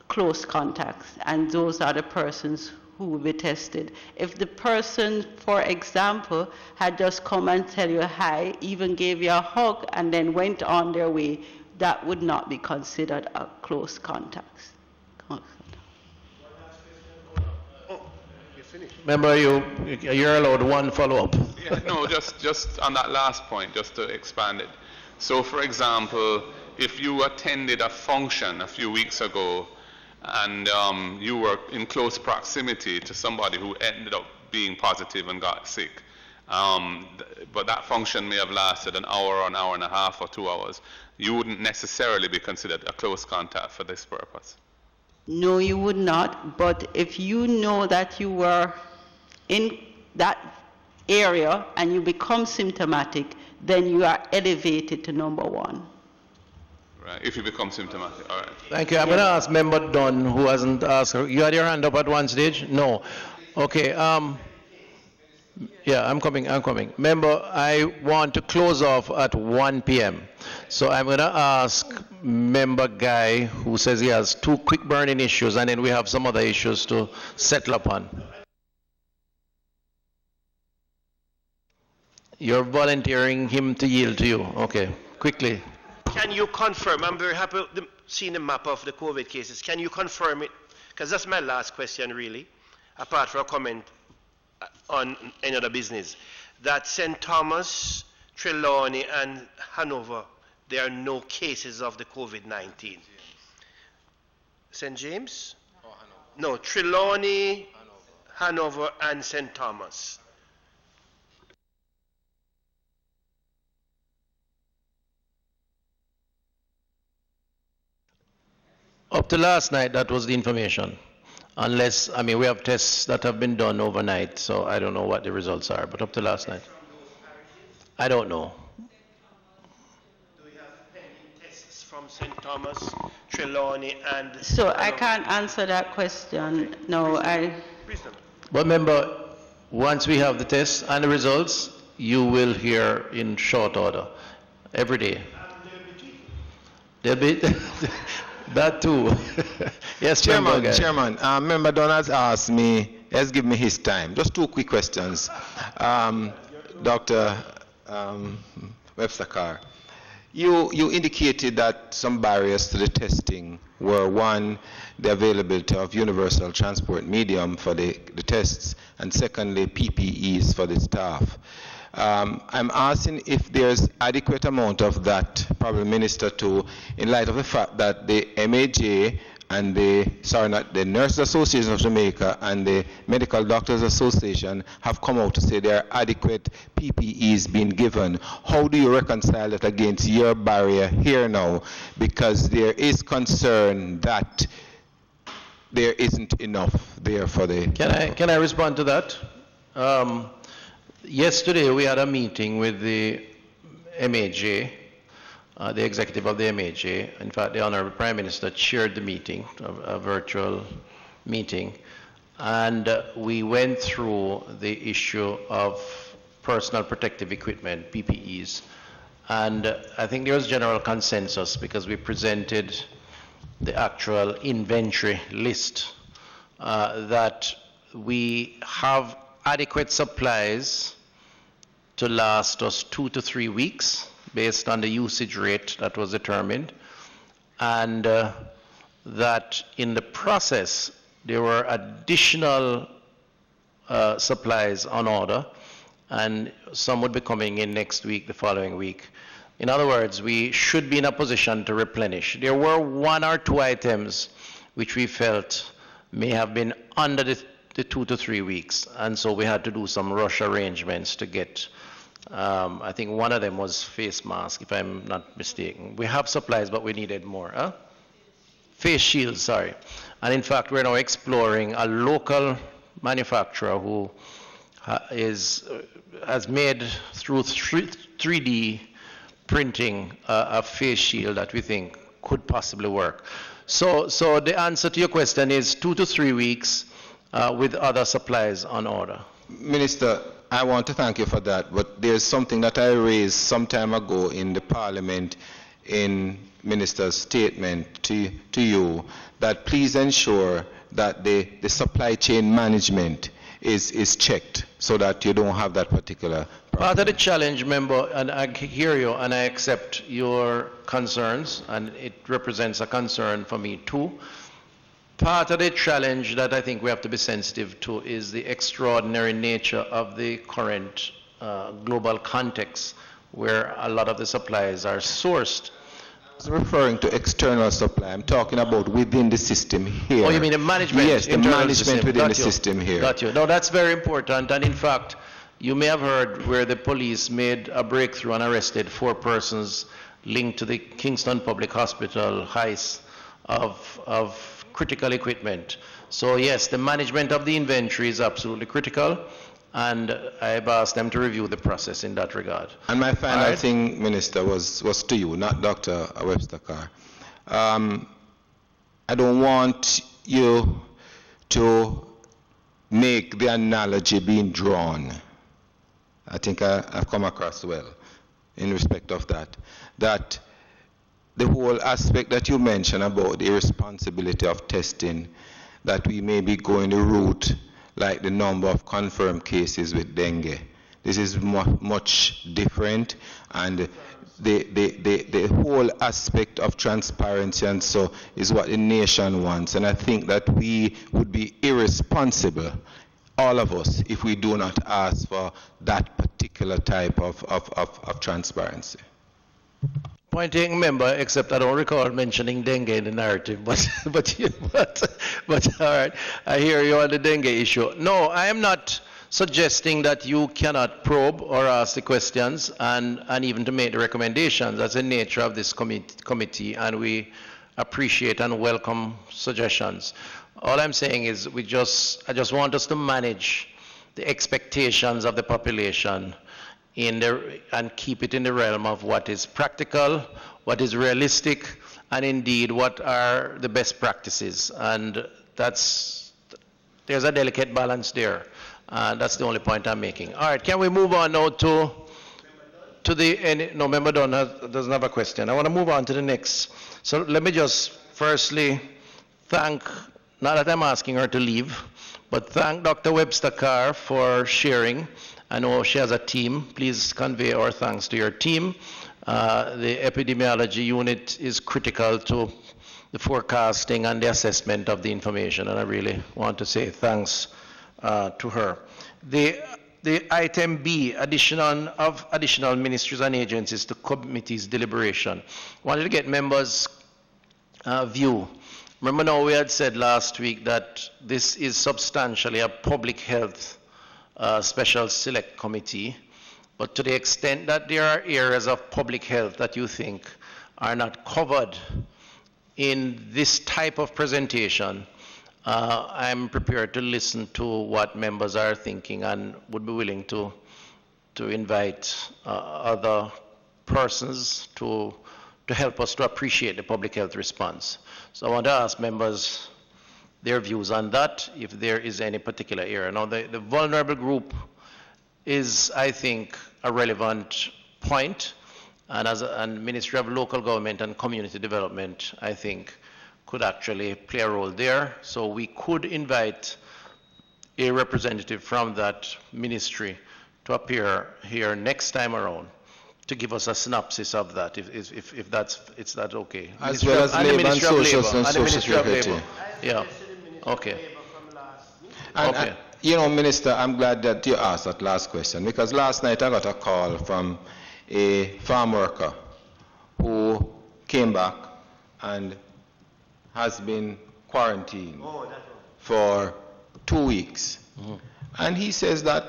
close contacts, and those are the persons who will be tested. If the person, for example, had just come and tell you hi, even gave you a hug, and then went on their way, that would not be considered a close contact. Remember, you're allowed one follow-up. Yeah, no, just on that last point, just to expand it. So, for example, if you attended a function a few weeks ago and you were in close proximity to somebody who ended up being positive and got sick, but that function may have lasted an hour and a half or 2 hours, you wouldn't necessarily be considered a close contact for this purpose. No, you would not, but if you know that you were in that area and you become symptomatic, then you are elevated to number 1. Right, if you become symptomatic, all right. Thank you. I'm going to ask Member Dunn, who hasn't asked. You had your hand up at one stage? No. Okay. Yeah, I'm coming. Member, I want to close off at 1 p.m. So I'm going to ask Member Guy, who says he has 2 quick burning issues, and then we have some other issues to settle upon. You're volunteering him to yield to you. Okay, quickly. Can you confirm? I'm very happy seeing the map of the COVID cases. Can you confirm it? Because that's my last question, really, apart from a comment on any other business. That St. Thomas, Trelawney, and Hanover, there are no cases of the COVID-19. St. James? Oh, no, Trelawney, Hanover, and St. Thomas. Up to last night, that was the information. Unless, I mean, we have tests that have been done overnight, so I don't know what the results are, but up to last night. I don't know. Do we have pending tests from St. Thomas, Trelawney, and... So I can't answer that question. No, But remember, once we have the tests and the results, you will hear in short order, every day. There'll be... That too. Yes, Chairman, Member Don has asked me, has given me his time. Just 2 quick questions. Dr. Webster-Carr, you indicated that some barriers to the testing were, 1, the availability of universal transport medium for the tests, and secondly, PPEs for the staff. I'm asking if there's adequate amount of that, probably Minister too, in light of the fact that the MAJ and the Nurses Association of Jamaica and the Medical Doctors Association have come out to say there are adequate PPEs being given. How do you reconcile that against your barrier here now? Because there is concern that there isn't enough there for the... Can I respond to that? Yesterday we had a meeting with the MAJ, the executive of the MAJ. In fact, the Honorable Prime Minister chaired the meeting, a virtual meeting, and we went through the issue of personal protective equipment, PPEs, and I think there was general consensus because we presented the actual inventory list that we have adequate supplies to last us 2 to 3 weeks based on the usage rate that was determined, and that in the process there were additional supplies on order, and some would be coming in next week, the following week. In other words, we should be in a position to replenish. There were 1 or 2 items which we felt may have been under the 2 to 3 weeks, and so we had to do some rush arrangements to get, I think one of them was face mask, if I'm not mistaken. We have supplies, but we needed more. face shields, sorry. And in fact, we're now exploring a local manufacturer who has made through 3D printing a face shield that we think could possibly work. So the answer to your question is 2 to 3 weeks with other supplies on order. Minister, I want to thank you for that, but there's something that I raised some time ago in the Parliament in Minister's statement to you, that please ensure that the supply chain management is checked so that you don't have that particular problem. Part of the challenge, member, and I hear you and I accept your concerns, and it represents a concern for me too. Part of the challenge that I think we have to be sensitive to is the extraordinary nature of the current global context where a lot of the supplies are sourced. I was referring to external supply. I'm talking about within the system here. Oh, you mean the management? Yes, the management within the system here. Got you. No, that's very important. And in fact, you may have heard where the police made a breakthrough and arrested 4 persons linked to the Kingston Public Hospital heist of critical equipment. So yes, the management of the inventory is absolutely critical, and I've asked them to review the process in that regard. And my final thing, Minister, was to you, not Dr. Webster-Carr. I don't want you to make the analogy being drawn. I think I've come across well in respect of that the whole aspect that you mentioned about the irresponsibility of testing, that we may be going the route like the number of confirmed cases with dengue. This is much different, and the whole aspect of transparency and so is what the nation wants. And I think that we would be irresponsible, all of us, if we do not ask for that particular type of transparency. Point taken, member, except I don't recall mentioning dengue in the narrative, but all right, I hear you on the dengue issue. No, I am not suggesting that you cannot probe or ask the questions and even to make the recommendations. That's the nature of this committee, and we appreciate and welcome suggestions. All I'm saying is I just want us to manage the expectations of the population and keep it in the realm of what is practical, what is realistic, and indeed what are the best practices. And there's a delicate balance there. That's the only point I'm making. All right, can we move on now to no, Member Dunn doesn't have a question. I want to move on to the next. So let me just firstly thank, not that I'm asking her to leave, but thank Dr. Webster-Carr for sharing. I know she has a team. Please convey our thanks to your team. The epidemiology unit is critical to the forecasting and the assessment of the information, and I really want to say thanks to her. The item B, additional ministries and agencies to committees deliberation. Wanted to get members' view. Remember now we had said last week that this is substantially a public health special select committee, but to the extent that there are areas of public health that you think are not covered in this type of presentation, I'm prepared to listen to what members are thinking and would be willing to invite other persons to help us to appreciate the public health response. So I want to ask members their views on that, if there is any particular area. Now, the vulnerable group is, I think, a relevant point, and Ministry of Local Government and Community Development, I think, could actually play a role there. So we could invite a representative from that ministry to appear here next time around to give us a synopsis of that, if that's okay. As well as Labour and Social Security. Yeah. Okay. And you know, Minister, I'm glad that you asked that last question, because last night I got a call from a farm worker who came back and has been quarantined for 2 weeks. Mm-hmm. And he says that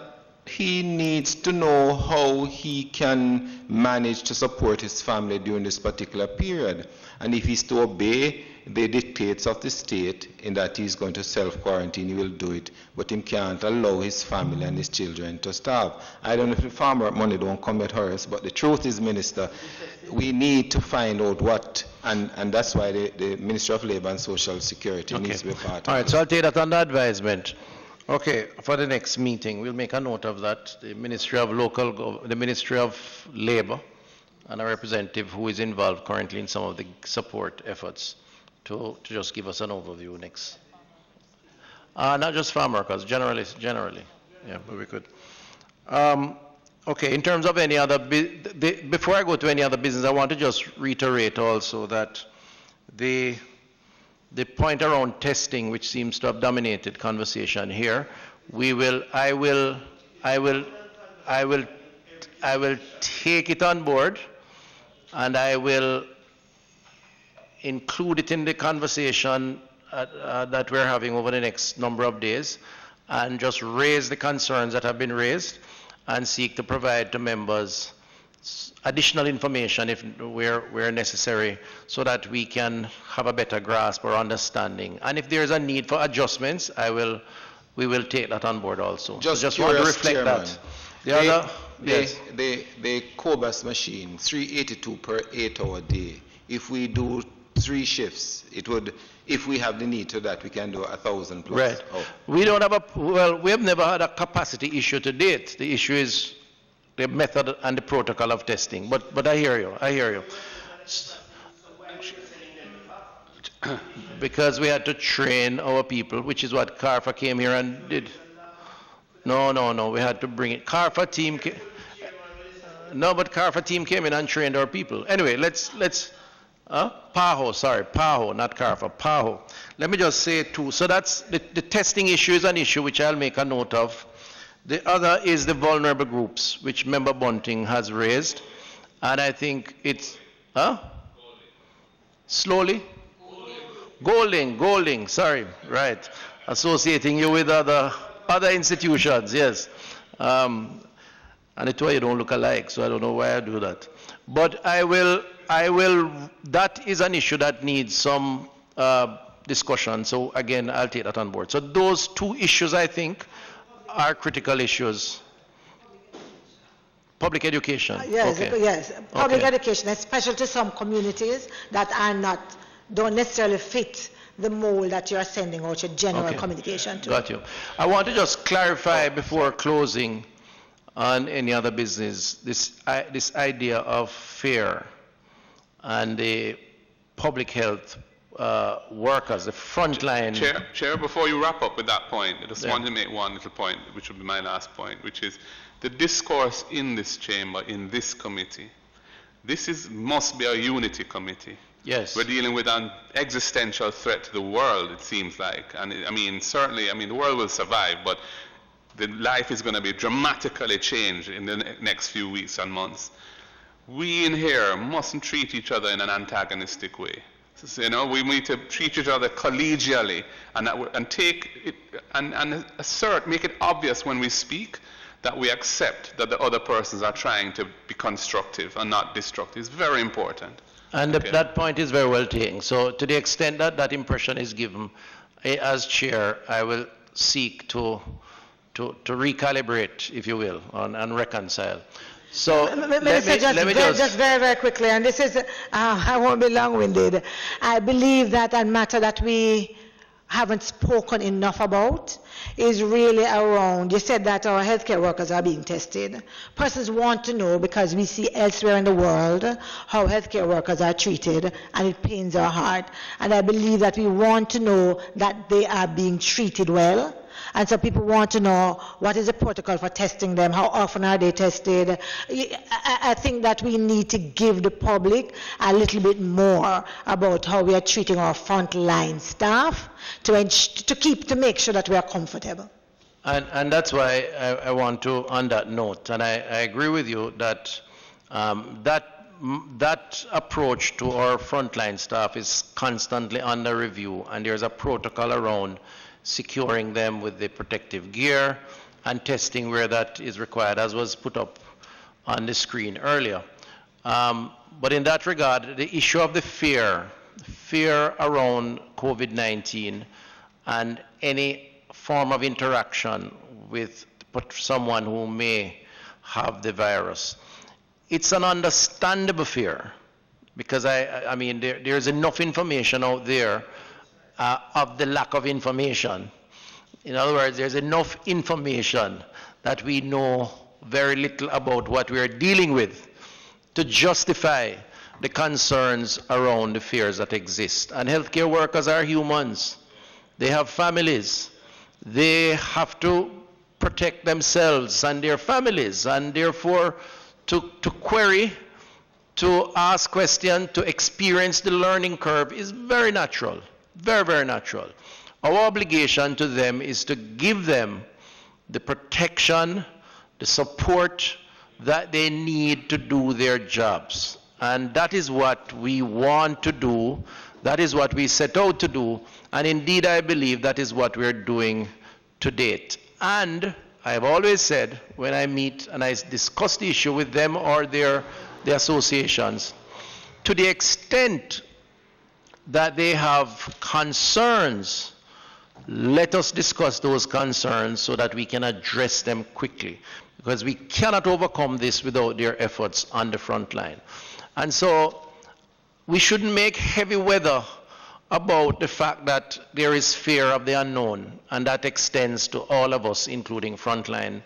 he needs to know how he can manage to support his family during this particular period. And if he's to obey the dictates of the state in that he's going to self-quarantine, he will do it. But he can't allow his family and his children to starve. I don't know if the farmer money don't come at Horace, but the truth is, Minister, we need to find out what, and that's why the Ministry of Labor and Social Security needs to be part of it. All right, so I'll take that under advisement. Okay, for the next meeting, we'll make a note of that. The Ministry of Labor and a representative who is involved currently in some of the support efforts to just give us an overview next. Not just farm workers, generally. Yeah, but we could. Okay, in terms of any other, before I go to any other business, I want to just reiterate also that the point around testing, which seems to have dominated conversation here, I will take it on board, and I will include it in the conversation that we're having over the next number of days, and just raise the concerns that have been raised, and seek to provide to members additional information if where necessary, so that we can have a better grasp or understanding. And if there is a need for adjustments, we will take that on board also. Just want to reflect Chairman, that. The Cobas machine, 382 per 8-hour day. If we do 3 shifts, it would, if we have the need to that, we can do 1,000 plus. Right. Oh. We don't have we have never had a capacity issue to date. The issue is the method and the protocol of testing. But I hear you. Because we had to train our people, which is what CARFA came here and did. No, we had to bring it. CARFA team but CARFA team came in and trained our people. Anyway, let's PAHO, not CARFA, PAHO. Let me just say too, so that's, the testing issue is an issue which I'll make a note of. The other is the vulnerable groups, which Member Bunting has raised. And I think it's, Slowly? Golding, sorry, right. Associating you with other institutions, yes. And it's why you don't look alike, so I don't know why I do that. But I will, that is an issue that needs some discussion. So again, I'll take that on board. So those 2 issues, I think, are critical issues. Public education. Yes, okay. yes. Public education, especially to some communities that don't necessarily fit the mold that you're sending out your general communication to. Got you. I want to just clarify before closing on any other business, this idea of fear and the public health workers, the frontline. Chair, before you wrap up with that point, I just want to make one little point, which will be my last point, which is the discourse in this chamber, in this committee. This must be a unity committee. Yes. We're dealing with an existential threat to the world, it seems like. And certainly, the world will survive, but the life is going to be dramatically changed in the next few weeks and months. We in here mustn't treat each other in an antagonistic way. So, we need to treat each other collegially and take it and assert, make it obvious when we speak that we accept that the other persons are trying to be constructive and not destructive. It's very important. And that point is very well taken. So to the extent that that impression is given, as chair, I will seek to recalibrate, if you will, and reconcile. So just very, very quickly, and this is, I won't be long-winded. I believe that a matter that we haven't spoken enough about is really around, you said that our healthcare workers are being tested. Persons want to know, because we see elsewhere in the world how healthcare workers are treated, and it pains our heart. And I believe that we want to know that they are being treated well. And so people want to know what is the protocol for testing them, how often are they tested. I think that we need to give the public a little bit more about how we are treating our frontline staff to make sure that we are comfortable. And that's why I want to, on that note, and I agree with you that that approach to our frontline staff is constantly under review, and there's a protocol around securing them with the protective gear and testing where that is required, as was put up on the screen earlier. But in that regard, the issue of the fear around COVID-19 and any form of interaction with someone who may have the virus, it's an understandable fear, because I mean, there's enough information out there of the lack of information. In other words, there's enough information that we know very little about what we are dealing with to justify the concerns around the fears that exist. And healthcare workers are humans. They have families. They have to protect themselves and their families, and therefore to query, to ask questions, to experience the learning curve is very natural, very, very natural. Our obligation to them is to give them the protection, the support that they need to do their jobs. And that is what we want to do. That is what we set out to do. And indeed, I believe that is what we're doing to date. And I have always said, when I meet and I discuss the issue with them or the associations, to the extent that they have concerns, let us discuss those concerns so that we can address them quickly, because we cannot overcome this without their efforts on the front line. And so we shouldn't make heavy weather about the fact that there is fear of the unknown, and that extends to all of us, including frontline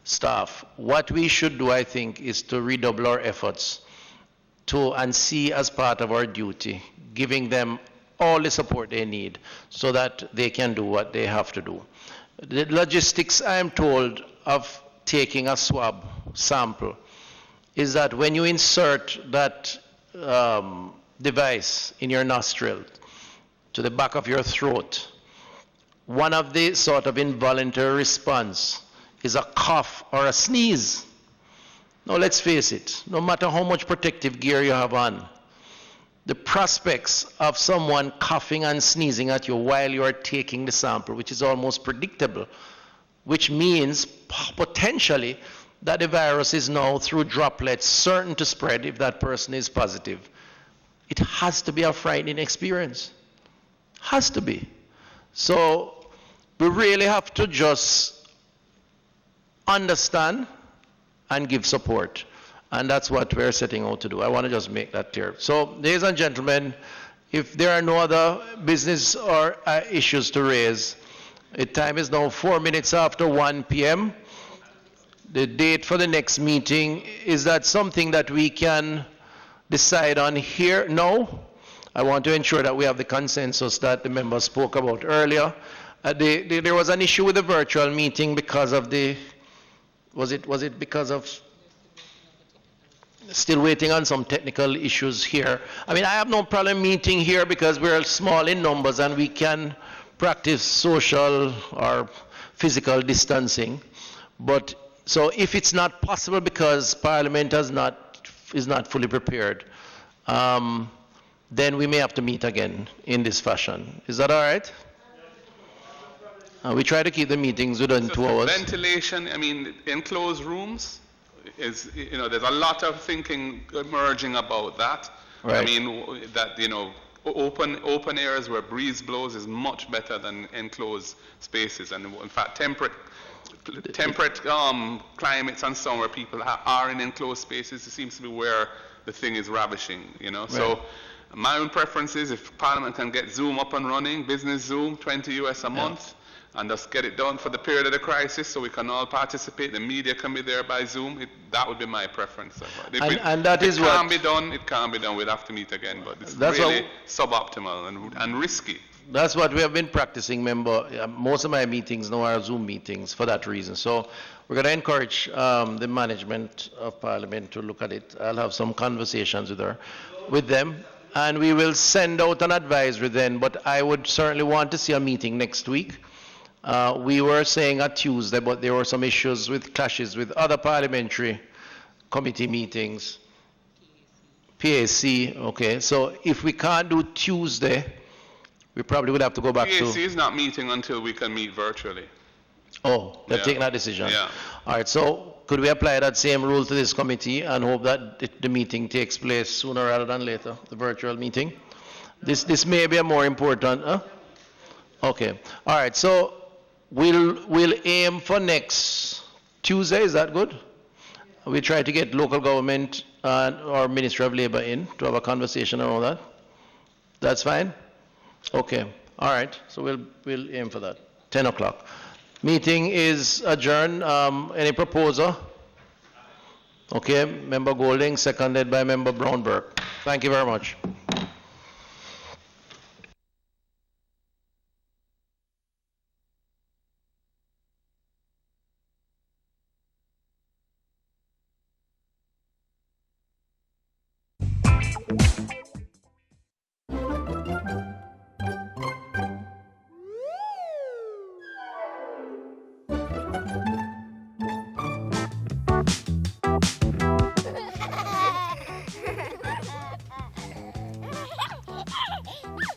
staff. What we should do, I think, is to redouble our efforts and see as part of our duty, giving them all the support they need so that they can do what they have to do. The logistics, I am told, of taking a swab sample is that when you insert that device in your nostril to the back of your throat, one of the sort of involuntary response is a cough or a sneeze. Now let's face it, no matter how much protective gear you have on, the prospects of someone coughing and sneezing at you while you are taking the sample, which is almost predictable, which means potentially that the virus is now through droplets certain to spread if that person is positive. It has to be a frightening experience. Has to be. So we really have to just understand and give support. And that's what we're setting out to do. I want to just make that clear. So, ladies and gentlemen, if there are no other business or issues to raise, the time is now 4 minutes after 1 p.m. The date for the next meeting, is that something that we can decide on here? No. I want to ensure that we have the consensus that the members spoke about earlier. There was an issue with the virtual meeting because of the, was it because of still waiting on some technical issues here? I mean, I have no problem meeting here because we're small in numbers and we can practice social or physical distancing. But so if it's not possible because Parliament is not fully prepared, then we may have to meet again in this fashion. Is that all right? We try to keep the meetings within 2 hours. Ventilation, I mean, enclosed rooms, is, you know, there's a lot of thinking emerging about that. Right. I mean, that, you know, open areas where breeze blows is much better than enclosed spaces. And in fact, temperate climates and so on where people are in enclosed spaces, it seems to be where the thing is ravishing, you know. Right. So my own preference is if Parliament can get Zoom up and running, business Zoom, 20 US a month, and just get it done for the period of the crisis so we can all participate, the media can be there by Zoom, that would be my preference. And that is what... it can be done, we'd have to meet again, but it's really suboptimal and risky. That's what we have been practicing, most of my meetings now are Zoom meetings for that reason. So we're going to encourage the management of Parliament to look at it. I'll have some conversations with them, and we will send out an advisory then, but I would certainly want to see a meeting next week. We were saying a Tuesday, but there were some issues with clashes with other parliamentary committee meetings. PAC, okay. So if we can't do Tuesday, we probably would have to go back to... PAC is not meeting until we can meet virtually. Oh, they've Yeah. taken that decision? Yeah. All right, so could we apply that same rule to this committee and hope that the meeting takes place sooner rather than later, the virtual meeting? This may be a more important, huh? Okay, all right, so we'll aim for next Tuesday, is that good? We try to get local government or Ministry of Labor in to have a conversation and all that. That's fine? Okay, all right, so we'll aim for that, 10 o'clock. Meeting is adjourned. Any proposer? Okay, Member Golding, seconded by Member Brownberg. Thank you very much.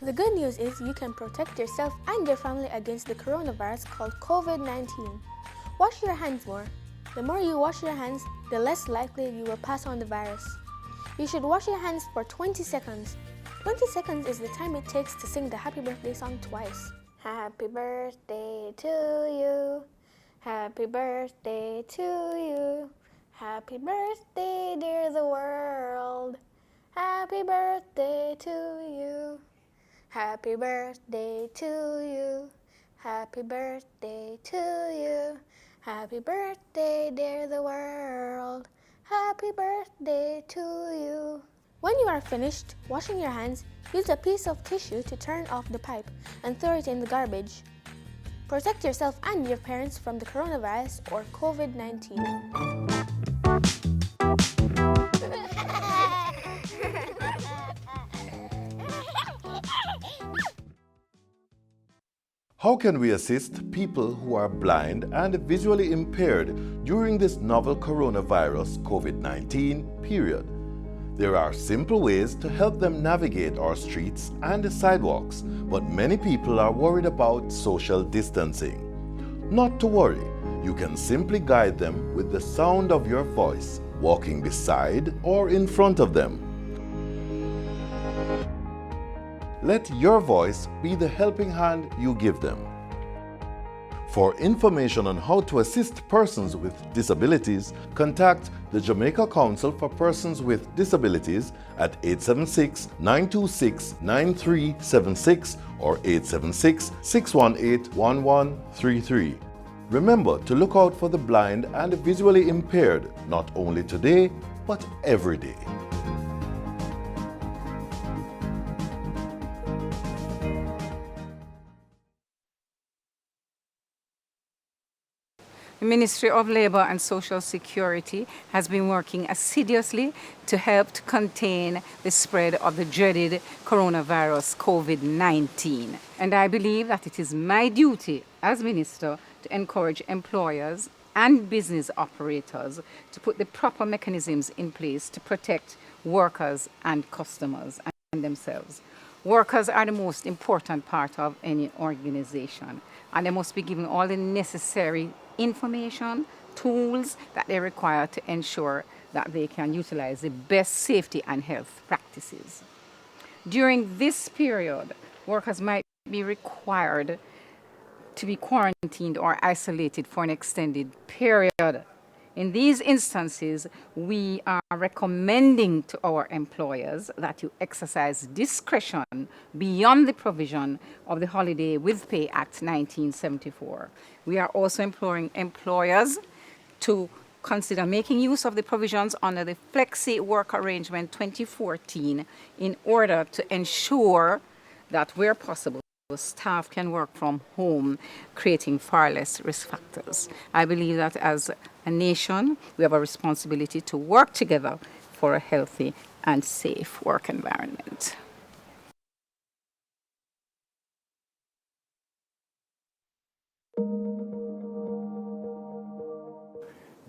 The good news is you can protect yourself and your family against the coronavirus called COVID-19. Wash your hands more. The more you wash your hands, the less likely you will pass on the virus. You should wash your hands for 20 seconds. 20 seconds is the time it takes to sing the happy birthday song twice. Happy birthday to you. Happy birthday to you. Happy birthday, dear the world. Happy birthday to you. Happy birthday to you. Happy birthday to you. Happy birthday, dear the world. Happy birthday to you. When you are finished washing your hands, use a piece of tissue to turn off the pipe and throw it in the garbage. Protect yourself and your parents from the coronavirus or COVID-19. How can we assist people who are blind and visually impaired during this novel coronavirus COVID-19 period? There are simple ways to help them navigate our streets and sidewalks, but many people are worried about social distancing. Not to worry, you can simply guide them with the sound of your voice, walking beside or in front of them. Let your voice be the helping hand you give them. For information on how to assist persons with disabilities, contact the Jamaica Council for Persons with Disabilities at 876-926-9376 or 876-618-1133. Remember to look out for the blind and visually impaired, not only today, but every day. The Ministry of Labour and Social Security has been working assiduously to help to contain the spread of the dreaded coronavirus COVID-19. And I believe that it is my duty as Minister to encourage employers and business operators to put the proper mechanisms in place to protect workers and customers and themselves. Workers are the most important part of any organization, and they must be given all the necessary information, tools that they require to ensure that they can utilize the best safety and health practices. During this period, workers might be required to be quarantined or isolated for an extended period. In these instances, we are recommending to our employers that you exercise discretion beyond the provision of the Holiday with Pay Act 1974. We are also imploring employers to consider making use of the provisions under the Flexi Work Arrangement 2014 in order to ensure that where possible, staff can work from home, creating far less risk factors. I believe that as a nation, we have a responsibility to work together for a healthy and safe work environment.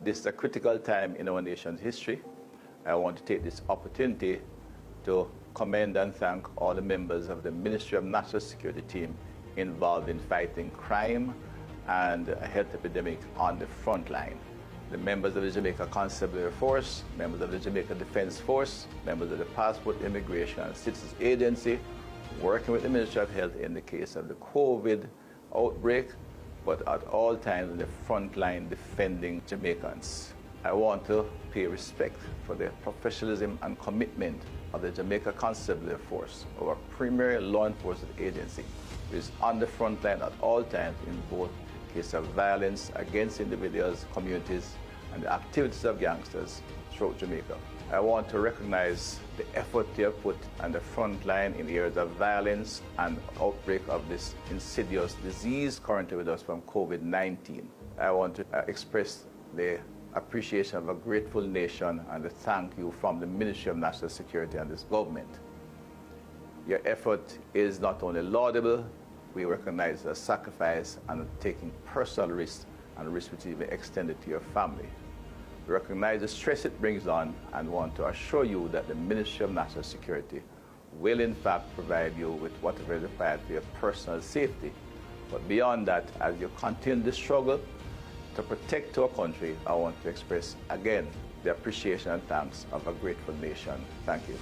This is a critical time in our nation's history. I want to take this opportunity to commend and thank all the members of the Ministry of National Security team involved in fighting crime and a health epidemic on the front line. The members of the Jamaica Constabulary Force, members of the Jamaica Defense Force, members of the Passport, Immigration and Citizens Agency, working with the Ministry of Health in the case of the COVID outbreak, but at all times in the front line defending Jamaicans. I want to pay respect for the professionalism and commitment of the Jamaica Constabulary Force, our premier law enforcement agency, which is on the front line at all times in both cases of violence against individuals, communities, and the activities of gangsters throughout Jamaica. I want to recognize the effort they have put on the front line in areas of violence and outbreak of this insidious disease currently with us from COVID-19. I want to express the appreciation of a grateful nation and a thank you from the Ministry of National Security and this government. Your effort is not only laudable, we recognize the sacrifice and taking personal risks and risks which even extended to your family. We recognize the stress it brings on and want to assure you that the Ministry of National Security will in fact provide you with whatever is required for your personal safety. But beyond that, as you continue the struggle to protect our country, I want to express again the appreciation and thanks of a grateful nation. Thank you.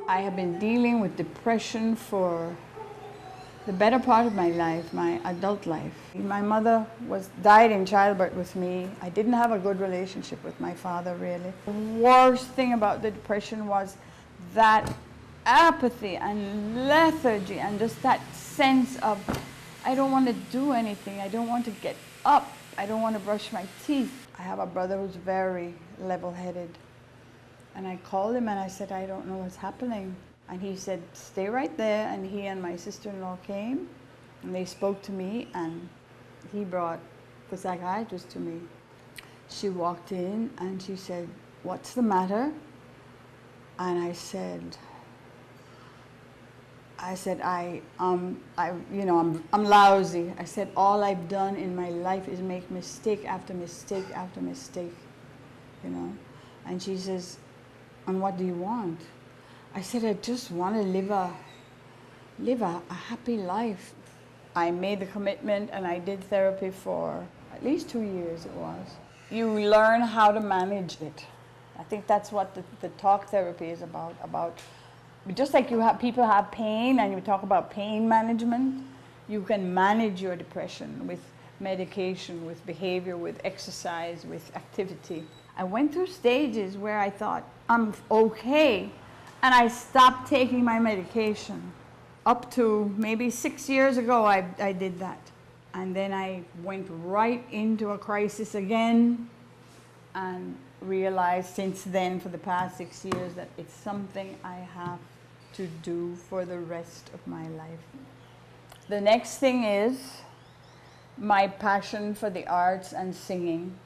I have been dealing with depression for the better part of my life, my adult life. My mother died in childbirth with me. I didn't have a good relationship with my father, really. The worst thing about the depression was that apathy and lethargy and just that sense of, I don't want to do anything. I don't want to get up. I don't want to brush my teeth. I have a brother who's very level-headed. And I called him and I said, I don't know what's happening. And he said, stay right there. And he and my sister-in-law came and they spoke to me and he brought the psychiatrist to me. She walked in and she said, what's the matter? And I said, I'm lousy. I said, all I've done in my life is make mistake after mistake after mistake, you know. And she says, and what do you want? I said, I just want to live a happy life. I made the commitment and I did therapy for at least 2 years it was. You learn how to manage it. I think that's what the talk therapy is about. Just like people have pain and you talk about pain management, you can manage your depression with medication, with behavior, with exercise, with activity. I went through stages where I thought, I'm okay, and I stopped taking my medication. Up to maybe 6 years ago, I did that. And then I went right into a crisis again and realized since then, for the past 6 years, that it's something I have to do for the rest of my life. The next thing is my passion for the arts and singing.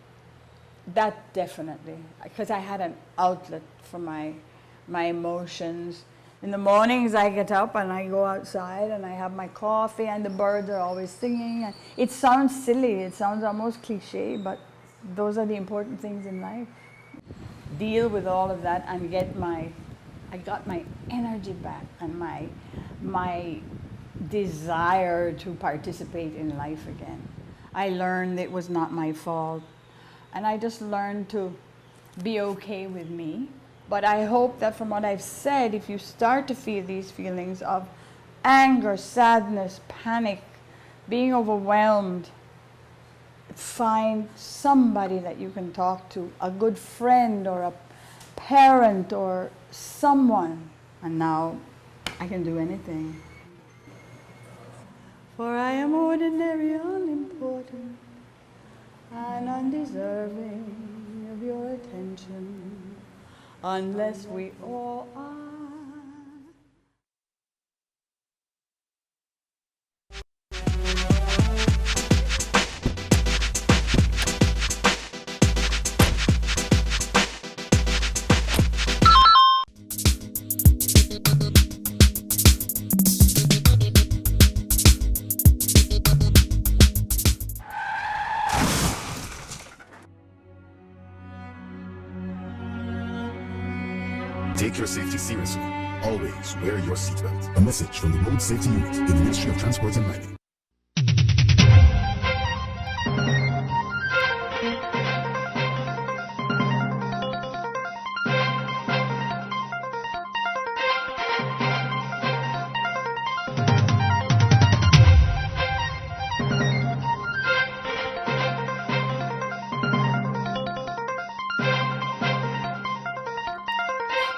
That definitely, because I had an outlet for my emotions. In the mornings I get up and I go outside and I have my coffee and the birds are always singing. And it sounds silly, it sounds almost cliche, but those are the important things in life. Deal with all of that and I got my energy back and my desire to participate in life again. I learned it was not my fault. And I just learned to be okay with me. But I hope that from what I've said, if you start to feel these feelings of anger, sadness, panic, being overwhelmed, find somebody that you can talk to, a good friend or a parent or someone. And now I can do anything. For I am ordinary, unimportant, and undeserving of your attention, unless we all are. Take your safety seriously. Always wear your seatbelt. A message from the Road Safety Unit in the Ministry of Transport and Mining.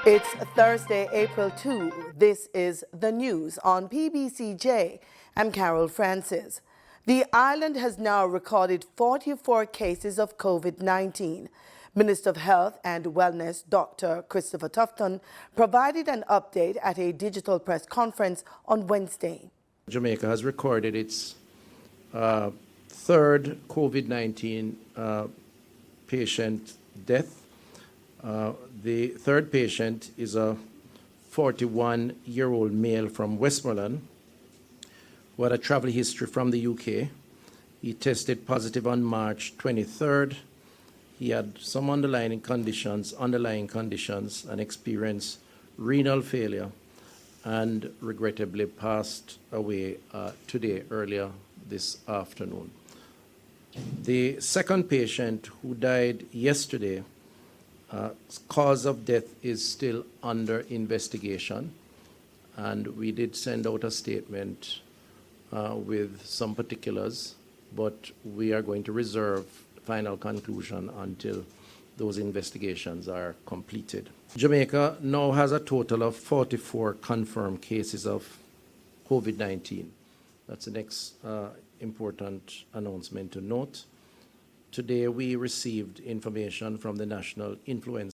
It's Thursday, April 2. This is the news on PBCJ. I'm Carol Francis. The island has now recorded 44 cases of COVID-19. Minister of Health and Wellness, Dr. Christopher Tufton, provided an update at a digital press conference on Wednesday. Jamaica has recorded its third COVID-19 patient death. The third patient is a 41-year-old male from Westmoreland who had a travel history from the UK. He tested positive on March 23rd. He had some underlying conditions, and experienced renal failure, and regrettably passed away today, earlier this afternoon. The second patient, who died yesterday, cause of death is still under investigation, and we did send out a statement with some particulars, but we are going to reserve final conclusion until those investigations are completed. Jamaica now has a total of 44 confirmed cases of COVID-19. That's the next important announcement to note. Today we received information from the National Influenza